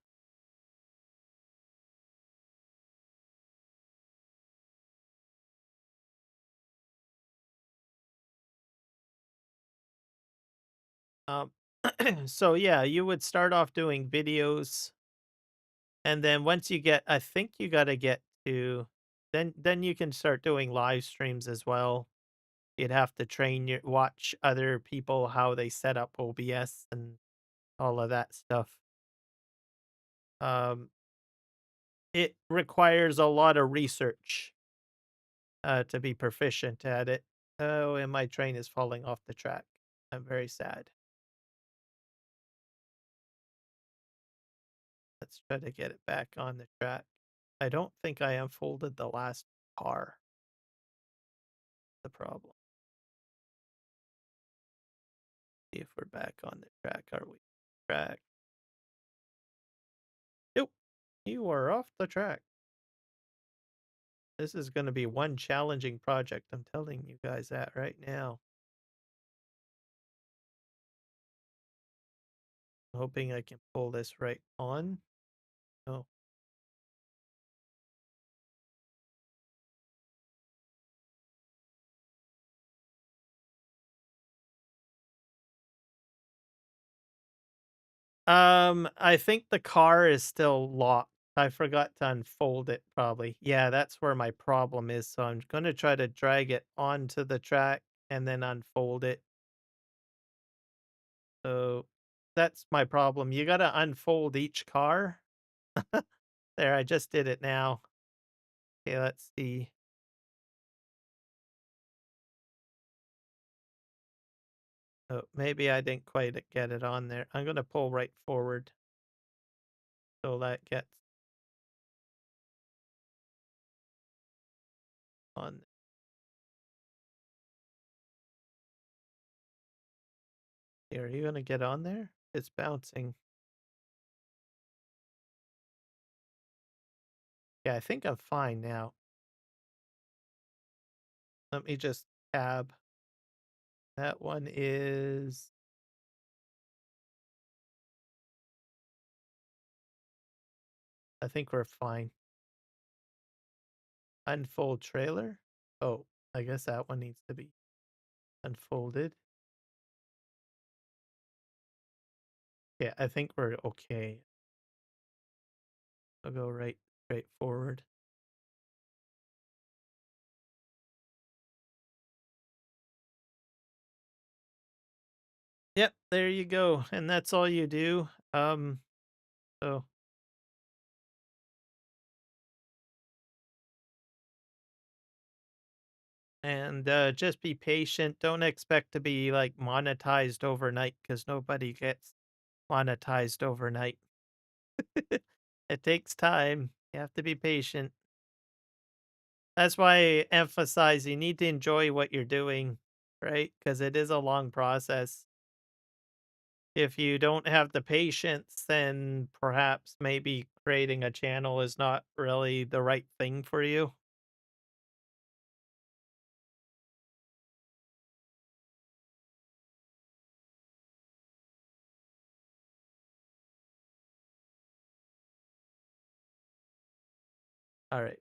Um, so yeah, you would start off doing videos, and then once you get, I think you got to get to, then you can start doing live streams as well. You'd have to watch other people how they set up OBS and all of that stuff. Um, it requires a lot of research to be proficient at it. Oh, and my train is falling off the track. I'm very sad. Let's try to get it back on the track. I don't think I unfolded the last car. The problem. See if we're back on the track. Are we? Track. Nope. You are off the track. This is gonna be one challenging project, I'm telling you guys that right now. Hoping I can pull this right on. Oh. I think the car is still locked. I forgot to unfold it probably. Yeah, that's where my problem is. So I'm gonna try to drag it onto the track and then unfold it. So that's my problem. You gotta unfold each car. There, I just did it now. Okay, let's see. Oh, maybe I didn't quite get it on there. I'm gonna pull right forward so that gets on. Here, are you gonna get on there? It's bouncing. Yeah, I think I'm fine now. Let me just tab. That one is I think we're fine. Unfold trailer? Oh, I guess that one needs to be unfolded. Yeah, I think we're okay. I'll go right straight forward. Yep, there you go. And that's all you do. So and just be patient. Don't expect to be like monetized overnight because nobody gets monetized overnight. It takes time. You have to be patient. That's why I emphasize you need to enjoy what you're doing, right? Because it is a long process. If you don't have the patience, then perhaps maybe creating a channel is not really the right thing for you. All right.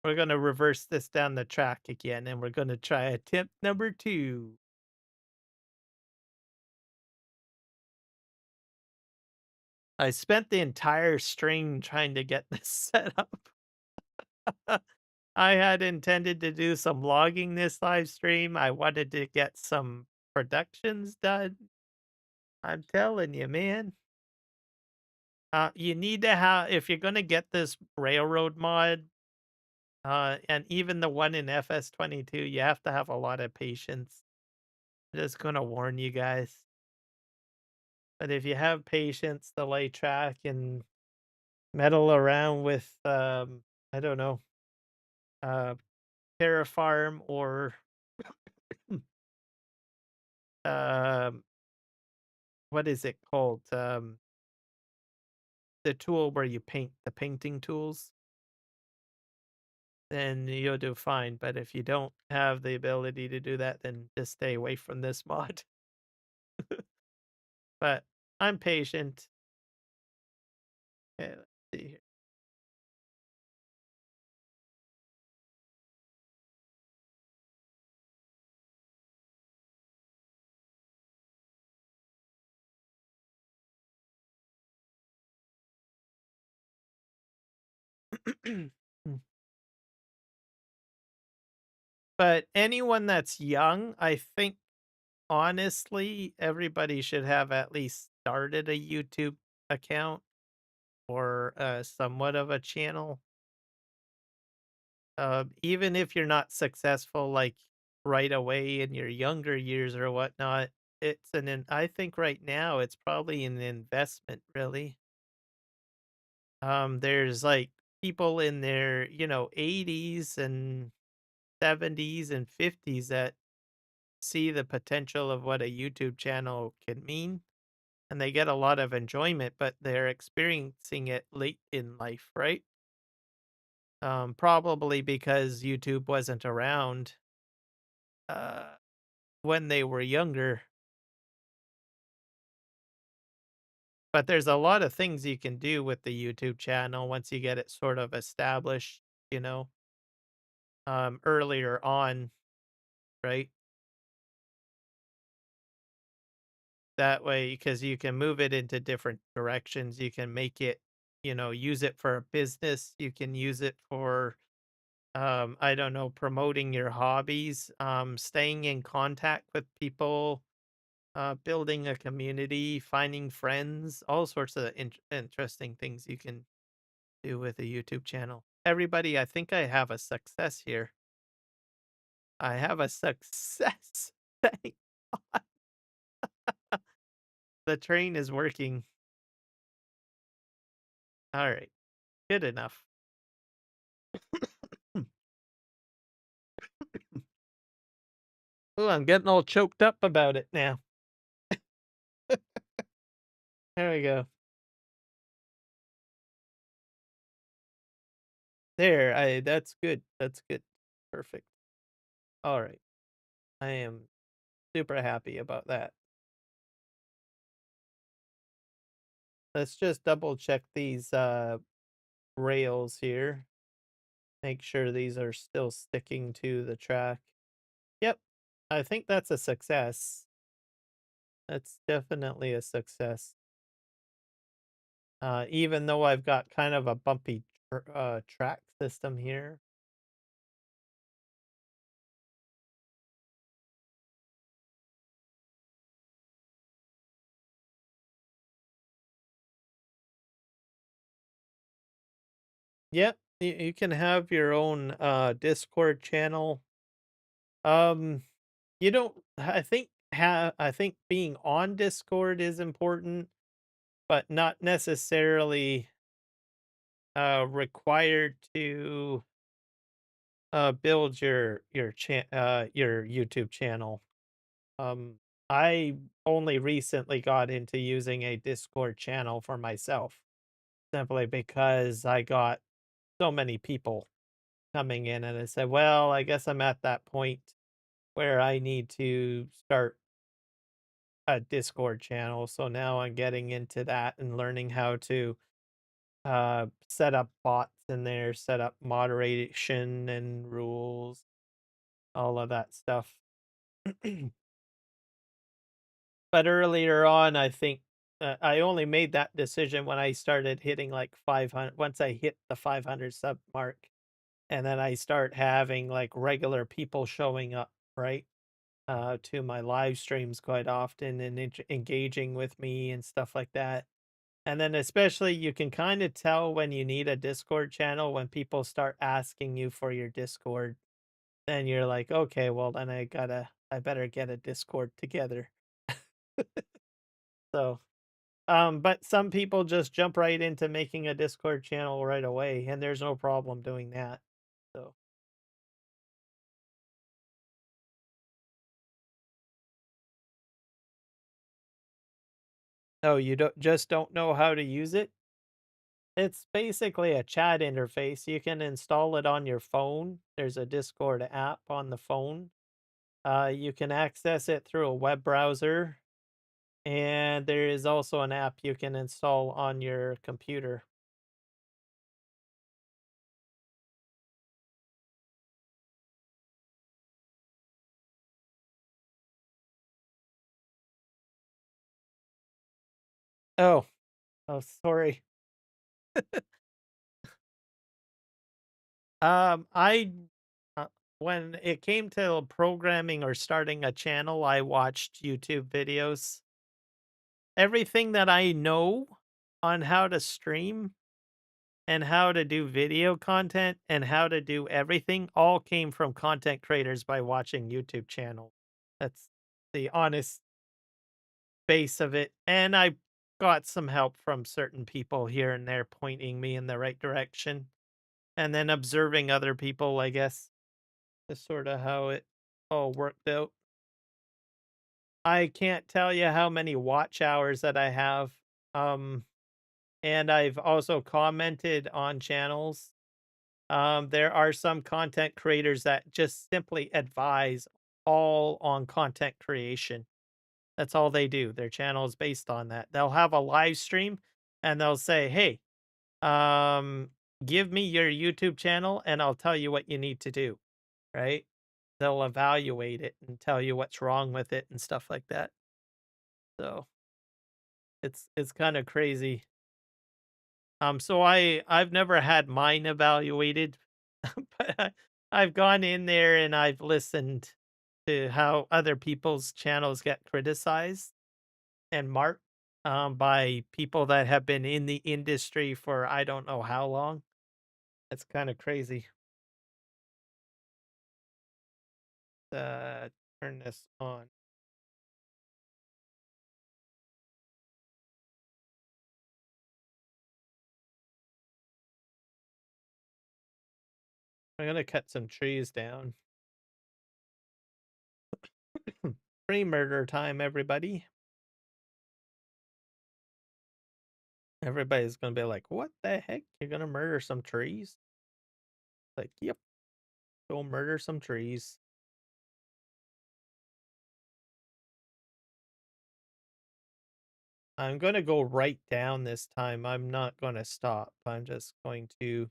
We're going to reverse this down the track again, and we're going to try attempt number 2. I spent the entire stream trying to get this set up. I had intended to do some logging this live stream. I wanted to get some productions done. I'm telling you, man. You need to have if you're gonna get this railroad mod, and even the one in FS22, you have to have a lot of patience. Just gonna warn you guys. But if you have patience to lay track and meddle around with, I don't know, uh, Terraform or um, what is it called? The tool where you paint the painting tools, then you'll do fine. But if you don't have the ability to do that, then just stay away from this mod. But I'm patient. Okay, let's see here. But anyone that's young, I think honestly, everybody should have at least started a YouTube account or somewhat of a channel. Even if you're not successful like right away in your younger years or whatnot, I think right now it's probably an investment really. There's like people in their, 80s and 70s and 50s that see the potential of what a YouTube channel can mean. and they get a lot of enjoyment, but they're experiencing it late in life, right? Probably because YouTube wasn't around uh, when they were younger. But there's a lot of things you can do with the YouTube channel once you get it sort of established, you know, earlier on, right? That way, because you can move it into different directions. You can make it, use it for a business. You can use it for, I don't know, promoting your hobbies, staying in contact with people, building a community, finding friends, all sorts of interesting things you can do with a YouTube channel. Everybody, I think I have a success here. I have a success. Thank- the train is working. All right, good enough. Oh, I'm getting all choked up about it now. There we go. There, I that's good. That's good. Perfect. All right. I am super happy about that. Let's just double check these rails here. Make sure these are still sticking to the track. Yep. I think that's a success. That's definitely a success. Even though I've got kind of a bumpy track system here. Yep, you can have your own Discord channel. Um, you don't. I think being on Discord is important, but not necessarily required to build your YouTube channel. Um, I only recently got into using a Discord channel for myself, simply because I got so many people coming in, and I said, well, I guess I'm at that point where I need to start a Discord channel. So now I'm getting into that and learning how to set up bots in there, set up moderation and rules, all of that stuff. But earlier on, I think I only made that decision when I started hitting like 500. Once I hit the 500 sub mark, and then I start having like regular people showing up, right? To my live streams quite often and engaging with me and stuff like that. And then especially you can kind of tell when you need a Discord channel when people start asking you for your Discord. Then you're like, okay, well then I better get a Discord together. So but some people just jump right into making a Discord channel right away, and there's no problem doing that. So oh, you don't know how to use it? It's basically a chat interface. You can install it on your phone. There's a Discord app on the phone. You can access it through a web browser, and there is also an app you can install on your computer. Oh, oh, sorry. I uh, when it came to programming or starting a channel, I watched YouTube videos. Everything that I know on how to stream and how to do video content and how to do everything all came from content creators by watching YouTube channels. That's the honest base of it. And I got some help from certain people here and there pointing me in the right direction. And then observing other people, I guess, is sort of how it all worked out. I can't tell you how many watch hours that I have. Um, and I've also commented on channels. There are some content creators that just simply advise all on content creation. That's all they do. Their channel is based on that. They'll have a live stream and they'll say, "Hey, um, give me your YouTube channel and I'll tell you what you need to do." Right? They'll evaluate it and tell you what's wrong with it and stuff like that. So it's kind of crazy. So I've never had mine evaluated, but I've gone in there and I've listened to how other people's channels get criticized and marked by people that have been in the industry for I don't know how long. It's kind of crazy. Uh, turn this on. I'm gonna cut some trees down. Tree murder time, everybody. Everybody's gonna be like, "What the heck? You're gonna murder some trees?" Like, yep, go murder some trees. I'm gonna go right down this time. I'm not gonna stop. I'm just going to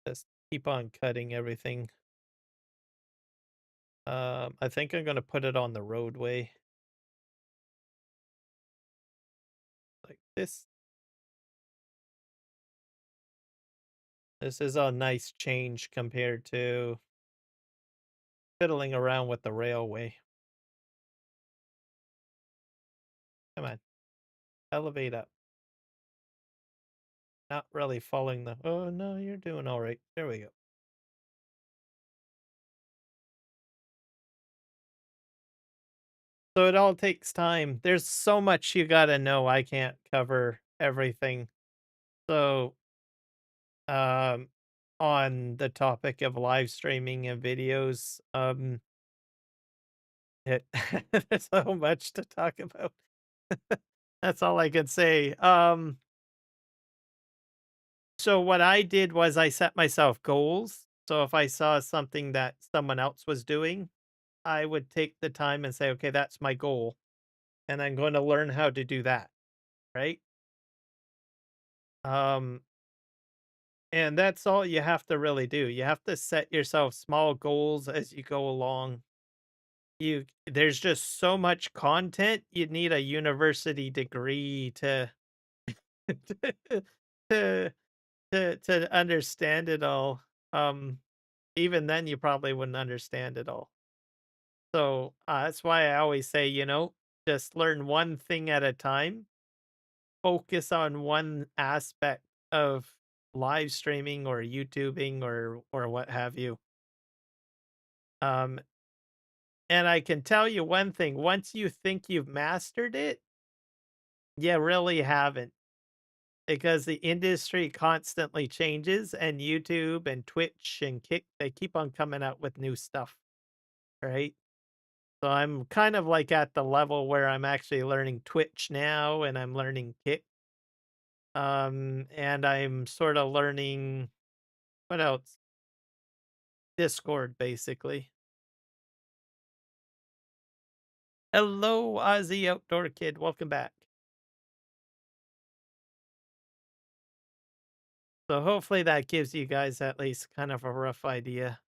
just keep on cutting everything. I think I'm gonna put it on the roadway like this. This is a nice change compared to fiddling around with the railway. Come on, elevate up. Not really following the. Oh no, you're doing all right. There we go. So it all takes time. There's so much you gotta know. I can't cover everything. So, um, on the topic of live streaming and videos, it there's so much to talk about. That's all I can say. So what I did was I set myself goals. So if I saw something that someone else was doing, I would take the time and say, okay, that's my goal. And I'm going to learn how to do that. Right. Um, and that's all you have to really do. You have to set yourself small goals as you go along. There's just so much content. You need a university degree to to to understand it all. Um, Even then, you probably wouldn't understand it all. So that's why I always say, just learn one thing at a time. Focus on one aspect of live streaming or YouTubing or what have you. Um, and I can tell you one thing: once you think you've mastered it, you really haven't, because the industry constantly changes, and YouTube and Twitch and Kick, they keep on coming out with new stuff, right? So I'm kind of like at the level where I'm actually learning Twitch now and I'm learning Kick. And I'm sort of learning what else? Discord, basically. Hello, Ozzy Outdoor Kid. Welcome back. So hopefully that gives you guys at least kind of a rough idea.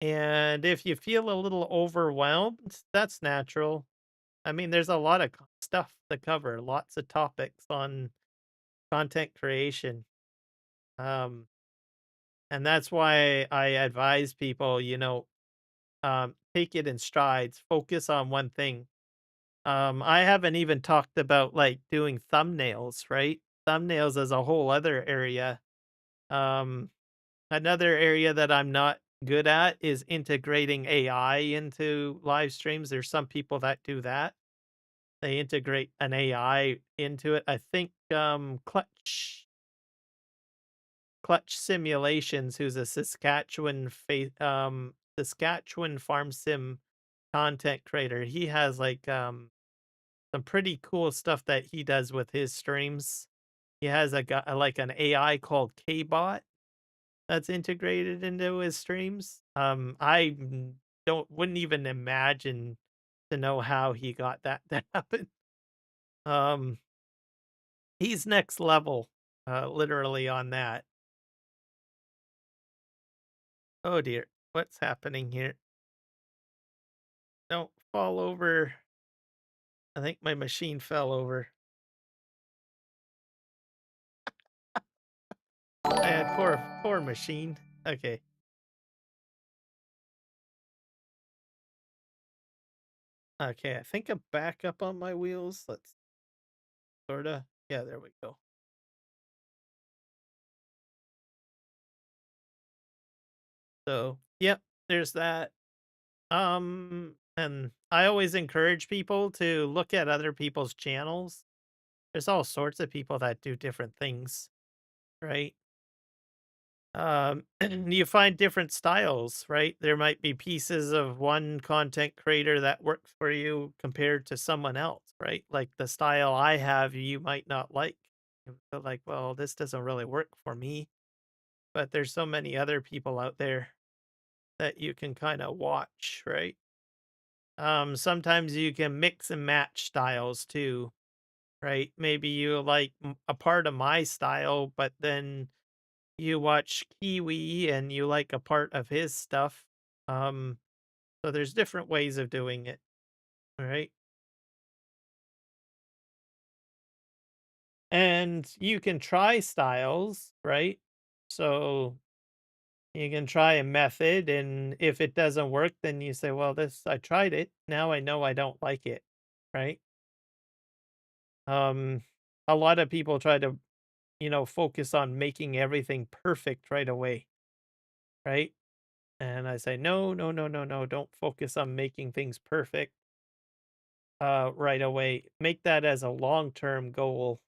And if you feel a little overwhelmed, that's natural. I mean, there's a lot of stuff to cover, lots of topics on content creation. Um, and that's why I advise people, take it in strides, focus on one thing. I haven't even talked about like doing thumbnails, right? Thumbnails is a whole other area. Um, Another area that I'm not good at is integrating AI into live streams. There's some people that do that. They integrate an AI into it. I think Clutch Simulations, who's a Saskatchewan farm sim content creator. He has like some pretty cool stuff that he does with his streams. He has like an AI called K-Bot that's integrated into his streams. Don't wouldn't even imagine to know how he got that to happen. Um, he's next level, literally on that. Oh dear, what's happening here? Don't fall over. I think my machine fell over. I had poor machine. Okay. Okay, I think I'm back up on my wheels. Let's sorta. Yeah, there we go. So, yep, there's that. And I always encourage people to look at other people's channels. There's all sorts of people that do different things, right? You find different styles, right? There might be pieces of one content creator that works for you compared to someone else, right? Like the style I have, you might not like. You feel like, well, this doesn't really work for me. But there's so many other people out there that you can kind of watch, right? Sometimes you can mix and match styles too, right? Maybe you like a part of my style, but then you watch Kiwi and you like a part of his stuff. Um, so there's different ways of doing it, right? And you can try styles, right? So you can try a method, and if it doesn't work, then you say, well, this I tried it. Now I know I don't like it, right? Um, a lot of people try to, focus on making everything perfect right away, right? And I say, no, no, no, no, no, don't focus on making things perfect right away. Make that as a long-term goal.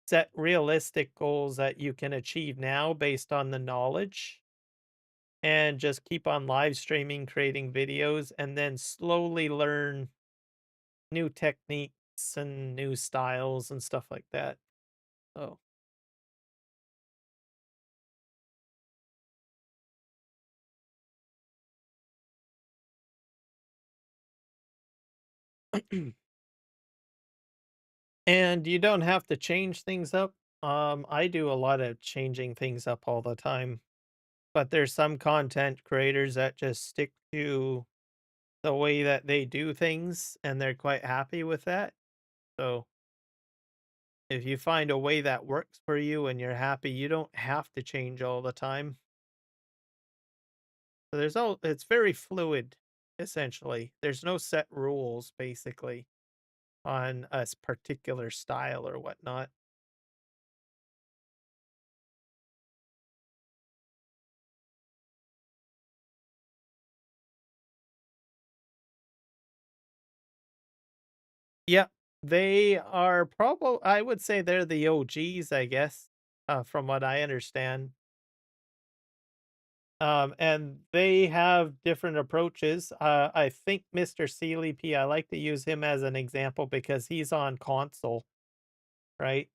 Set realistic goals that you can achieve now based on the knowledge and just keep on live streaming, creating videos, and then slowly learn new techniques and new styles and stuff like that. So, and you don't have to change things up. I do a lot of changing things up all the time, but there's some content creators that just stick to the way that they do things and they're quite happy with that. So, if you find a way that works for you and you're happy, you don't have to change all the time. So it's very fluid essentially. There's no set rules basically on a particular style or whatnot. Yeah, they are probably I would say they're the OGs, I guess, from what I understand. And they have different approaches. I think Mr. Sealy P, I like to use him as an example because he's on console, right?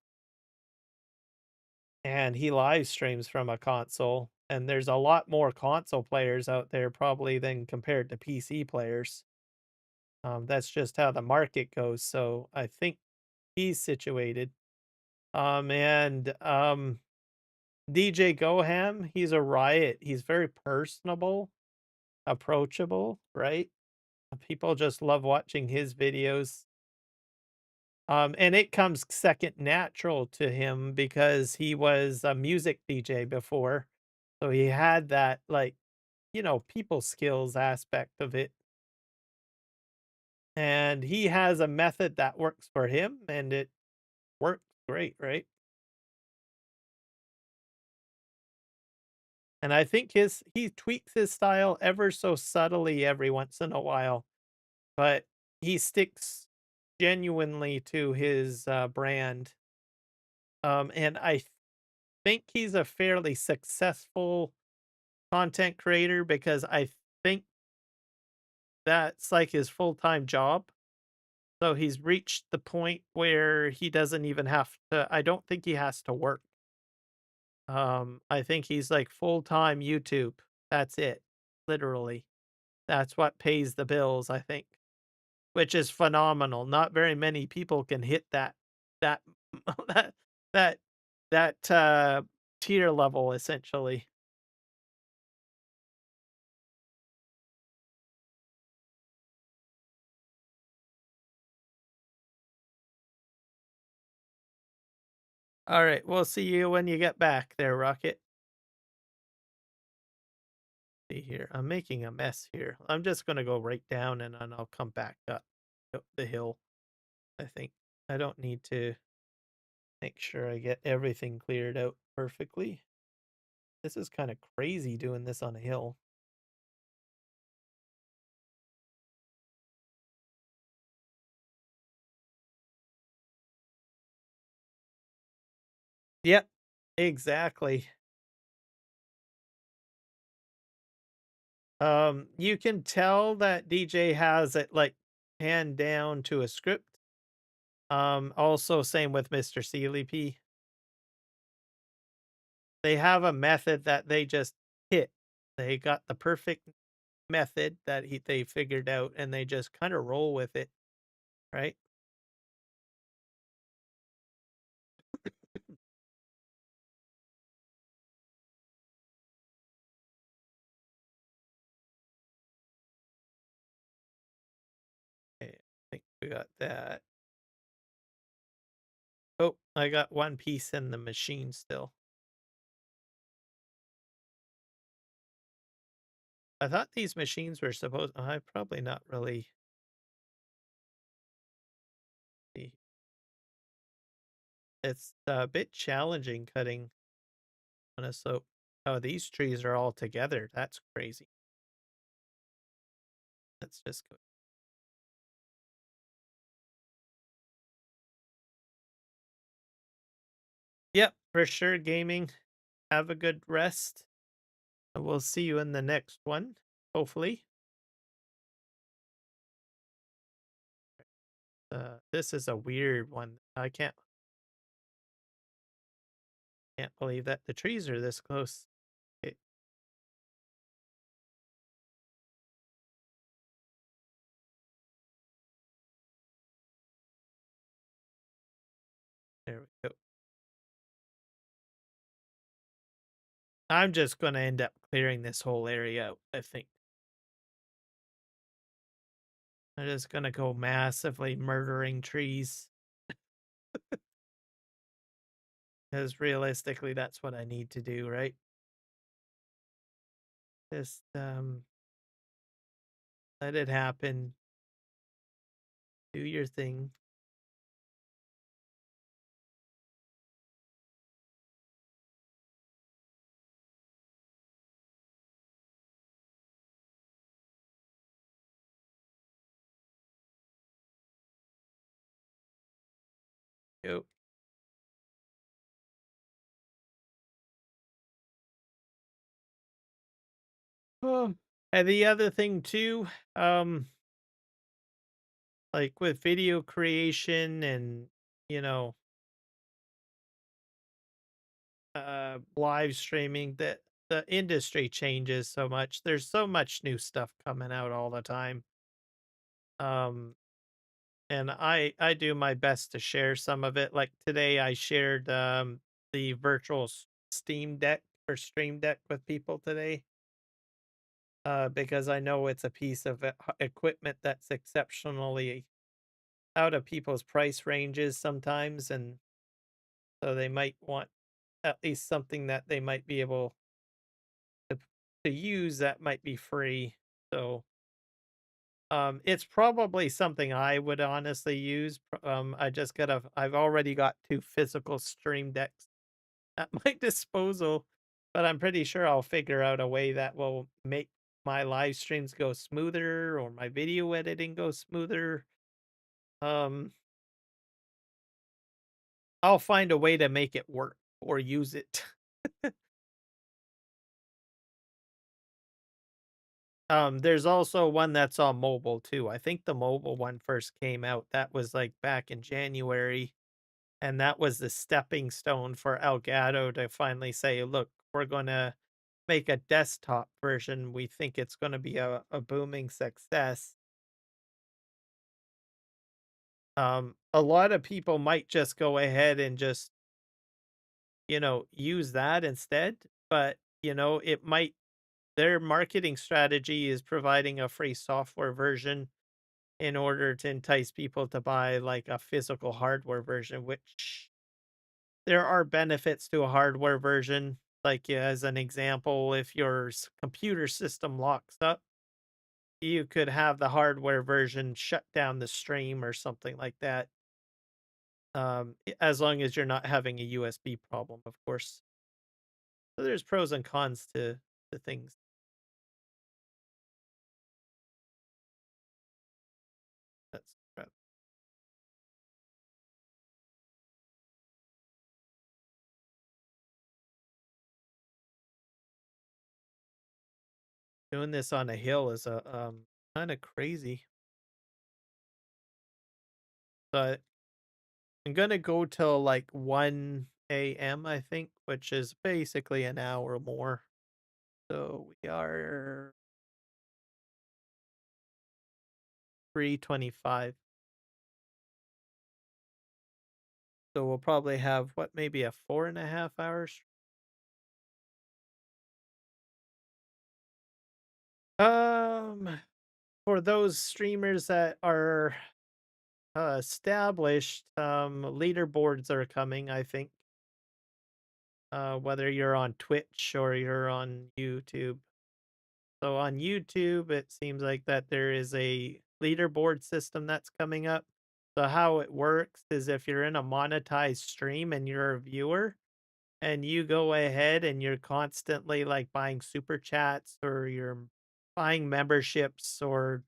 And he live streams from a console. And there's a lot more console players out there probably than compared to PC players. That's just how the market goes. So I think he's situated. And DJ Goham, he's a riot. He's very personable, approachable, right? People just love watching his videos. And it comes second natural to him because he was a music DJ before. So he had that like, people skills aspect of it. And he has a method that works for him and it works great, right? And I think he tweaks his style ever so subtly every once in a while, but he sticks genuinely to his brand. And think he's a fairly successful content creator because I think that's like his full-time job. So he's reached the point where he doesn't even have to I don't think he has to work. I think he's like full-time YouTube. That's it. Literally. That's what pays the bills, I think, which is phenomenal. Not very many people can hit that that that that tier level essentially. All right, we'll see you when you get back there, Rocket. See here. I'm making a mess here. I'm just gonna go right down and then I'll come back up the hill. I think I don't need to make sure I get everything cleared out perfectly. This is kind of crazy doing this on a hill. Yep, exactly. You can tell that DJ has it like hand down to a script. Also same with Mr. CLP. They have a method that they just hit. They got the perfect method that they figured out and they just kind of roll with it, right? Okay, I think we got that. Oh, I got one piece in the machine still. I thought these machines were supposed I probably not really be- it's a bit challenging cutting on a slope. Oh, these trees are all together. That's crazy. Let's just go. Yep, for sure, gaming. Have a good rest. And we'll see you in the next one, hopefully. This is a weird one. I can't believe that the trees are this close. Okay, there we go. I'm just gonna end up clearing this whole area out, I think. I'm just gonna go massively murdering trees. Because realistically, that's what I need to do, right? Just let it happen. Do your thing. Go. Oh, and the other thing too, um, like with video creation and you know, live streaming, that the industry changes so much. There's so much new stuff coming out all the time. Um, and I do my best to share some of it. Like today, I shared the virtual Steam Deck or Stream Deck with people today. Because I know it's a piece of equipment that's exceptionally out of people's price ranges sometimes, and so they might want at least something that they might be able to use that might be free. So it's probably something I would honestly use. I've already got two physical stream decks at my disposal, but I'm pretty sure I'll figure out a way that will make my live streams go smoother or my video editing go smoother. Um, I'll find a way to make it work or use it. There's also one that's on mobile too. I think the mobile one first came out. That was like back in January, and that was the stepping stone for Elgato to finally say, "Look, we're gonna make a desktop version. We think it's gonna be a booming success." A lot of people might just go ahead and just, use that instead, but, it might their marketing strategy is providing a free software version in order to entice people to buy like a physical hardware version, which there are benefits to a hardware version. Like, as an example, if your computer system locks up, you could have the hardware version shut down the stream or something like that. As long as you're not having a USB problem, of course. So there's pros and cons to things. That's doing this on a hill is a kind of crazy. But I'm gonna go till like 1 a.m. I think, which is basically an hour more. So we are 3:25. So we'll probably have what, maybe a 4.5 hours. Um, for those streamers that are established, leaderboards are coming, I think. Whether you're on Twitch or you're on YouTube. So on YouTube, it seems like that there is a leaderboard system that's coming up. So how it works is if you're in a monetized stream and you're a viewer and you go ahead and you're constantly like buying super chats or you're buying memberships or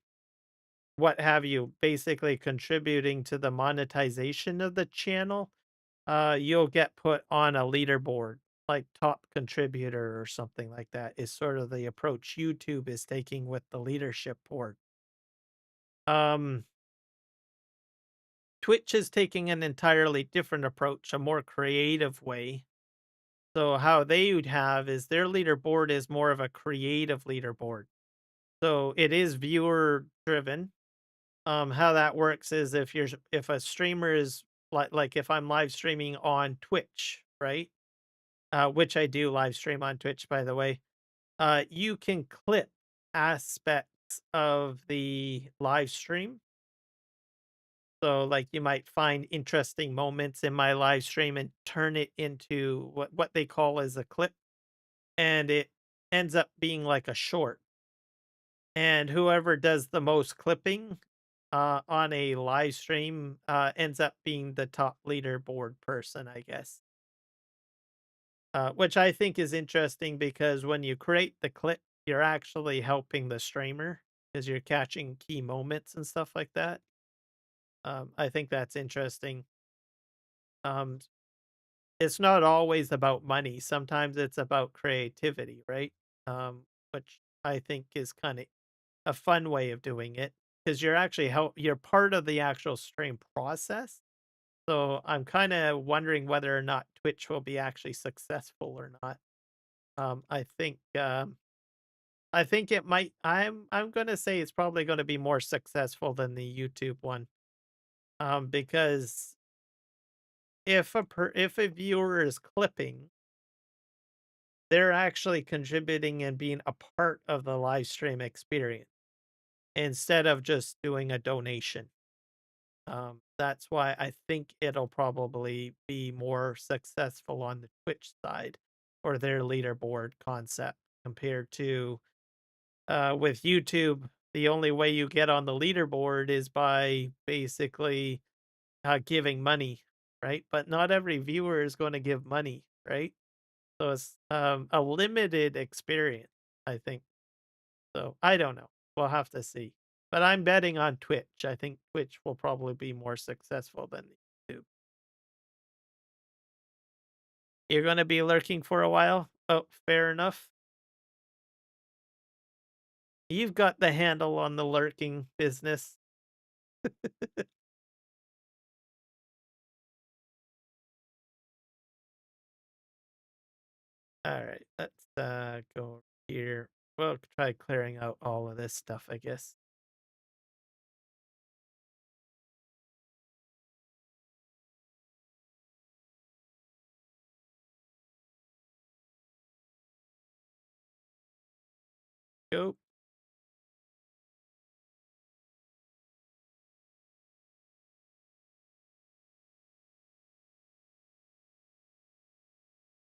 what have you, basically contributing to the monetization of the channel, you'll get put on a leaderboard, like top contributor or something like that, is sort of the approach YouTube is taking with the leadership board. Um, Twitch is taking an entirely different approach, a more creative way. So how they would have is their leaderboard is more of a creative leaderboard. So it is viewer driven. How that works is if a streamer is like if I'm live streaming on Twitch, right? Which I do live stream on Twitch, by the way. You can clip aspects of the live stream. So, like, you might find interesting moments in my live stream and turn it into what they call as a clip, and it ends up being like a short. And whoever does the most clipping on a live stream ends up being the top leaderboard person, I guess. Which I think is interesting because when you create the clip, you're actually helping the streamer because you're catching key moments and stuff like that. I think that's interesting. Um, it's not always about money. Sometimes it's about creativity, right? Which I think is kind of a fun way of doing it because you're actually you're part of the actual stream process. So I'm kind of wondering whether or not Twitch will be actually successful or not. I think it might. I'm gonna say it's probably going to be more successful than the YouTube one. Because if a viewer is clipping, they're actually contributing and being a part of the live stream experience instead of just doing a donation. That's why I think it'll probably be more successful on the Twitch side or their leaderboard concept compared to with YouTube. The only way you get on the leaderboard is by basically giving money, right? But not every viewer is going to give money, right? So it's a limited experience, I think. So I don't know. We'll have to see. But I'm betting on Twitch. I think Twitch will probably be more successful than YouTube. You're gonna be lurking for a while? Oh, fair enough. You've got the handle on the lurking business. Alright, let's, go here. We'll try clearing out all of this stuff, I guess. Go.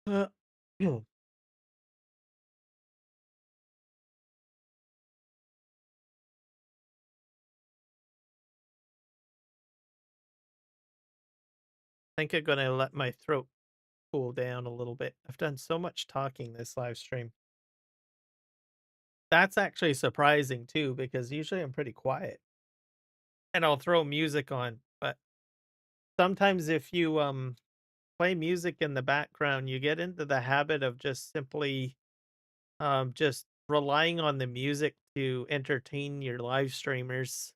Uh, I think I'm gonna let my throat cool down a little bit. I've done so much talking this live stream. That's actually surprising too, because usually I'm pretty quiet and I'll throw music on. But sometimes if you play music in the background, you get into the habit of just simply just relying on the music to entertain your live streamers.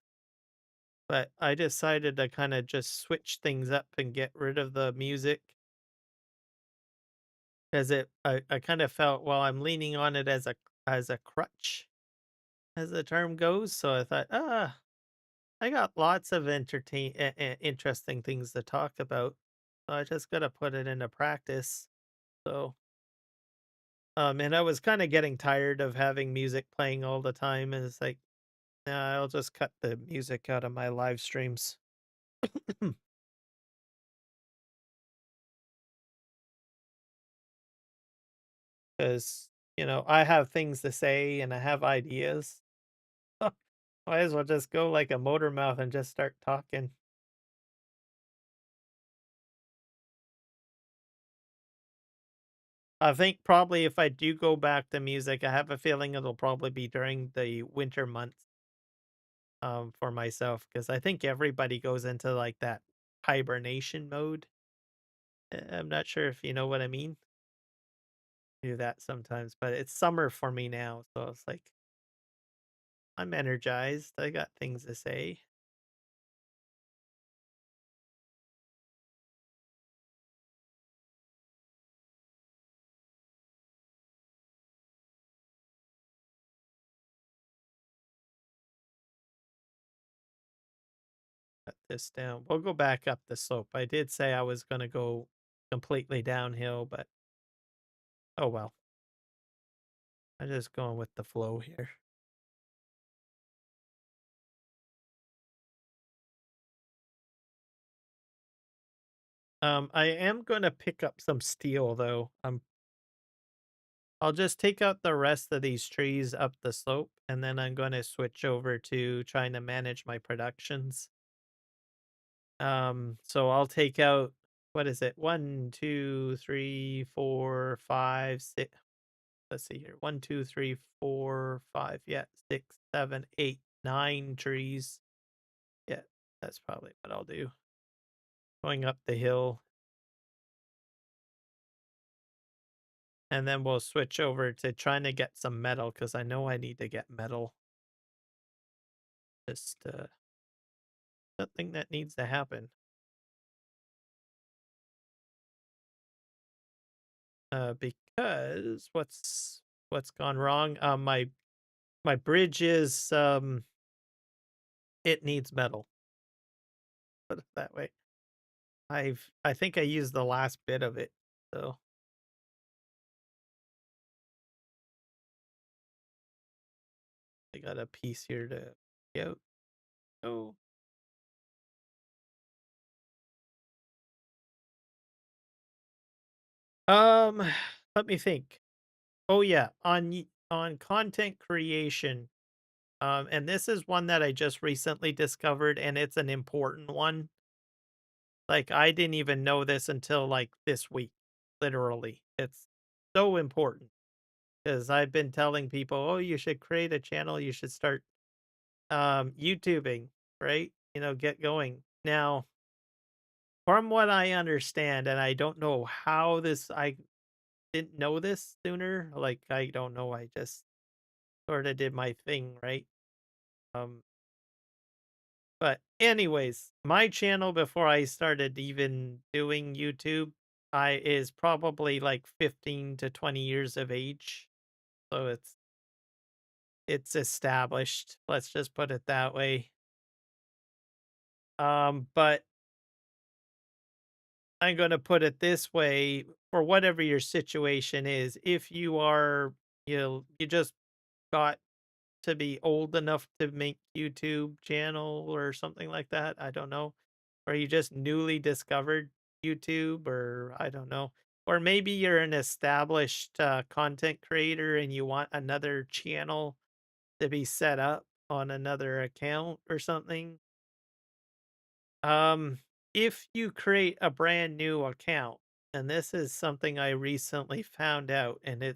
But I decided to kind of just switch things up and get rid of the music as I kind of felt, well, I'm leaning on it as a crutch, as the term goes. So I thought, I got lots of interesting things to talk about. So I just got to put it into practice. So and I was kind of getting tired of having music playing all the time, and it's like, nah, I'll just cut the music out of my live streams. Because, I have things to say and I have ideas. Might as well just go like a motor mouth and just start talking. I think probably if I do go back to music, I have a feeling it'll probably be during the winter months for myself, because I think everybody goes into like that hibernation mode. I'm not sure if you know what I mean. Do that sometimes, but it's summer for me now, so it's like I'm energized. I got things to say. Cut this down. We'll go back up the slope. I did say I was going to go completely downhill, but oh well. I'm just going with the flow here. I am going to pick up some steel though. I'll just take out the rest of these trees up the slope, and then I'm going to switch over to trying to manage my productions. So I'll take out, what is it? One, two, three, four, five, six. Let's see here. One, two, three, four, five. Yeah, six, seven, eight, nine trees. Yeah, that's probably what I'll do. Going up the hill. And then we'll switch over to trying to get some metal, because I know I need to get metal. Just something that needs to happen. Because what's gone wrong? My bridge is it needs metal. Put it that way. I think I used the last bit of it, so I got a piece here to go. Oh, um, let me think. Oh yeah, on content creation. And this is one that I just recently discovered, and it's an important one. Like, I didn't even know this until like this week, literally. It's so important because I've been telling people, oh, you should create a channel, you should start YouTubing, right? Get going. Now, from what I understand, and I don't know how this I didn't know this sooner. Like I don't know, I just sort of did my thing, right? Um, but anyways, my channel before I started even doing YouTube, I is probably like 15 to 20 years of age. So it's established. Let's just put it that way. But I'm going to put it this way, for whatever your situation is, if you are, you just got to be old enough to make YouTube channel or something like that, I don't know. Or you just newly discovered YouTube, or I don't know. Or maybe you're an established content creator and you want another channel to be set up on another account or something. Um, if you create a brand new account, and this is something I recently found out, and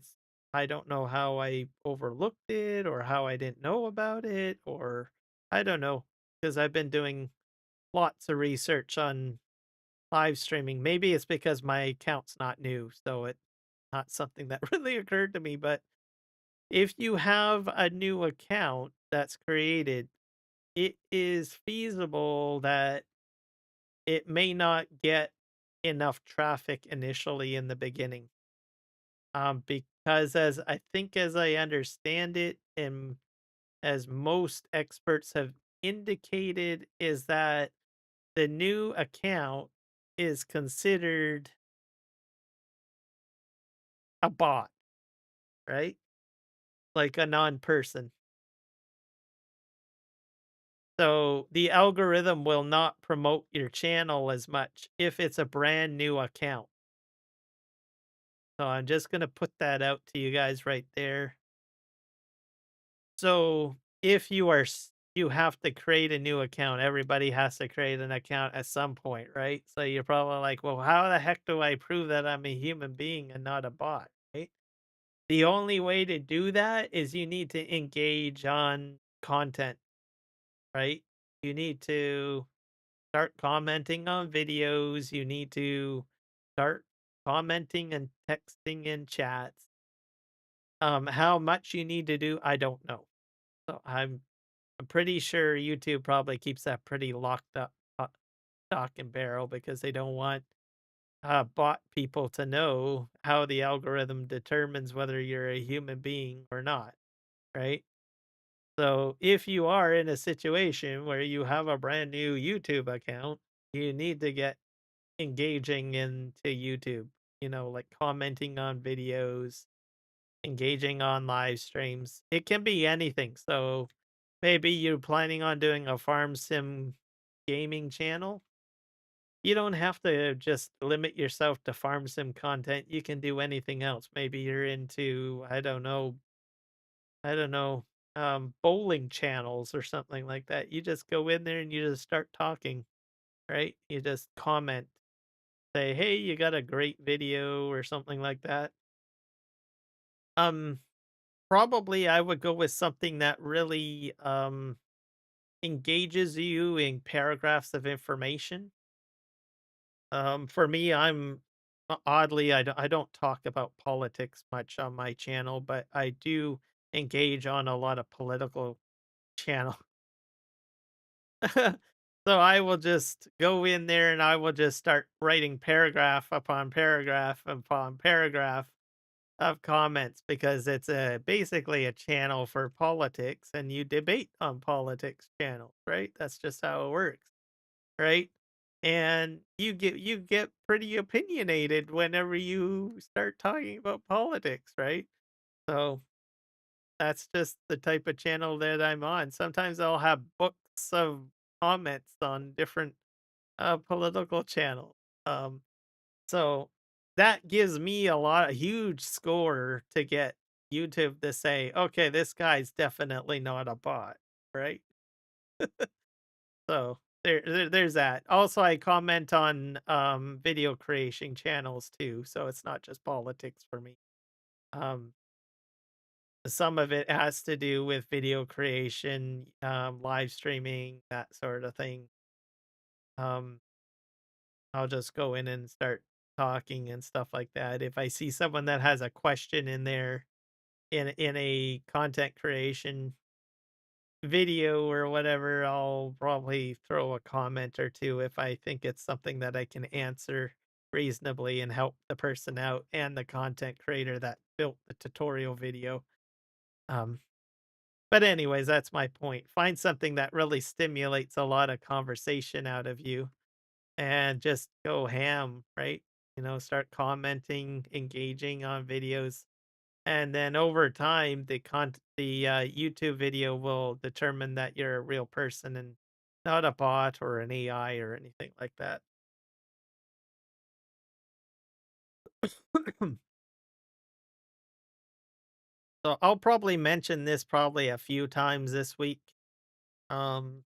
I don't know how I overlooked it or how I didn't know about it, or I don't know, because I've been doing lots of research on live streaming. Maybe it's because my account's not new, so it's not something that really occurred to me. But if you have a new account that's created, it is feasible that it may not get enough traffic initially in the beginning. Because as I understand it, and as most experts have indicated, is that the new account is considered a bot, right? Like a non-person. So the algorithm will not promote your channel as much if it's a brand new account. So I'm just going to put that out to you guys right there. So if you have to create a new account, everybody has to create an account at some point, right? So you're probably like, well, how the heck do I prove that I'm a human being and not a bot, right? The only way to do that is you need to engage on content, right? You need to start commenting on videos. You need to start commenting and texting in chats. How much you need to do, I don't know. So I'm pretty sure YouTube probably keeps that pretty locked up, stock and barrel, because they don't want bot people to know how the algorithm determines whether you're a human being or not, right? So if you are in a situation where you have a brand new YouTube account, you need to get engaging into YouTube, like commenting on videos, engaging on live streams. It can be anything. So maybe you're planning on doing a farm sim gaming channel. You don't have to just limit yourself to farm sim content. You can do anything else. Maybe you're into, I don't know, bowling channels or something like that. You just go in there and you just start talking, right? You just comment, say, "Hey, you got a great video," or something like that. Um, Probably I would go with something that really engages you in paragraphs of information. For me, oddly, I don't talk about politics much on my channel, but I do engage on a lot of political channel. So I will just go in there and I will just start writing paragraph upon paragraph upon paragraph of comments, because it's basically a channel for politics and you debate on politics channels, right? That's just how it works, right? And you get pretty opinionated whenever you start talking about politics, right? So that's just the type of channel that I'm on. Sometimes I'll have books of comments on different political channels. Um, so that gives me a huge score to get YouTube to say, okay, this guy's definitely not a bot, right? So there's that. Also, I comment on video creation channels too, so it's not just politics for me. Um, some of it has to do with video creation, live streaming, that sort of thing. Um, I'll just go in and start talking and stuff like that. If I see someone that has a question in there in a content creation video or whatever, I'll probably throw a comment or two if I think it's something that I can answer reasonably and help the person out and the content creator that built the tutorial video. Um, but anyways, that's my point. Find something that really stimulates a lot of conversation out of you and just go ham, right? Start commenting, engaging on videos, and then over time, the YouTube video will determine that you're a real person and not a bot or an AI or anything like that. So I'll probably mention this probably a few times this week, um,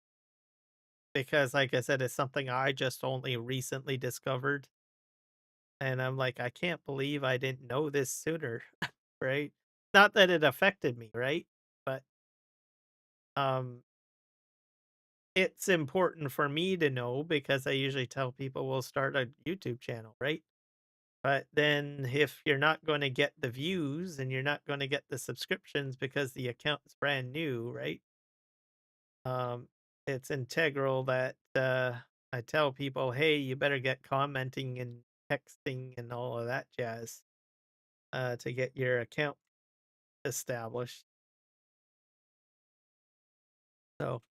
because like I said, it's something I just only recently discovered, and I'm like, I can't believe I didn't know this sooner, right? Not that it affected me, right? But um, it's important for me to know because I usually tell people we'll start a YouTube channel, right? But then if you're not going to get the views and you're not going to get the subscriptions because the account's brand new, right? Um, it's integral that I tell people, hey, you better get commenting and texting and all of that jazz to get your account established. So,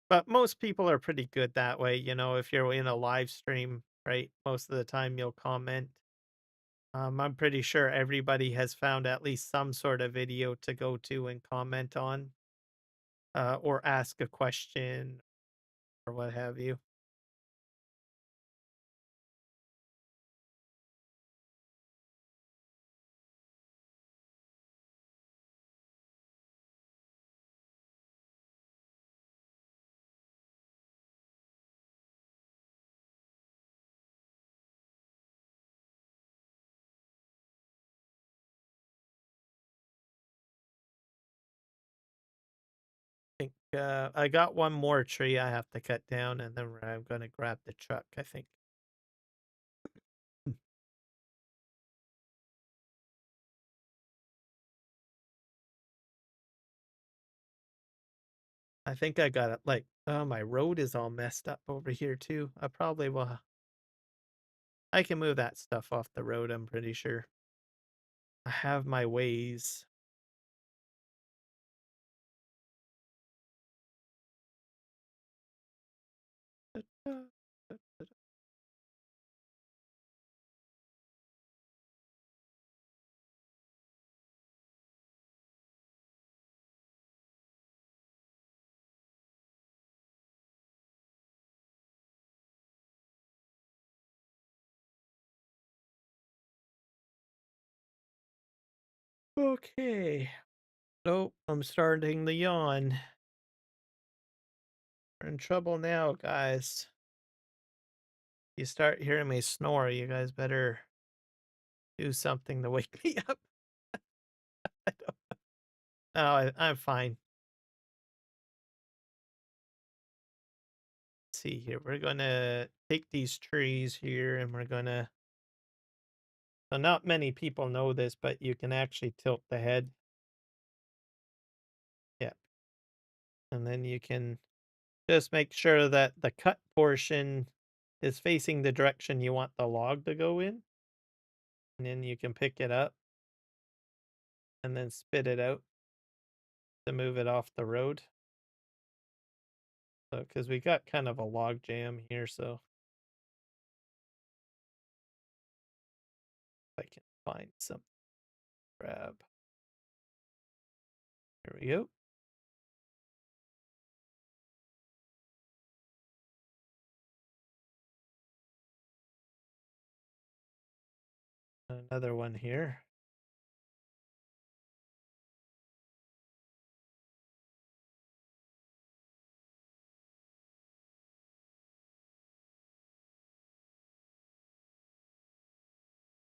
but most people are pretty good that way. If you're in a live stream, right? Most of the time you'll comment. I'm pretty sure everybody has found at least some sort of video to go to and comment on, or ask a question or what have you. Think I got one more tree I have to cut down, and then I'm gonna grab the truck. I think. I think I got it. Like, oh, my road is all messed up over here too. I probably will. I can move that stuff off the road. I'm pretty sure. I have my ways. Okay. Oh, I'm starting to yawn. We're in trouble now, guys. You start hearing me snore, you guys better do something to wake me up. I don't, no, I'm fine. Let's see here. We're gonna take these trees here and we're gonna. So, not many people know this, but you can actually tilt the head. Yeah. And then you can just make sure that the cut portion is facing the direction you want the log to go in. And then you can pick it up and then spit it out to move it off the road. So, because we got kind of a log jam here, so I can find some grab. Here we go. Another one here.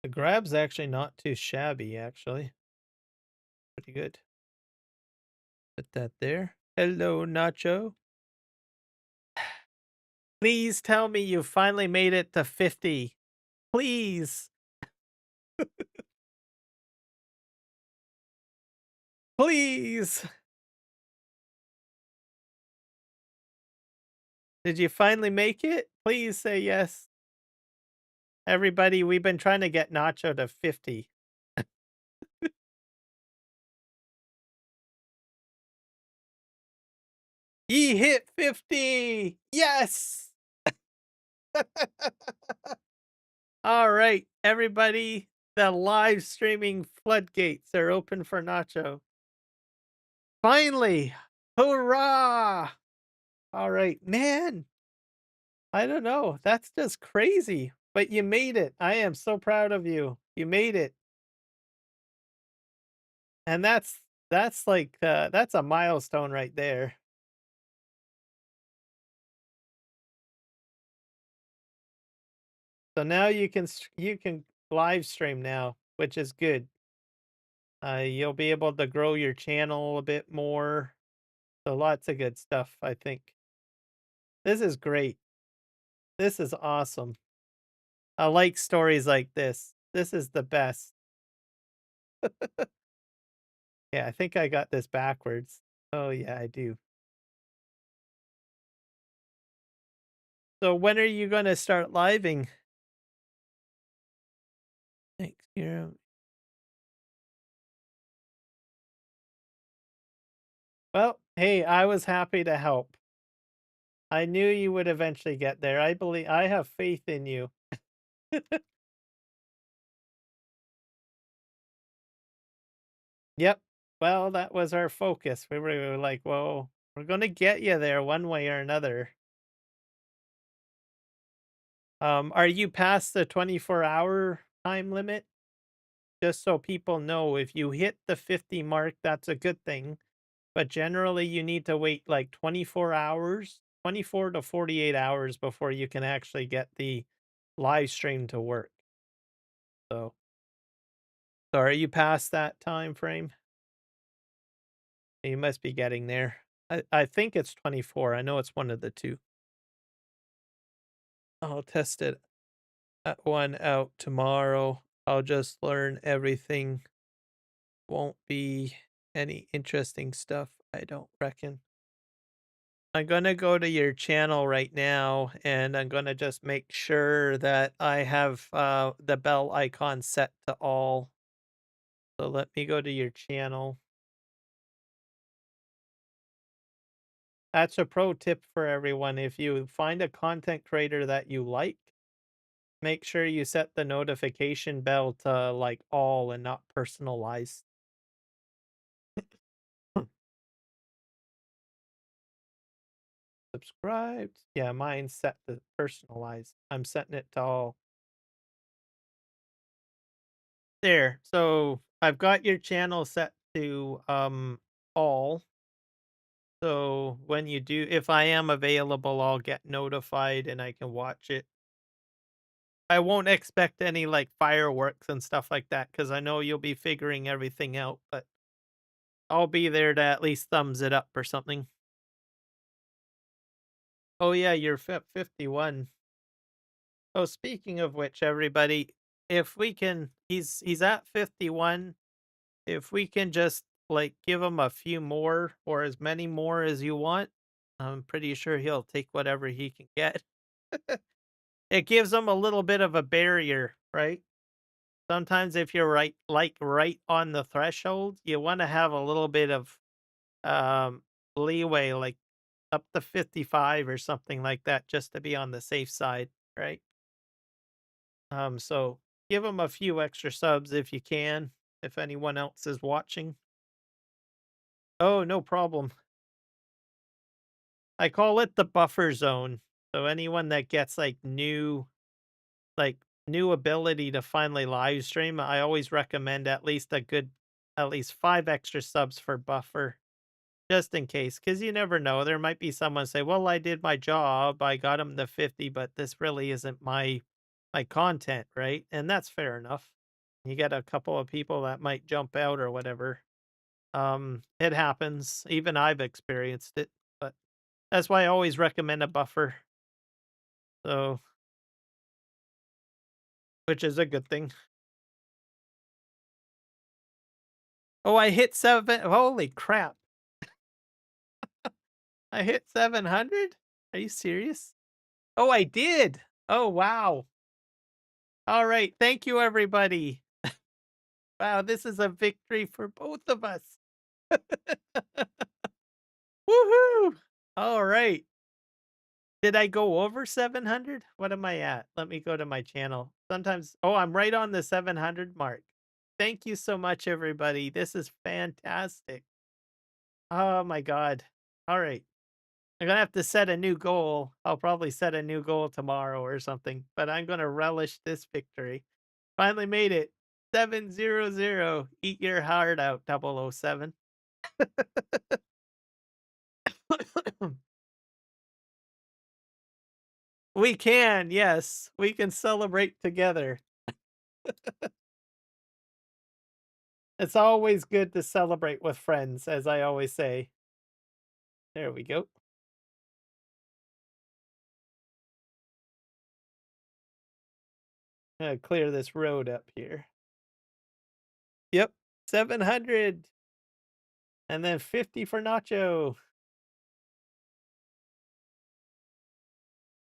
The grab's actually not too shabby, actually. Pretty good. Put that there. Hello, Nacho. Please tell me you finally made it to 50. Please. Please. Did you finally make it? Please say yes. Everybody, we've been trying to get Nacho to 50. He hit 50. Yes. All right, everybody. The live streaming floodgates are open for Nacho. Finally. Hurrah. All right, man. I don't know. That's just crazy. But you made it. I am so proud of you. You made it. And that's like that's a milestone right there. So now you can live stream now, which is good. You'll be able to grow your channel a bit more. So lots of good stuff, I think. This is great. This is awesome. I like stories like this. This is the best. Yeah, I think I got this backwards. Oh yeah, I do. So when are you gonna start living? Thanks. Well, hey, I was happy to help. I knew you would eventually get there. I have faith in you. Yep. Well, that was our focus. We were like, well, we're gonna get you there one way or another. Are you past the 24-hour time limit? Just so people know, if you hit the 50 mark, that's a good thing. But generally, you need to wait like 24 hours, 24 to 48 hours before you can actually get the live stream to work. So, so are you past that time frame? You must be getting there. I think it's 24. I know it's one of the two. I'll test it one out tomorrow. I'll just learn everything. Won't be any interesting stuff, I don't reckon. I'm gonna go to your channel right now, and I'm gonna just make sure that I have the bell icon set to all. So let me go to your channel. That's a pro tip for everyone. If you find a content creator that you like, make sure you set the notification bell to like all and not personalized. Subscribed. Yeah, mine's set to personalized. I'm setting it to all. There. So I've got your channel set to all. So when you do, if I am available, I'll get notified and I can watch it. I won't expect any like fireworks and stuff like that because I know you'll be figuring everything out, but I'll be there to at least thumbs it up or something. Oh yeah, you're 51. Oh, speaking of which, everybody, if we can, he's at 51. If we can just like give him a few more or as many more as you want, I'm pretty sure he'll take whatever he can get. It gives him a little bit of a barrier, right? Sometimes if you're right on the threshold, you want to have a little bit of um leeway, like up to 55 or something like that, just to be on the safe side, right? So give him a few extra subs if you can, if anyone else is watching. Oh, no problem. I call it the buffer zone. So anyone that gets like new ability to finally live stream, I always recommend at least 5 extra subs for buffer just in case, cuz you never know. There might be someone say, "Well, I did my job. I got him to 50, but this really isn't my content," right? And that's fair enough. You get a couple of people that might jump out or whatever. It happens. Even I've experienced it, but that's why I always recommend a buffer. So, which is a good thing. Oh, I hit 7 holy crap. I hit 700? Are you serious? Oh, I did. Oh, wow. All right. Thank you, everybody. Wow, this is a victory for both of us. Woohoo! All right. Did I go over 700? What am I at? Let me go to my channel. Sometimes, oh, I'm right on the 700 mark. Thank you so much, everybody. This is fantastic. Oh my God. All right. I'm gonna have to set a new goal. I'll probably set a new goal tomorrow or something, but I'm gonna relish this victory. Finally made it. 700. Eat your heart out, 007. We can, yes. We can celebrate together. It's always good to celebrate with friends, as I always say. There we go. Clear this road up here. Yep, 700. And then 50 for Nacho.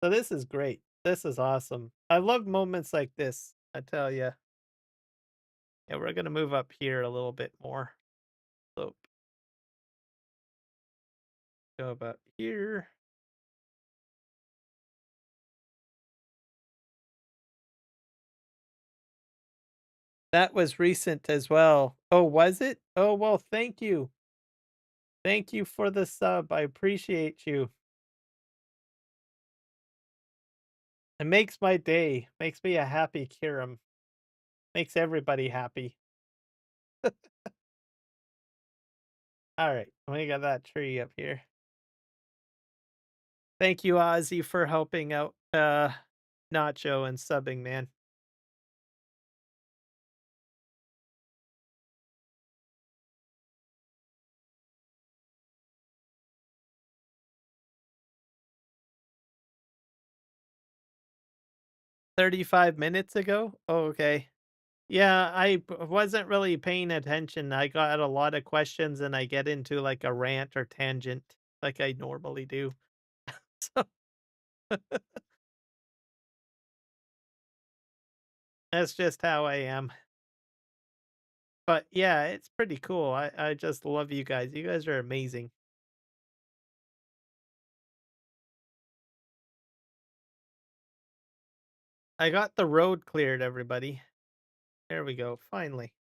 So this is great. This is awesome. I love moments like this, I tell you. Yeah, we're gonna move up here a little bit more. So go about here. That was recent as well. Oh, was it? Oh, well, thank you. Thank you for the sub. I appreciate you. It makes my day. Makes me a happy Kirim. Makes everybody happy. All right, we got that tree up here. Thank you, Ozzy, for helping out Nacho and subbing, man. $35 minutes ago? Oh, okay. Yeah, wasn't really paying attention. I got a lot of questions and I get into like a rant or tangent like I normally do. So that's just how I am. But yeah, it's pretty cool. I just love you guys. You guys are amazing. I got the road cleared, everybody. There we go. Finally.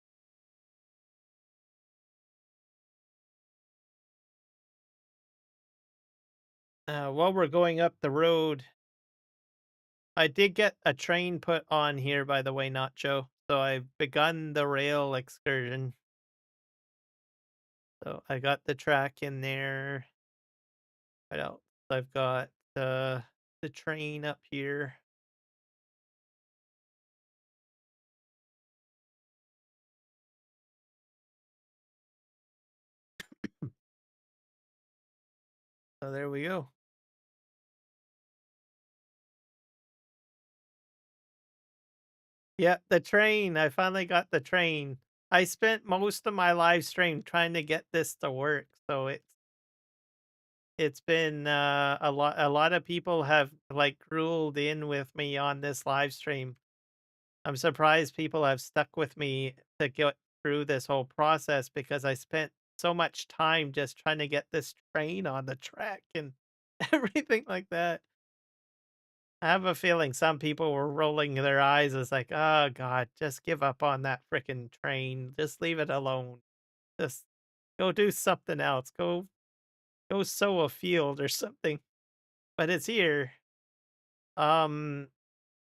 While we're going up the road, I did get a train put on here, by the way, Nacho. So I've begun the rail excursion. So I got the track in there. What else? I've got the train up here. So there we go. Yeah, the train. I finally got the train. I spent most of my live stream trying to get this to work. So it's been a lot of people have like ruled in with me on this live stream. I'm surprised people have stuck with me to get through this whole process because I spent so much time just trying to get this train on the track and everything like that. I have a feeling some people were rolling their eyes as like, "Oh god, just give up on that freaking train. Just leave it alone. Just go do something else. Go sow a field or something." But it's here. Um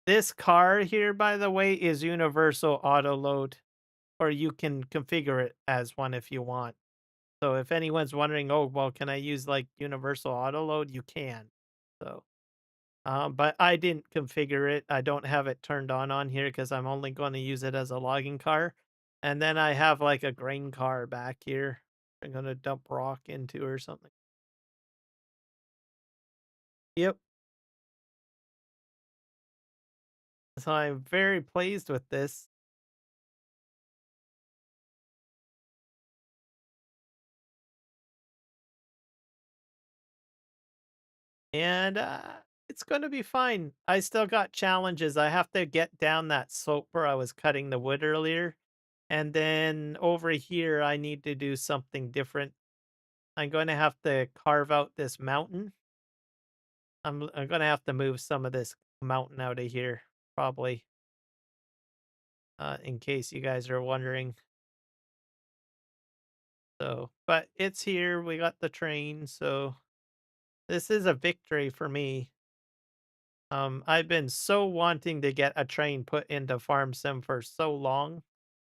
this car here, by the way, is universal auto load, or you can configure it as one if you want. So if anyone's wondering, "Oh, well, can I use like universal auto load?" You can. So but I didn't configure it. I don't have it turned on here because I'm only going to use it as a logging car. And then I have like a grain car back here. I'm going to dump rock into or something. Yep. So I'm very pleased with this. And it's going to be fine. I still got challenges. I have to get down that slope where I was cutting the wood earlier. And then over here, I need to do something different. I'm going to have to carve out this mountain. I'm going to have to move some of this mountain out of here, probably, in case you guys are wondering. So, but it's here. We got the train. So this is a victory for me. I've been so wanting to get a train put into Farm Sim for so long.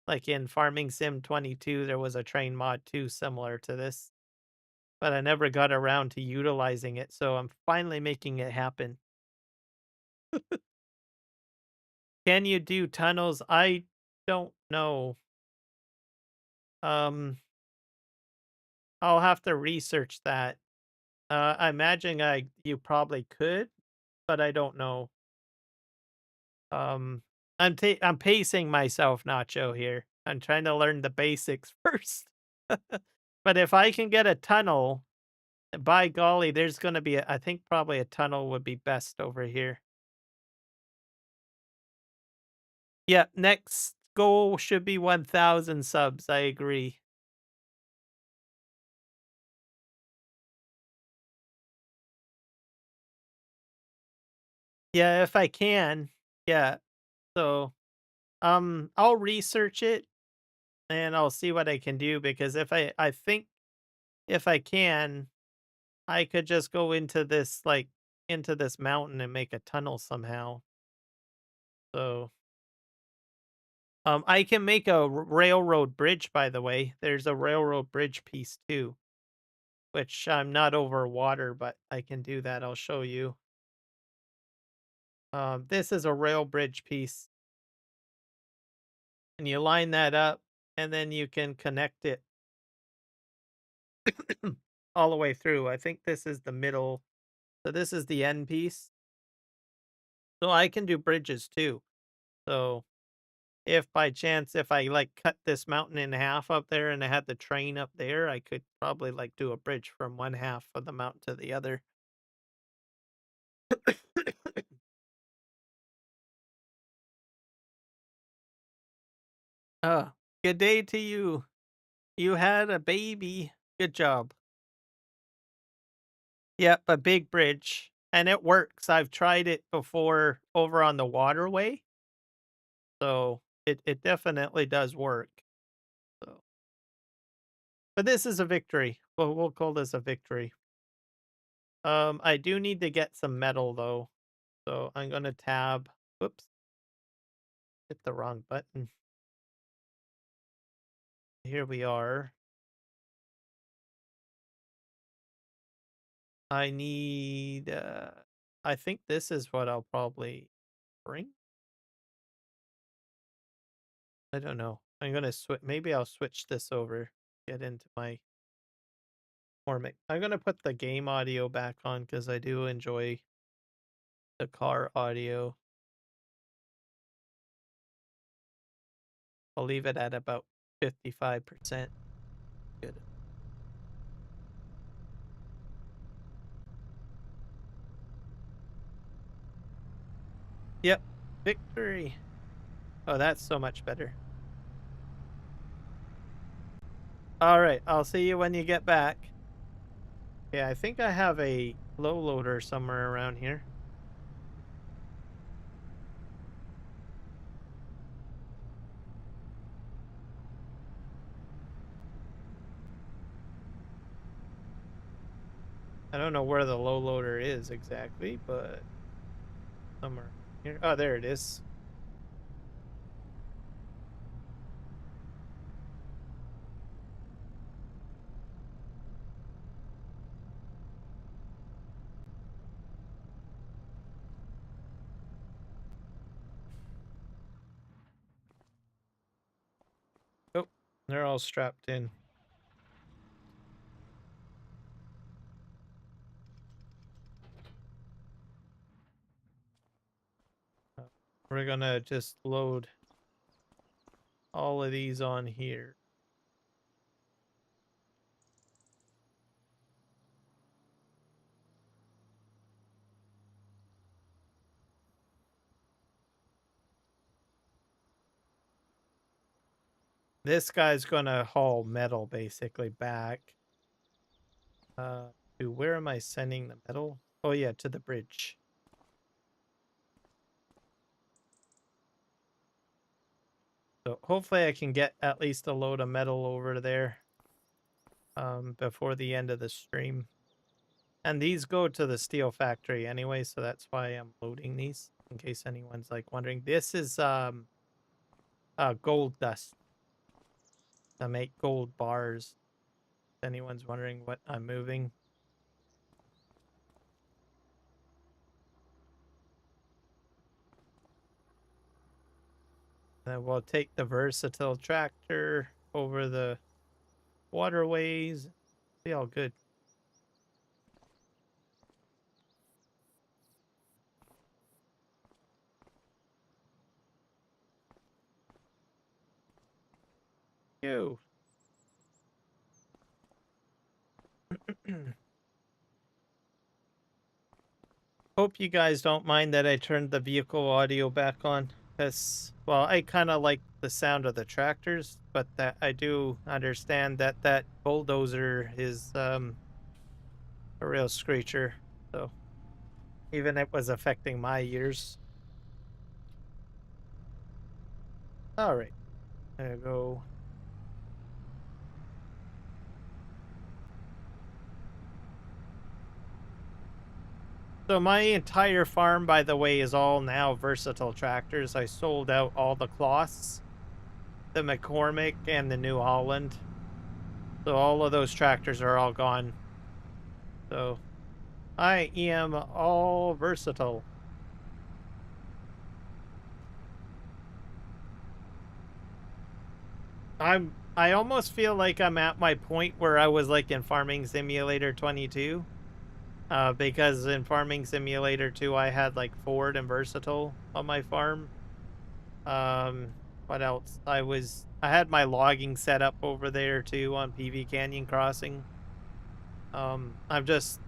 Like in Farming Sim 22, there was a train mod too similar to this, but I never got around to utilizing it. So I'm finally making it happen. Can you do tunnels? I don't know. Um, I'll have to research that. I imagine you probably could, but I don't know. Um, I'm pacing myself, Nacho, here. I'm trying to learn the basics first. But if I can get a tunnel, by golly, there's gonna be I think probably a tunnel would be best over here. Yeah, next goal should be 1,000 subs. I agree. Yeah, if I can. Yeah. So, I'll research it and I'll see what I can do because if I think if I can, I could just go into this into this mountain and make a tunnel somehow. So, I can make a railroad bridge, by the way. There's a railroad bridge piece too, which I'm not over water, but I can do that. I'll show you. This is a rail bridge piece, and you line that up, and then you can connect it all the way through. I think this is the middle. So this is the end piece. So I can do bridges too. So if by chance, if I like cut this mountain in half up there and I had the train up there, I could probably like do a bridge from one half of the mountain to the other. Good day to you. You had a baby. Good job. Yep, a big bridge. And it works. I've tried it before over on the waterway. So it definitely does work. So but this is a victory. We'll call this a victory. I do need to get some metal though. So I'm gonna tab. Whoops, hit the wrong button. Here we are. I need I think this is what I'll probably bring. I don't know. I'm gonna switch. Maybe I'll switch this over. Get into my format. I'm gonna put the game audio back on because I do enjoy the car audio. I'll leave it at about 55%. Good. Yep. Victory. Oh, that's so much better. All right. I'll see you when you get back. Yeah, I think I have a low loader somewhere around here. I don't know where the low loader is exactly, but somewhere here. Oh, there it is. Oh, they're all strapped in. We're gonna just load all of these on here. This guy's gonna haul metal basically back. To where am I sending the metal? Oh yeah, to the bridge. So hopefully I can get at least a load of metal over there before the end of the stream. And these go to the steel factory anyway, so that's why I'm loading these, in case anyone's like wondering. This is gold dust to make gold bars. If anyone's wondering what I'm moving. Then we'll take the versatile tractor over the waterways. Be all good. You. Hope you guys don't mind that I turned the vehicle audio back on. Because, well, I kind of like the sound of the tractors, but that I do understand that that bulldozer is a real screecher. So even it was affecting my ears. All right, there we go. So my entire farm, by the way, is all now versatile tractors. I sold out all the Cloths, the McCormick, and the New Holland. So all of those tractors are all gone. So I am all versatile. I almost feel like I'm at my point where I was like in Farming Simulator 22. Because in Farming Simulator 2 I had like Ford and Versatile on my farm. What else? I had my logging set up over there too on PV Canyon Crossing. I'm just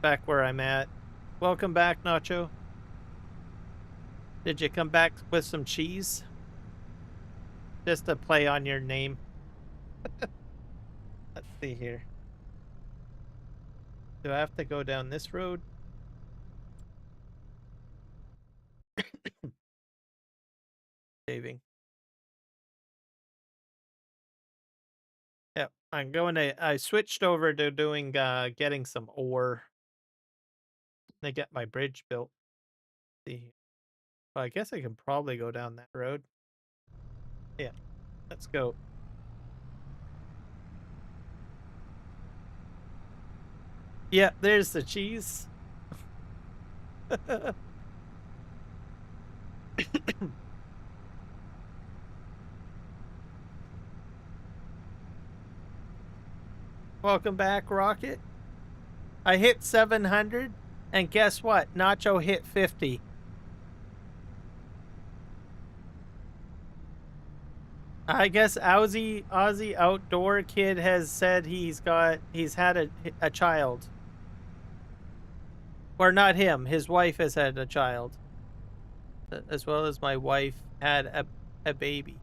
back where I'm at. Welcome back, Nacho. Did you come back with some cheese? Just to play on your name. Let's see here. Do I have to go down this road? Saving. Yep, I switched over to doing, getting some ore. To get my bridge built. Let's see. Well, I guess I can probably go down that road. Yeah, let's go. Yeah, there's the cheese. Welcome back, Rocket. I hit 700, and guess what? Nacho hit 50. I guess Aussie Outdoor Kid has said he's had a child. Or not him, his wife has had a child. As well as my wife had a baby.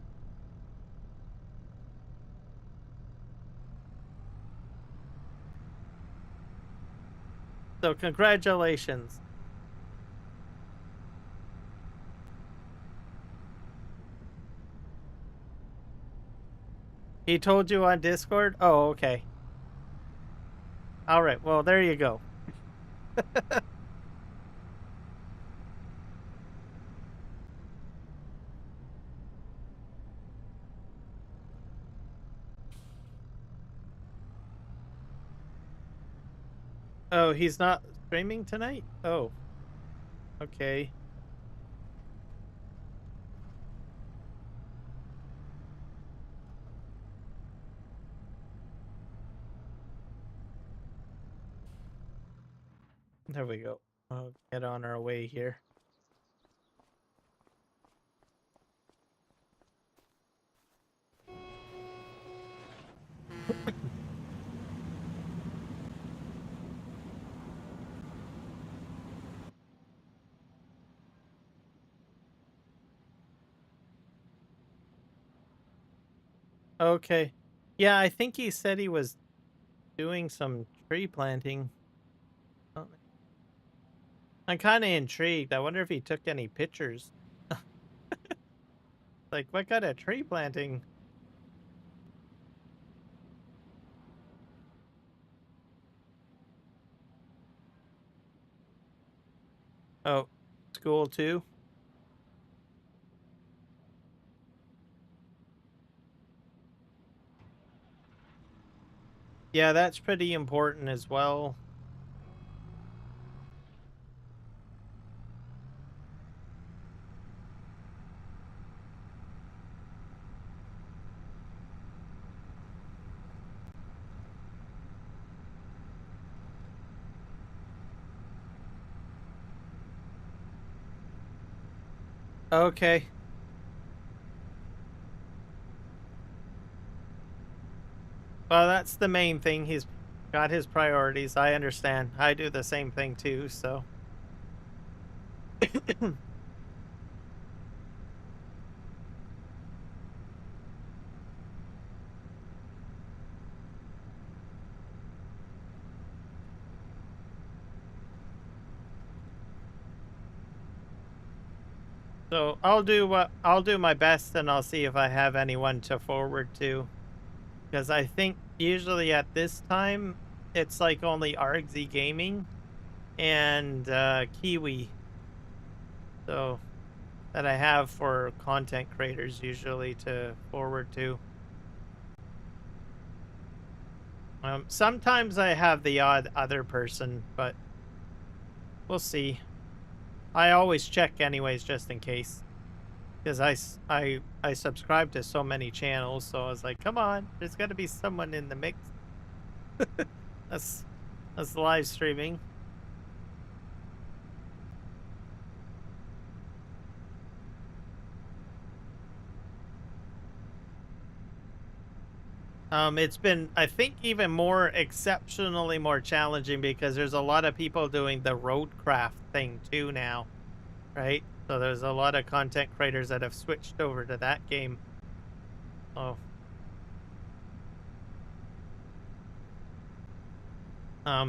So congratulations. He told you on Discord? Oh, okay. All right. Well, there you go. Oh, he's not streaming tonight? Oh. Okay. There we go. I'll get on our way here. Okay. Yeah, I think he said he was doing some tree planting. Oh, I'm kind of intrigued. I wonder if he took any pictures. Like, what kind of tree planting? Oh, school too? Yeah, that's pretty important as well. Okay. Well, that's the main thing. He's got his priorities. I understand. I do the same thing too, so. So I'll do my best and I'll see if I have anyone to forward to. Because I think usually at this time it's like only RXZ Gaming and Kiwi. So that I have for content creators usually to forward to. Sometimes I have the odd other person, but we'll see. I always check anyways, just in case. Because I subscribe to so many channels, so I was like, come on, there's got to be someone in the mix. That's that's live streaming. It's been, I think, even more exceptionally more challenging because there's a lot of people doing the roadcraft thing too now, right? So there's a lot of content creators that have switched over to that game. Oh.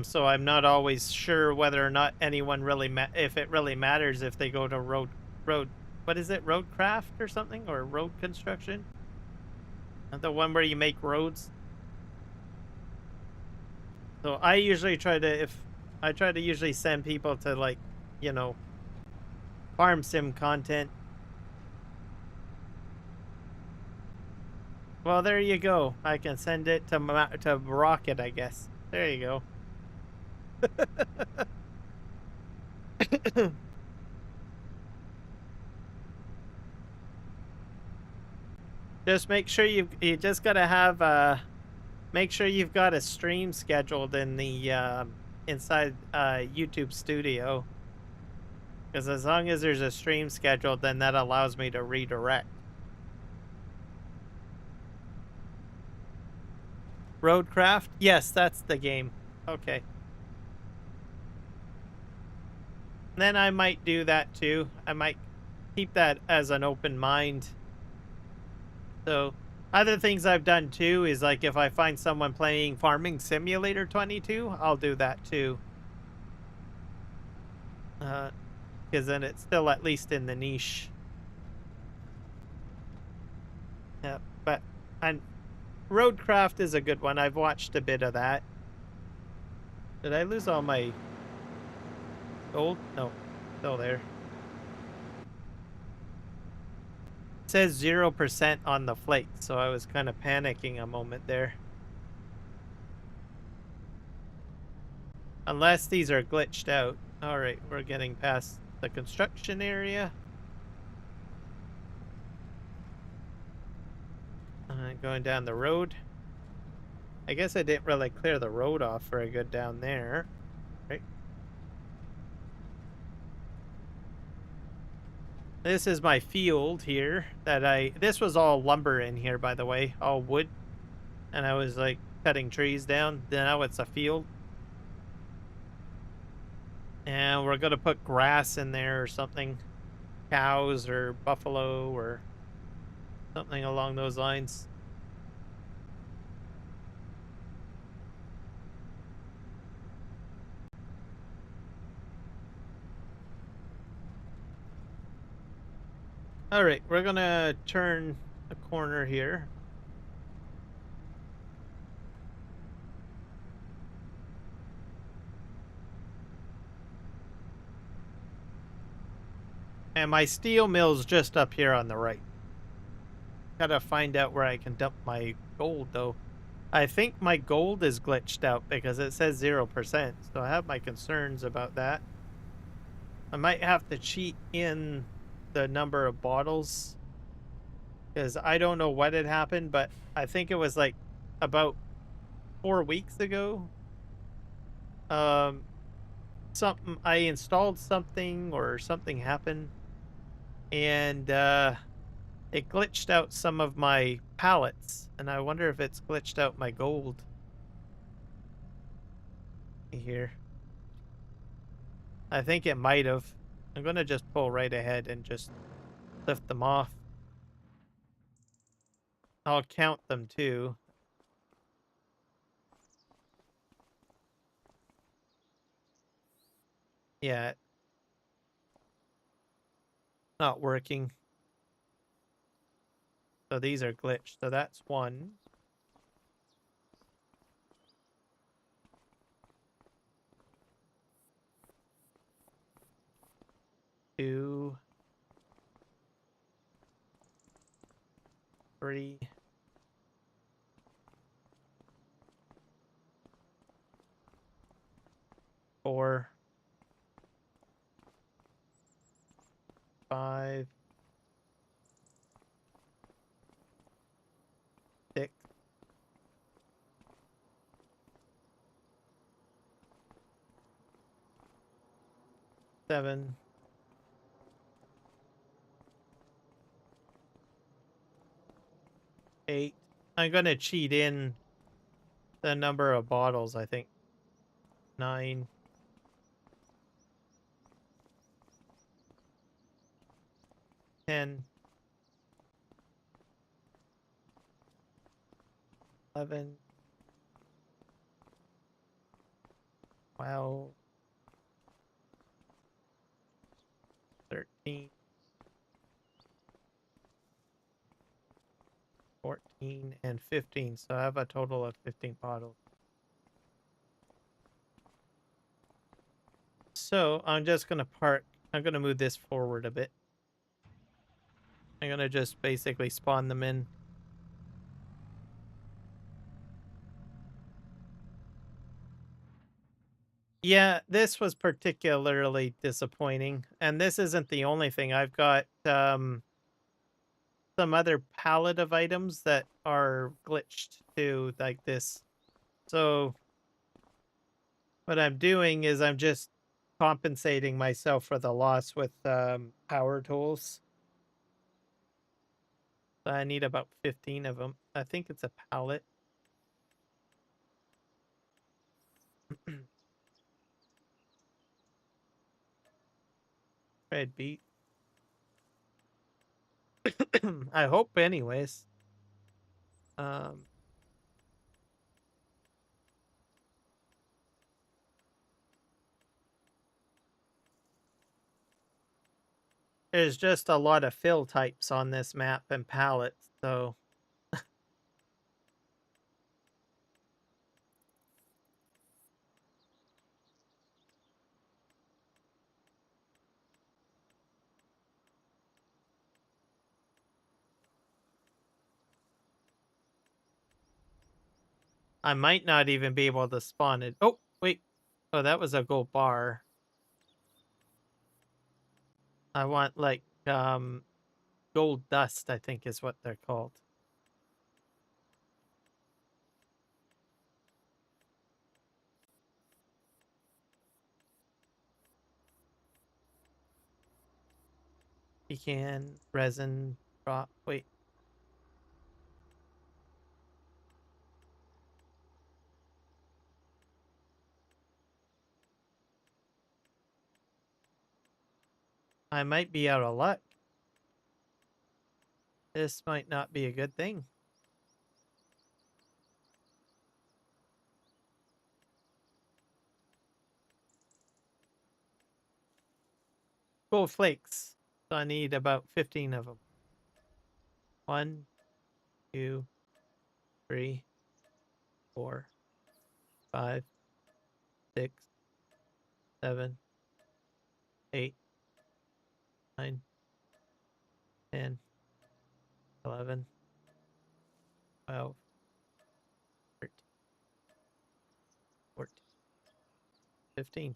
So I'm not always sure whether or not anyone really if it really matters if they go to road, what is it, roadcraft or something, or road construction? The one where you make roads. So I usually try to, if I try to usually send people to, like, you know, farm sim content. Well, there you go. I can send it to Rocket, I guess. There you go. Just make sure you just gotta have make sure you've got a stream scheduled in the inside YouTube Studio, because as long as there's a stream scheduled, then that allows me to redirect. Roadcraft? Yes, that's the game. Okay. Then I might do that too. I might keep that as an open mind. So, other things I've done too is, like, if I find someone playing Farming Simulator 22, I'll do that too. Because then it's still at least in the niche. Yeah, but and Roadcraft is a good one. I've watched a bit of that. Did I lose all my gold? No, still there. It says 0% on the flake, so I was kind of panicking a moment there. Unless these are glitched out. Alright, we're getting past the construction area. Going down the road. I guess I didn't really clear the road off very good down there. Right. This is my field here that this was all lumber in here, by the way, all wood. and I was like cutting trees down. Now it's a field. And we're gonna put grass in there or something. Cows or buffalo or something along those lines. All right, we're gonna turn a corner here. And my steel mill's just up here on the right. Gotta find out where I can dump my gold, though. I think my gold is glitched out because it says 0%, so I have my concerns about that. I might have to cheat in the number of bottles because I don't know what had happened, but I think it was like about 4 weeks ago. Um, something I installed something or something happened, and it glitched out some of my pallets, and I wonder if it's glitched out my gold here. I think it might have. I'm gonna just pull right ahead and just lift them off. I'll count them too. Yeah, not working. So these are glitched. So that's 1, 2, 3, 4, 5, 6, 7, 8. I'm gonna cheat in the number of bottles, I think. 9, 10, 11, 12, 13, 14, and 15. So I have a total of 15 bottles. So I'm just going to park. I'm going to move this forward a bit. I'm going to just basically spawn them in. Yeah, this was particularly disappointing. And this isn't the only thing. I've got some other palette of items that are glitched too, like this. So what I'm doing is I'm just compensating myself for the loss with power tools. So I need about 15 of them. I think it's a pallet. Red beet. I hope anyways. Um, there's just a lot of fill types on this map and palettes, so I might not even be able to spawn it. Oh, wait. Oh, that was a gold bar. I want like gold dust, I think is what they're called. Pecan, resin, drop. Wait. I might be out of luck. This might not be a good thing. Gold flakes. So I need about 15 of them. 1, 2, 3, 4, 5, 6, 7, 8, 9, 10, 11, 12, 13, 14, 15.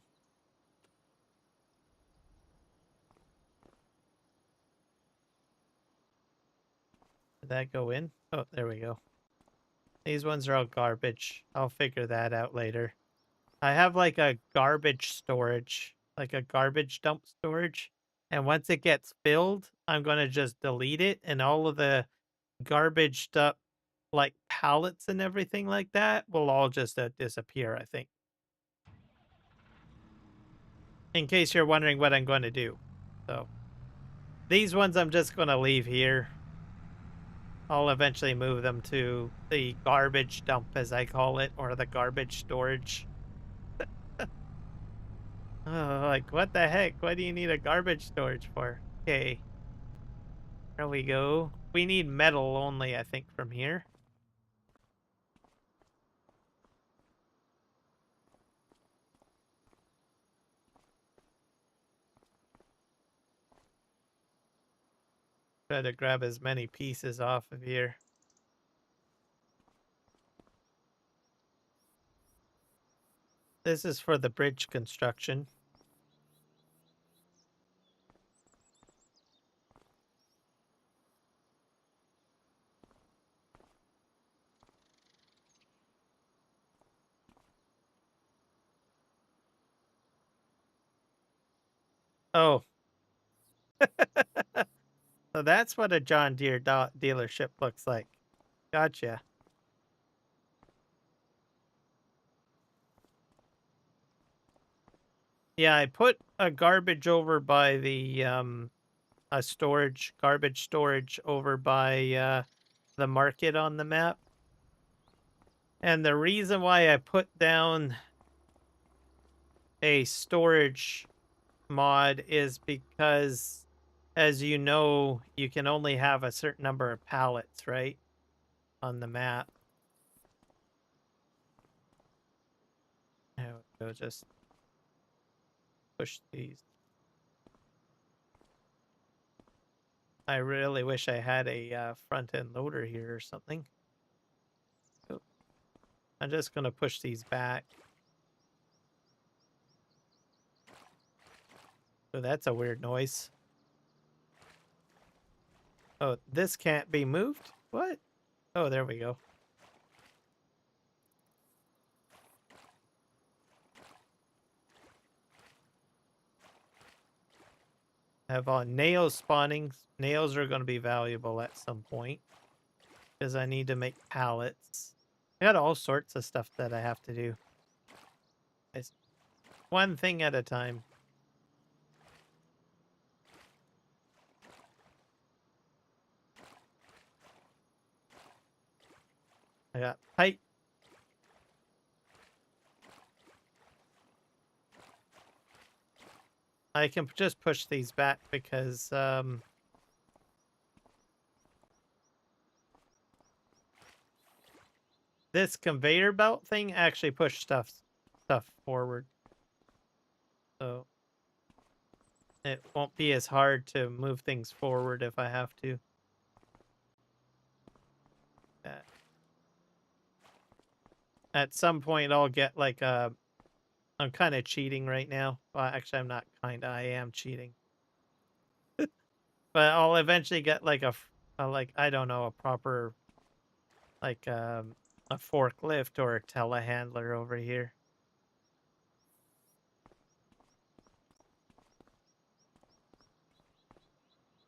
Did that go in? Oh, there we go. These ones are all garbage. I'll figure that out later. I have like a garbage storage, like a garbage dump storage. And once it gets filled, I'm going to just delete it. And all of the garbage stuff, like pallets and everything like that, will all just disappear, I think. In case you're wondering what I'm going to do. So these ones I'm just going to leave here. I'll eventually move them to the garbage dump, as I call it, or the garbage storage. Oh, like, what the heck? What do you need a garbage storage for? Okay. There we go. We need metal only, I think, from here. Try to grab as many pieces off of here. This is for the bridge construction. Oh. So that's what a John Deere dealership looks like. Gotcha. Yeah, I put a garbage over by the a garbage storage over by the market on the map. And the reason why I put down a storage mod is because, as you know, you can only have a certain number of pallets, right? On the map. There we go, just push these. I really wish I had a front-end loader here or something. Oh. I'm just going to push these back. Oh, that's a weird noise. Oh, this can't be moved? What? Oh, there we go. I have nails spawning. Nails are going to be valuable at some point because I need to make pallets. I got all sorts of stuff that I have to do. It's one thing at a time. I got pipe. I can just push these back because this conveyor belt thing actually pushed stuff forward. So it won't be as hard to move things forward if I have to. At some point I'll get like a... I'm kind of cheating right now. Well, actually, I'm not kind of. I am cheating. But I'll eventually get like like, I don't know, a proper, like, a forklift or a telehandler over here.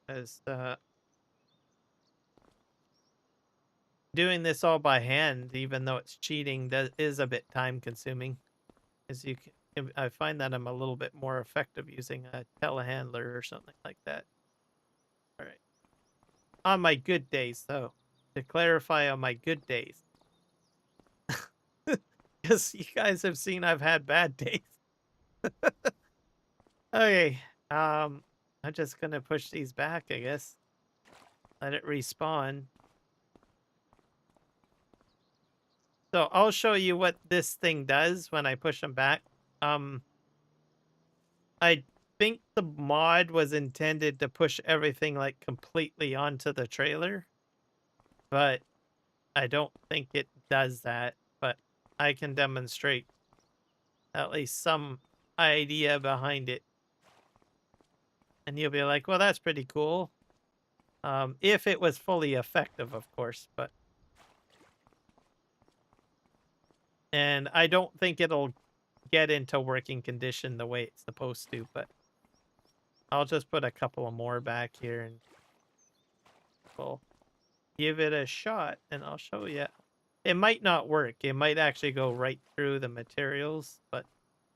As doing this all by hand, even though it's cheating, that is a bit time consuming. As you can, I find that I'm a little bit more effective using a telehandler or something like that. All right. On my good days, though. To clarify, on my good days. Because you guys have seen I've had bad days. Okay. I'm just gonna push these back, I guess. Let it respawn. So I'll show you what this thing does when I push them back. I think the mod was intended to push everything like completely onto the trailer, but I don't think it does that. But I can demonstrate at least some idea behind it. And you'll be like, well, that's pretty cool. If it was fully effective, of course, but. And I don't think it'll get into working condition the way it's supposed to, but I'll just put a couple of more back here and we'll give it a shot and I'll show you. It might not work. It might actually go right through the materials, but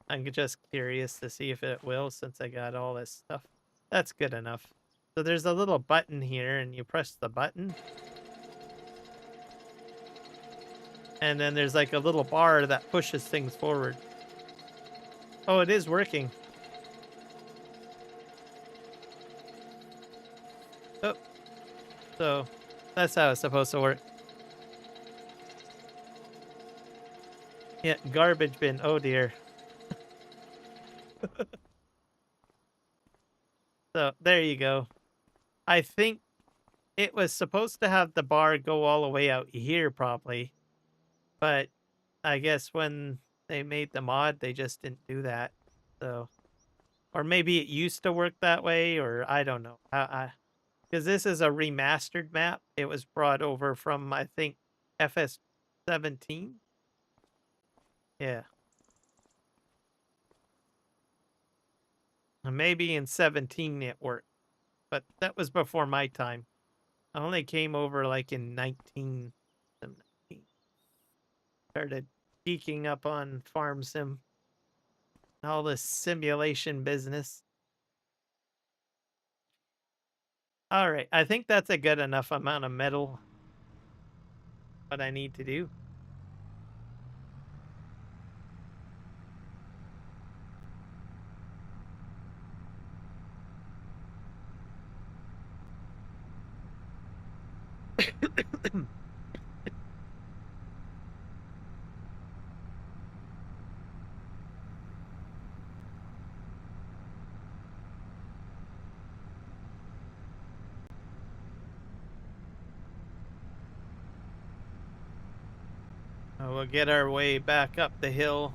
I'm just curious to see if it will since I got all this stuff. That's good enough. So there's a little button here and you press the button. And then there's like a little bar that pushes things forward. Oh, it is working. Oh, so that's how it's supposed to work. Yeah, garbage bin. Oh dear. So there you go. I think it was supposed to have the bar go all the way out here probably. But I guess when they made the mod, they just didn't do that. So, or maybe it used to work that way, or I don't know. Because this is a remastered map. It was brought over from, I think, FS17. Yeah. And maybe in 17 it worked. But that was before my time. I only came over like in 1917. Started geeking up on farm sim. All this simulation business. All right, I think that's a good enough amount of metal. What I need to do. We'll get our way back up the hill.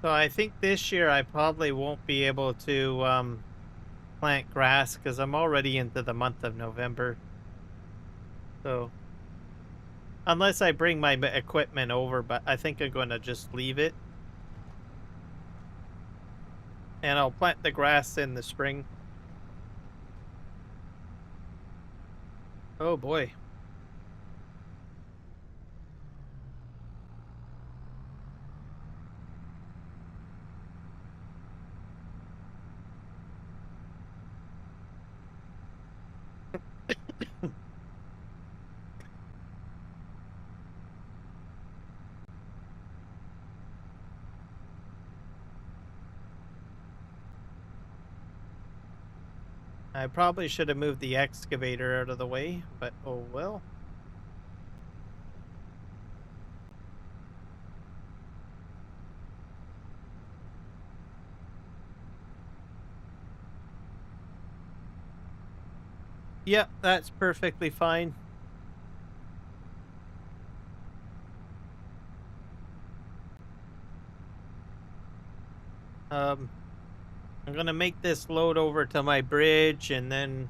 So I think this year I probably won't be able to plant grass because I'm already into the month of November. So unless I bring my equipment over, but I think I'm going to just leave it. And I'll plant the grass in the spring. Oh boy. I probably should have moved the excavator out of the way, but oh well. Yep, that's perfectly fine. I'm gonna make this load over to my bridge, and then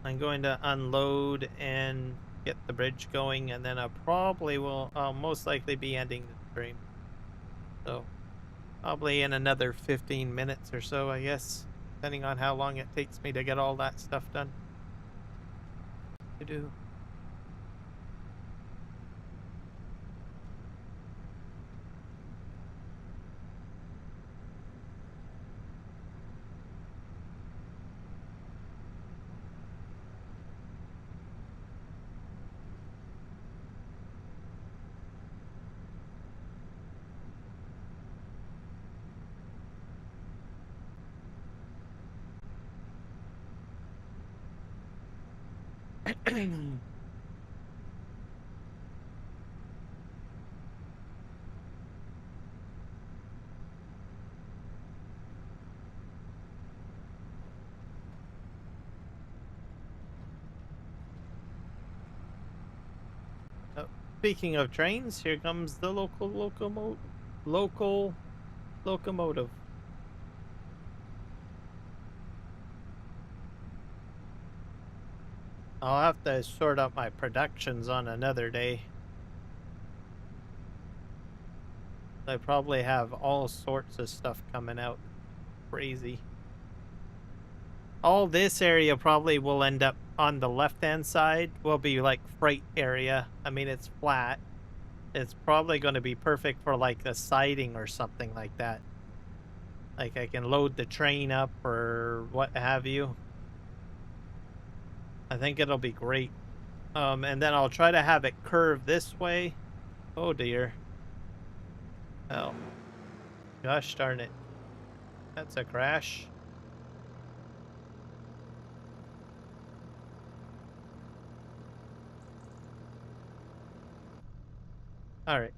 I'm going to unload and get the bridge going, and then I'll most likely be ending the stream. So probably in another 15 minutes or so, I guess, depending on how long it takes me to get all that stuff done. To do. Oh, speaking of trains, here comes the local locomotive. I'll have to sort out my productions on another day. I probably have all sorts of stuff coming out. Crazy. All this area probably will end up on the left-hand side. Will be like freight area. I mean, it's flat. It's probably going to be perfect for like a siding or something like that. Like I can load the train up or what have you. I think it'll be great. And then I'll try to have it curve this way. Oh dear. Oh. Gosh darn it. That's a crash. Alright.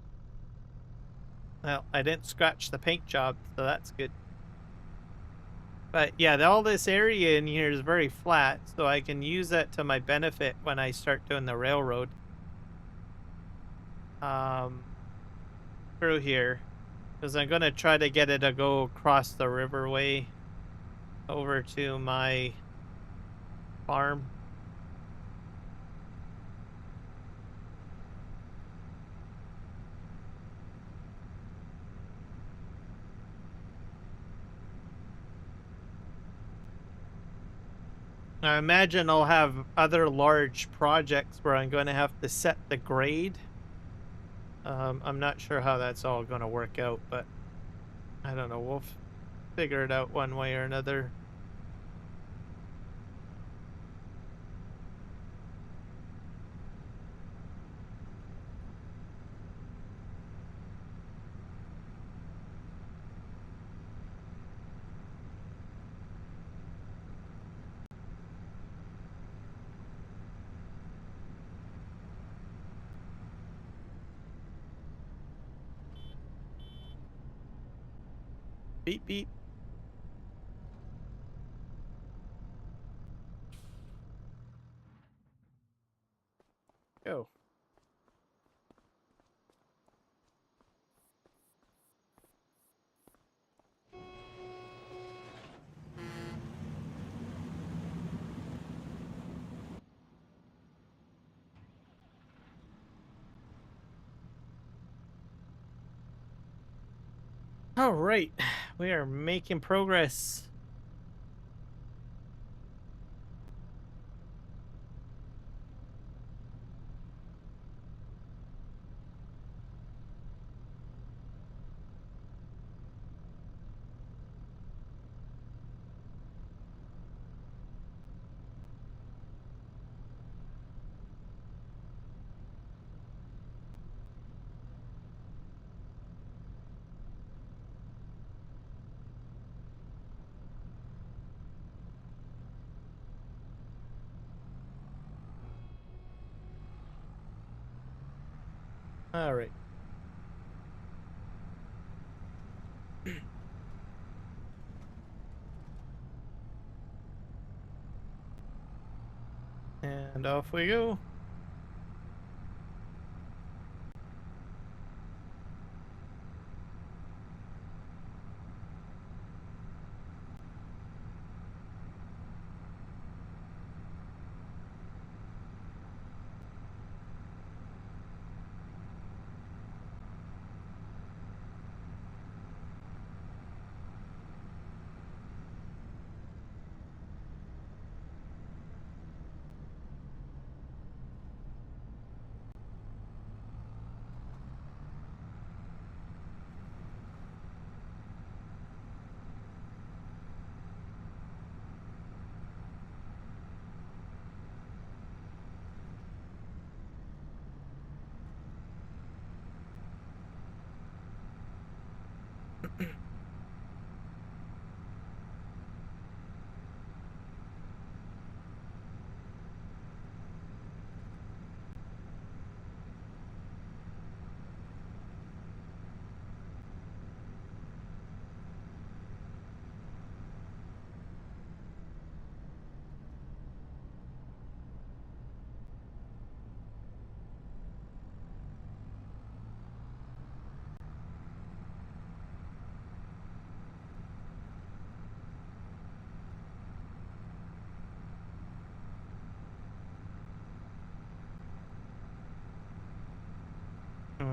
Well, I didn't scratch the paint job, so that's good. But yeah, all this area in here is very flat, so I can use that to my benefit when I start doing the railroad. Through here. Because I'm going to try to get it to go across the riverway over to my farm. I imagine I'll have other large projects where I'm going to have to set the grade. I'm not sure how that's all going to work out, but I don't know. We'll figure it out one way or another. Beep, beep. Go. All right. We are making progress. All right. And off we go.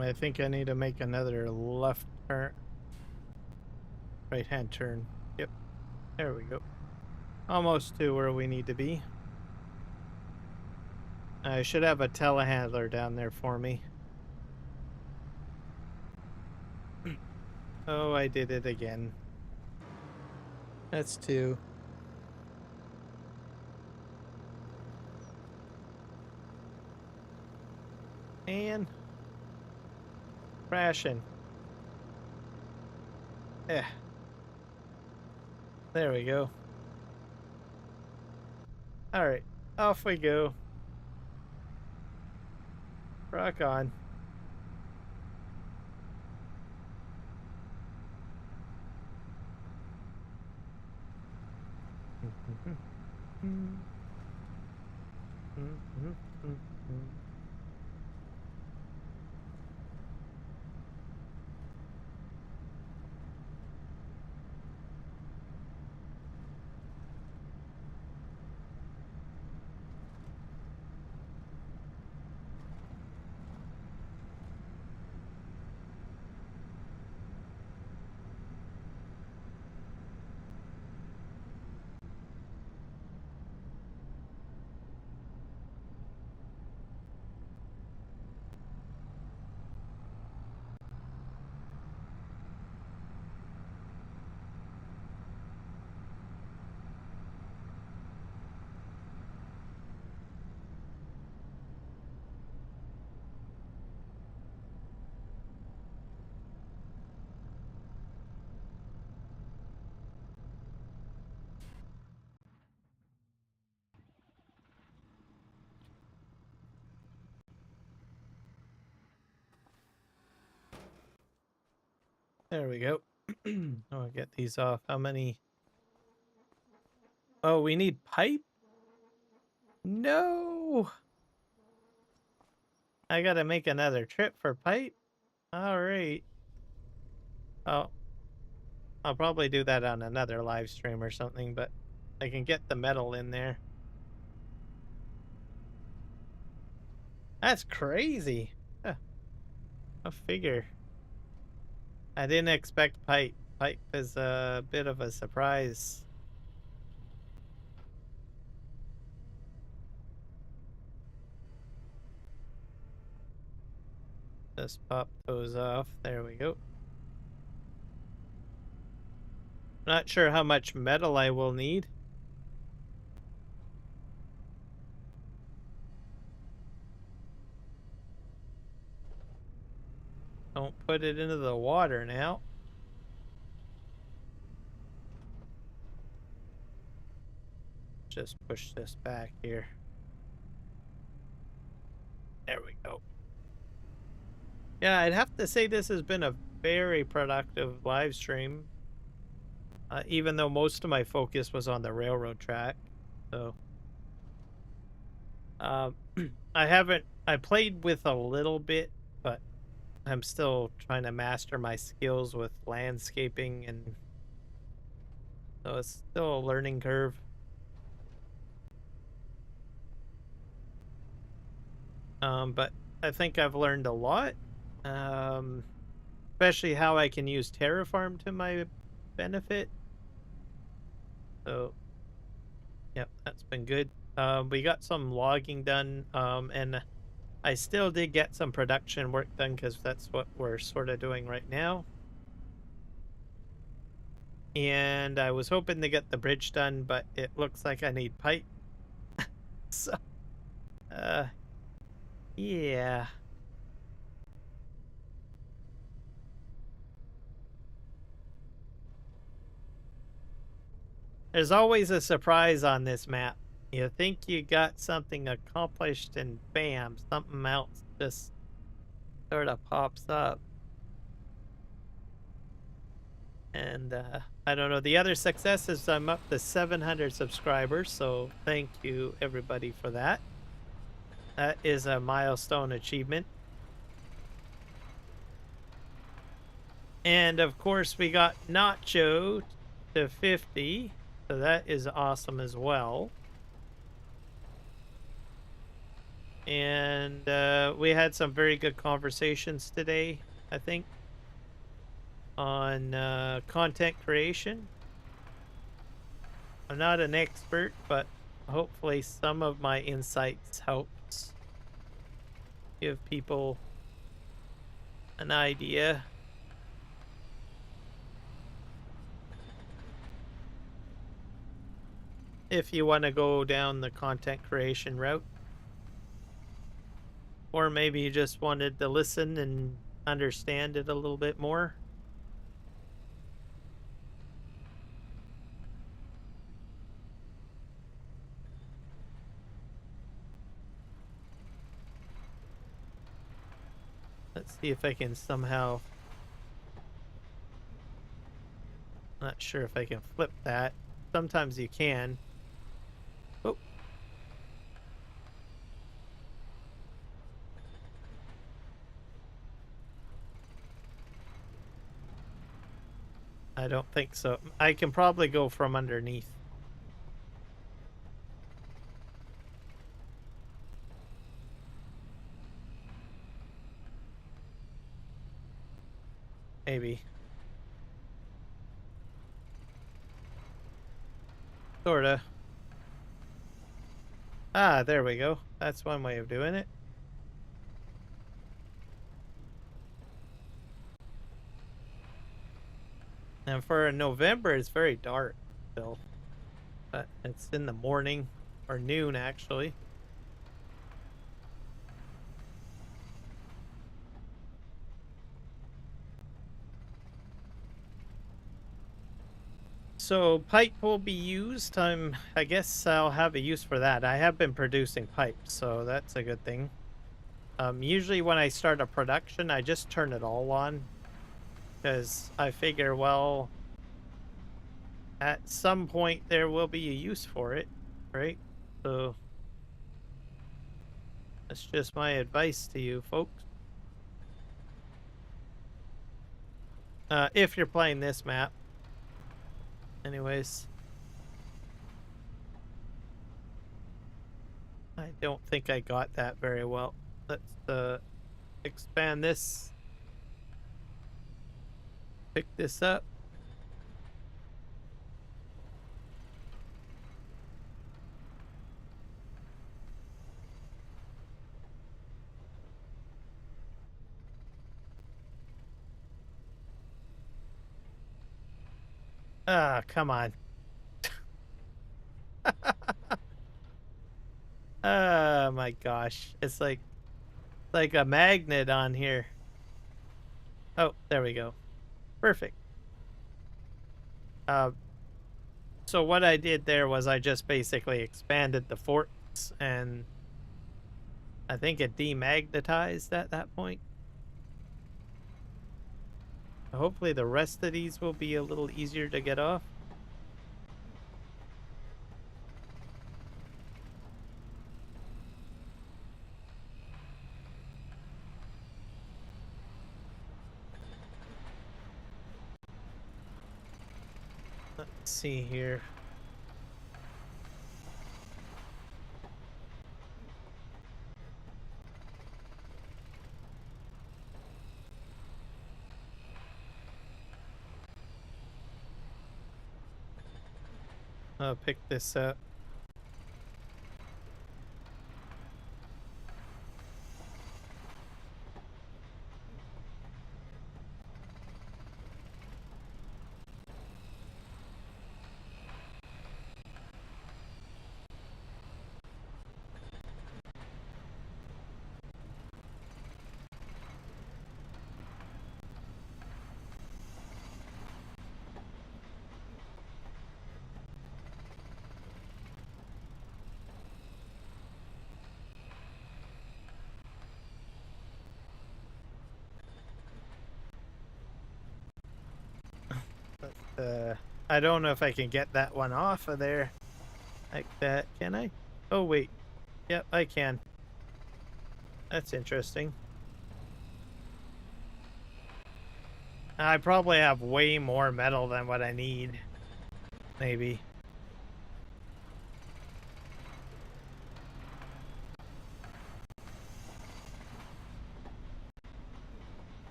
I think I need to make another left turn, right hand turn. Yep, there we go. Almost to where we need to be. I should have a telehandler down there for me. Oh, I did it again. That's 2. And crashing. Yeah. There we go. All right, off we go. Rock on. There we go. I'll get these off. How many? Oh, we need pipe? No! I gotta make another trip for pipe? Alright. Oh, I'll probably do that on another live stream or something, but I can get the metal in there. That's crazy. Huh. A figure. I didn't expect pipe. Pipe is a bit of a surprise. Just pop those off. There we go. Not sure how much metal I will need. Don't put it into the water now. Just push this back here. There we go. Yeah, I'd have to say this has been a very productive live stream. Even though most of my focus was on the railroad track. So I played with a little bit, but I'm still trying to master my skills with landscaping, and so it's still a learning curve. But I think I've learned a lot. Especially how I can use Terraform to my benefit. So, yep, that's been good. We got some logging done, and I still did get some production work done because that's what we're sort of doing right now. And I was hoping to get the bridge done, but it looks like I need pipe. So, yeah. There's always a surprise on this map. You think you got something accomplished and bam, something else just sort of pops up. And I don't know. The other success is I'm up to 700 subscribers, so thank you everybody for that. That is a milestone achievement. And of course, we got Nacho to 50, so that is awesome as well. And we had some very good conversations today, I think, on content creation. I'm not an expert, but hopefully some of my insights helps give people an idea. If you want to go down the content creation route. Or maybe you just wanted to listen and understand it a little bit more. Let's see if I can somehow... Not sure if I can flip that. Sometimes you can. Oh. I don't think so. I can probably go from underneath. Maybe. Sorta. Ah, there we go. That's one way of doing it. And for November, it's very dark still. But it's in the morning, or noon actually. So pipe will be used. I guess I'll have a use for that. I have been producing pipe, so that's a good thing. Usually when I start a production, I just turn it all on. Because I figure, well, at some point there will be a use for it, right? So that's just my advice to you folks. If you're playing this map. Anyways. I don't think I got that very well. Let's expand this. Pick this up. Ah, come on. Oh my gosh. It's like a magnet on here. Oh, there we go. Perfect. So what I did there was I just basically expanded the forts, and I think it demagnetized at that point. Hopefully the rest of these will be a little easier to get off. Let's see here. I'll pick this up. I don't know if I can get that one off of there like that. Can I? Oh, wait. Yep, I can. That's interesting. I probably have way more metal than what I need. Maybe.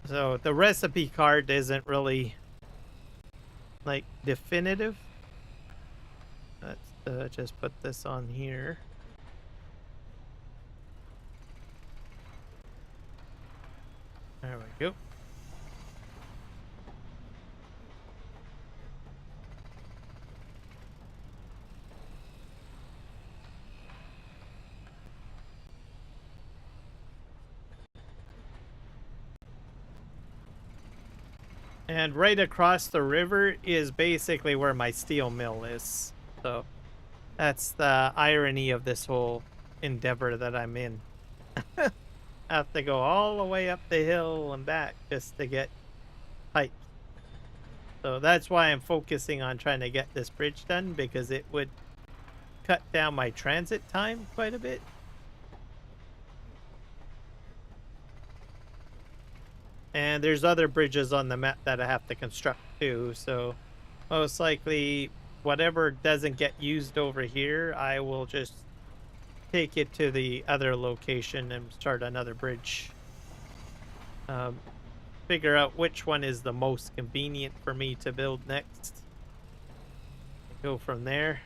So the recipe card isn't really like definitive. Let's just put this on here. There we go. And right across the river is basically where my steel mill is. So that's the irony of this whole endeavor that I'm in. I have to go all the way up the hill and back just to get pipe. So that's why I'm focusing on trying to get this bridge done, because it would cut down my transit time quite a bit. And there's other bridges on the map that I have to construct too, so most likely whatever doesn't get used over here, I will just take it to the other location and start another bridge. Figure out which one is the most convenient for me to build next. Go from there.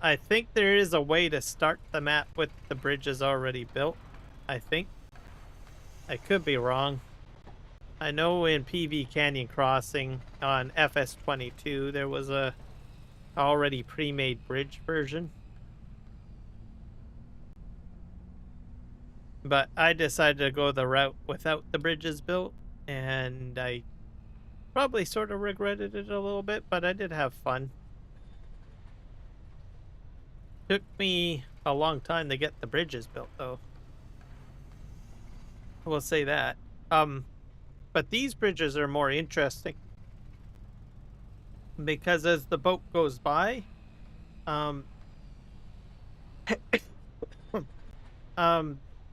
I think there is a way to start the map with the bridges already built. I think. I could be wrong. I know in PV Canyon Crossing on FS22 there was a already pre-made bridge version. But I decided to go the route without the bridges built, and I probably sort of regretted it a little bit, but I did have fun. Took me a long time to get the bridges built, though. I will say that. But these bridges are more interesting because as the boat goes by, um,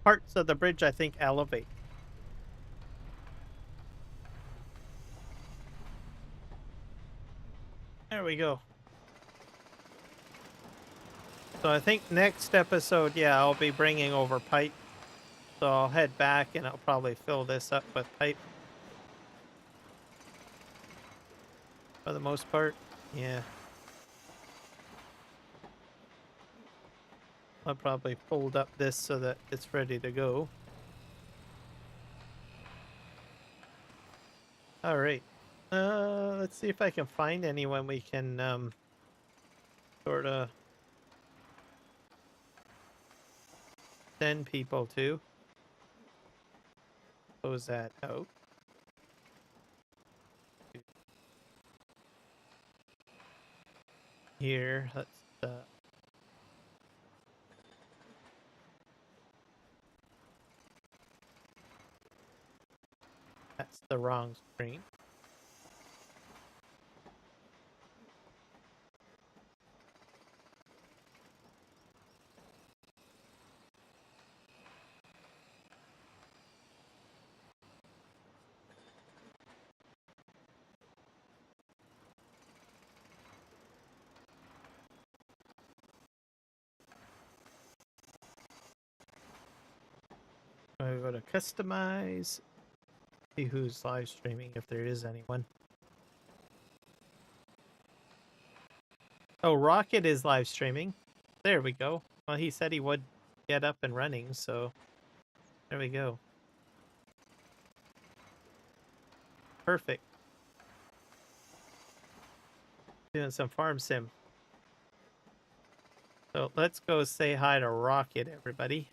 parts of the bridge I think elevate. There we go. So I think next episode, yeah, I'll be bringing over pipe. So I'll head back and I'll probably fill this up with pipe. For the most part, yeah. I'll probably fold up this so that it's ready to go. Alright. Let's see if I can find anyone we can, sort of send people to. Close that out. Here, let's, that's the wrong screen. I go to customize, see who's live streaming, if there is anyone. Oh, Rocket is live streaming. There we go. Well, he said he would get up and running, so there we go. Perfect. Doing some farm sim. So let's go say hi to Rocket, everybody.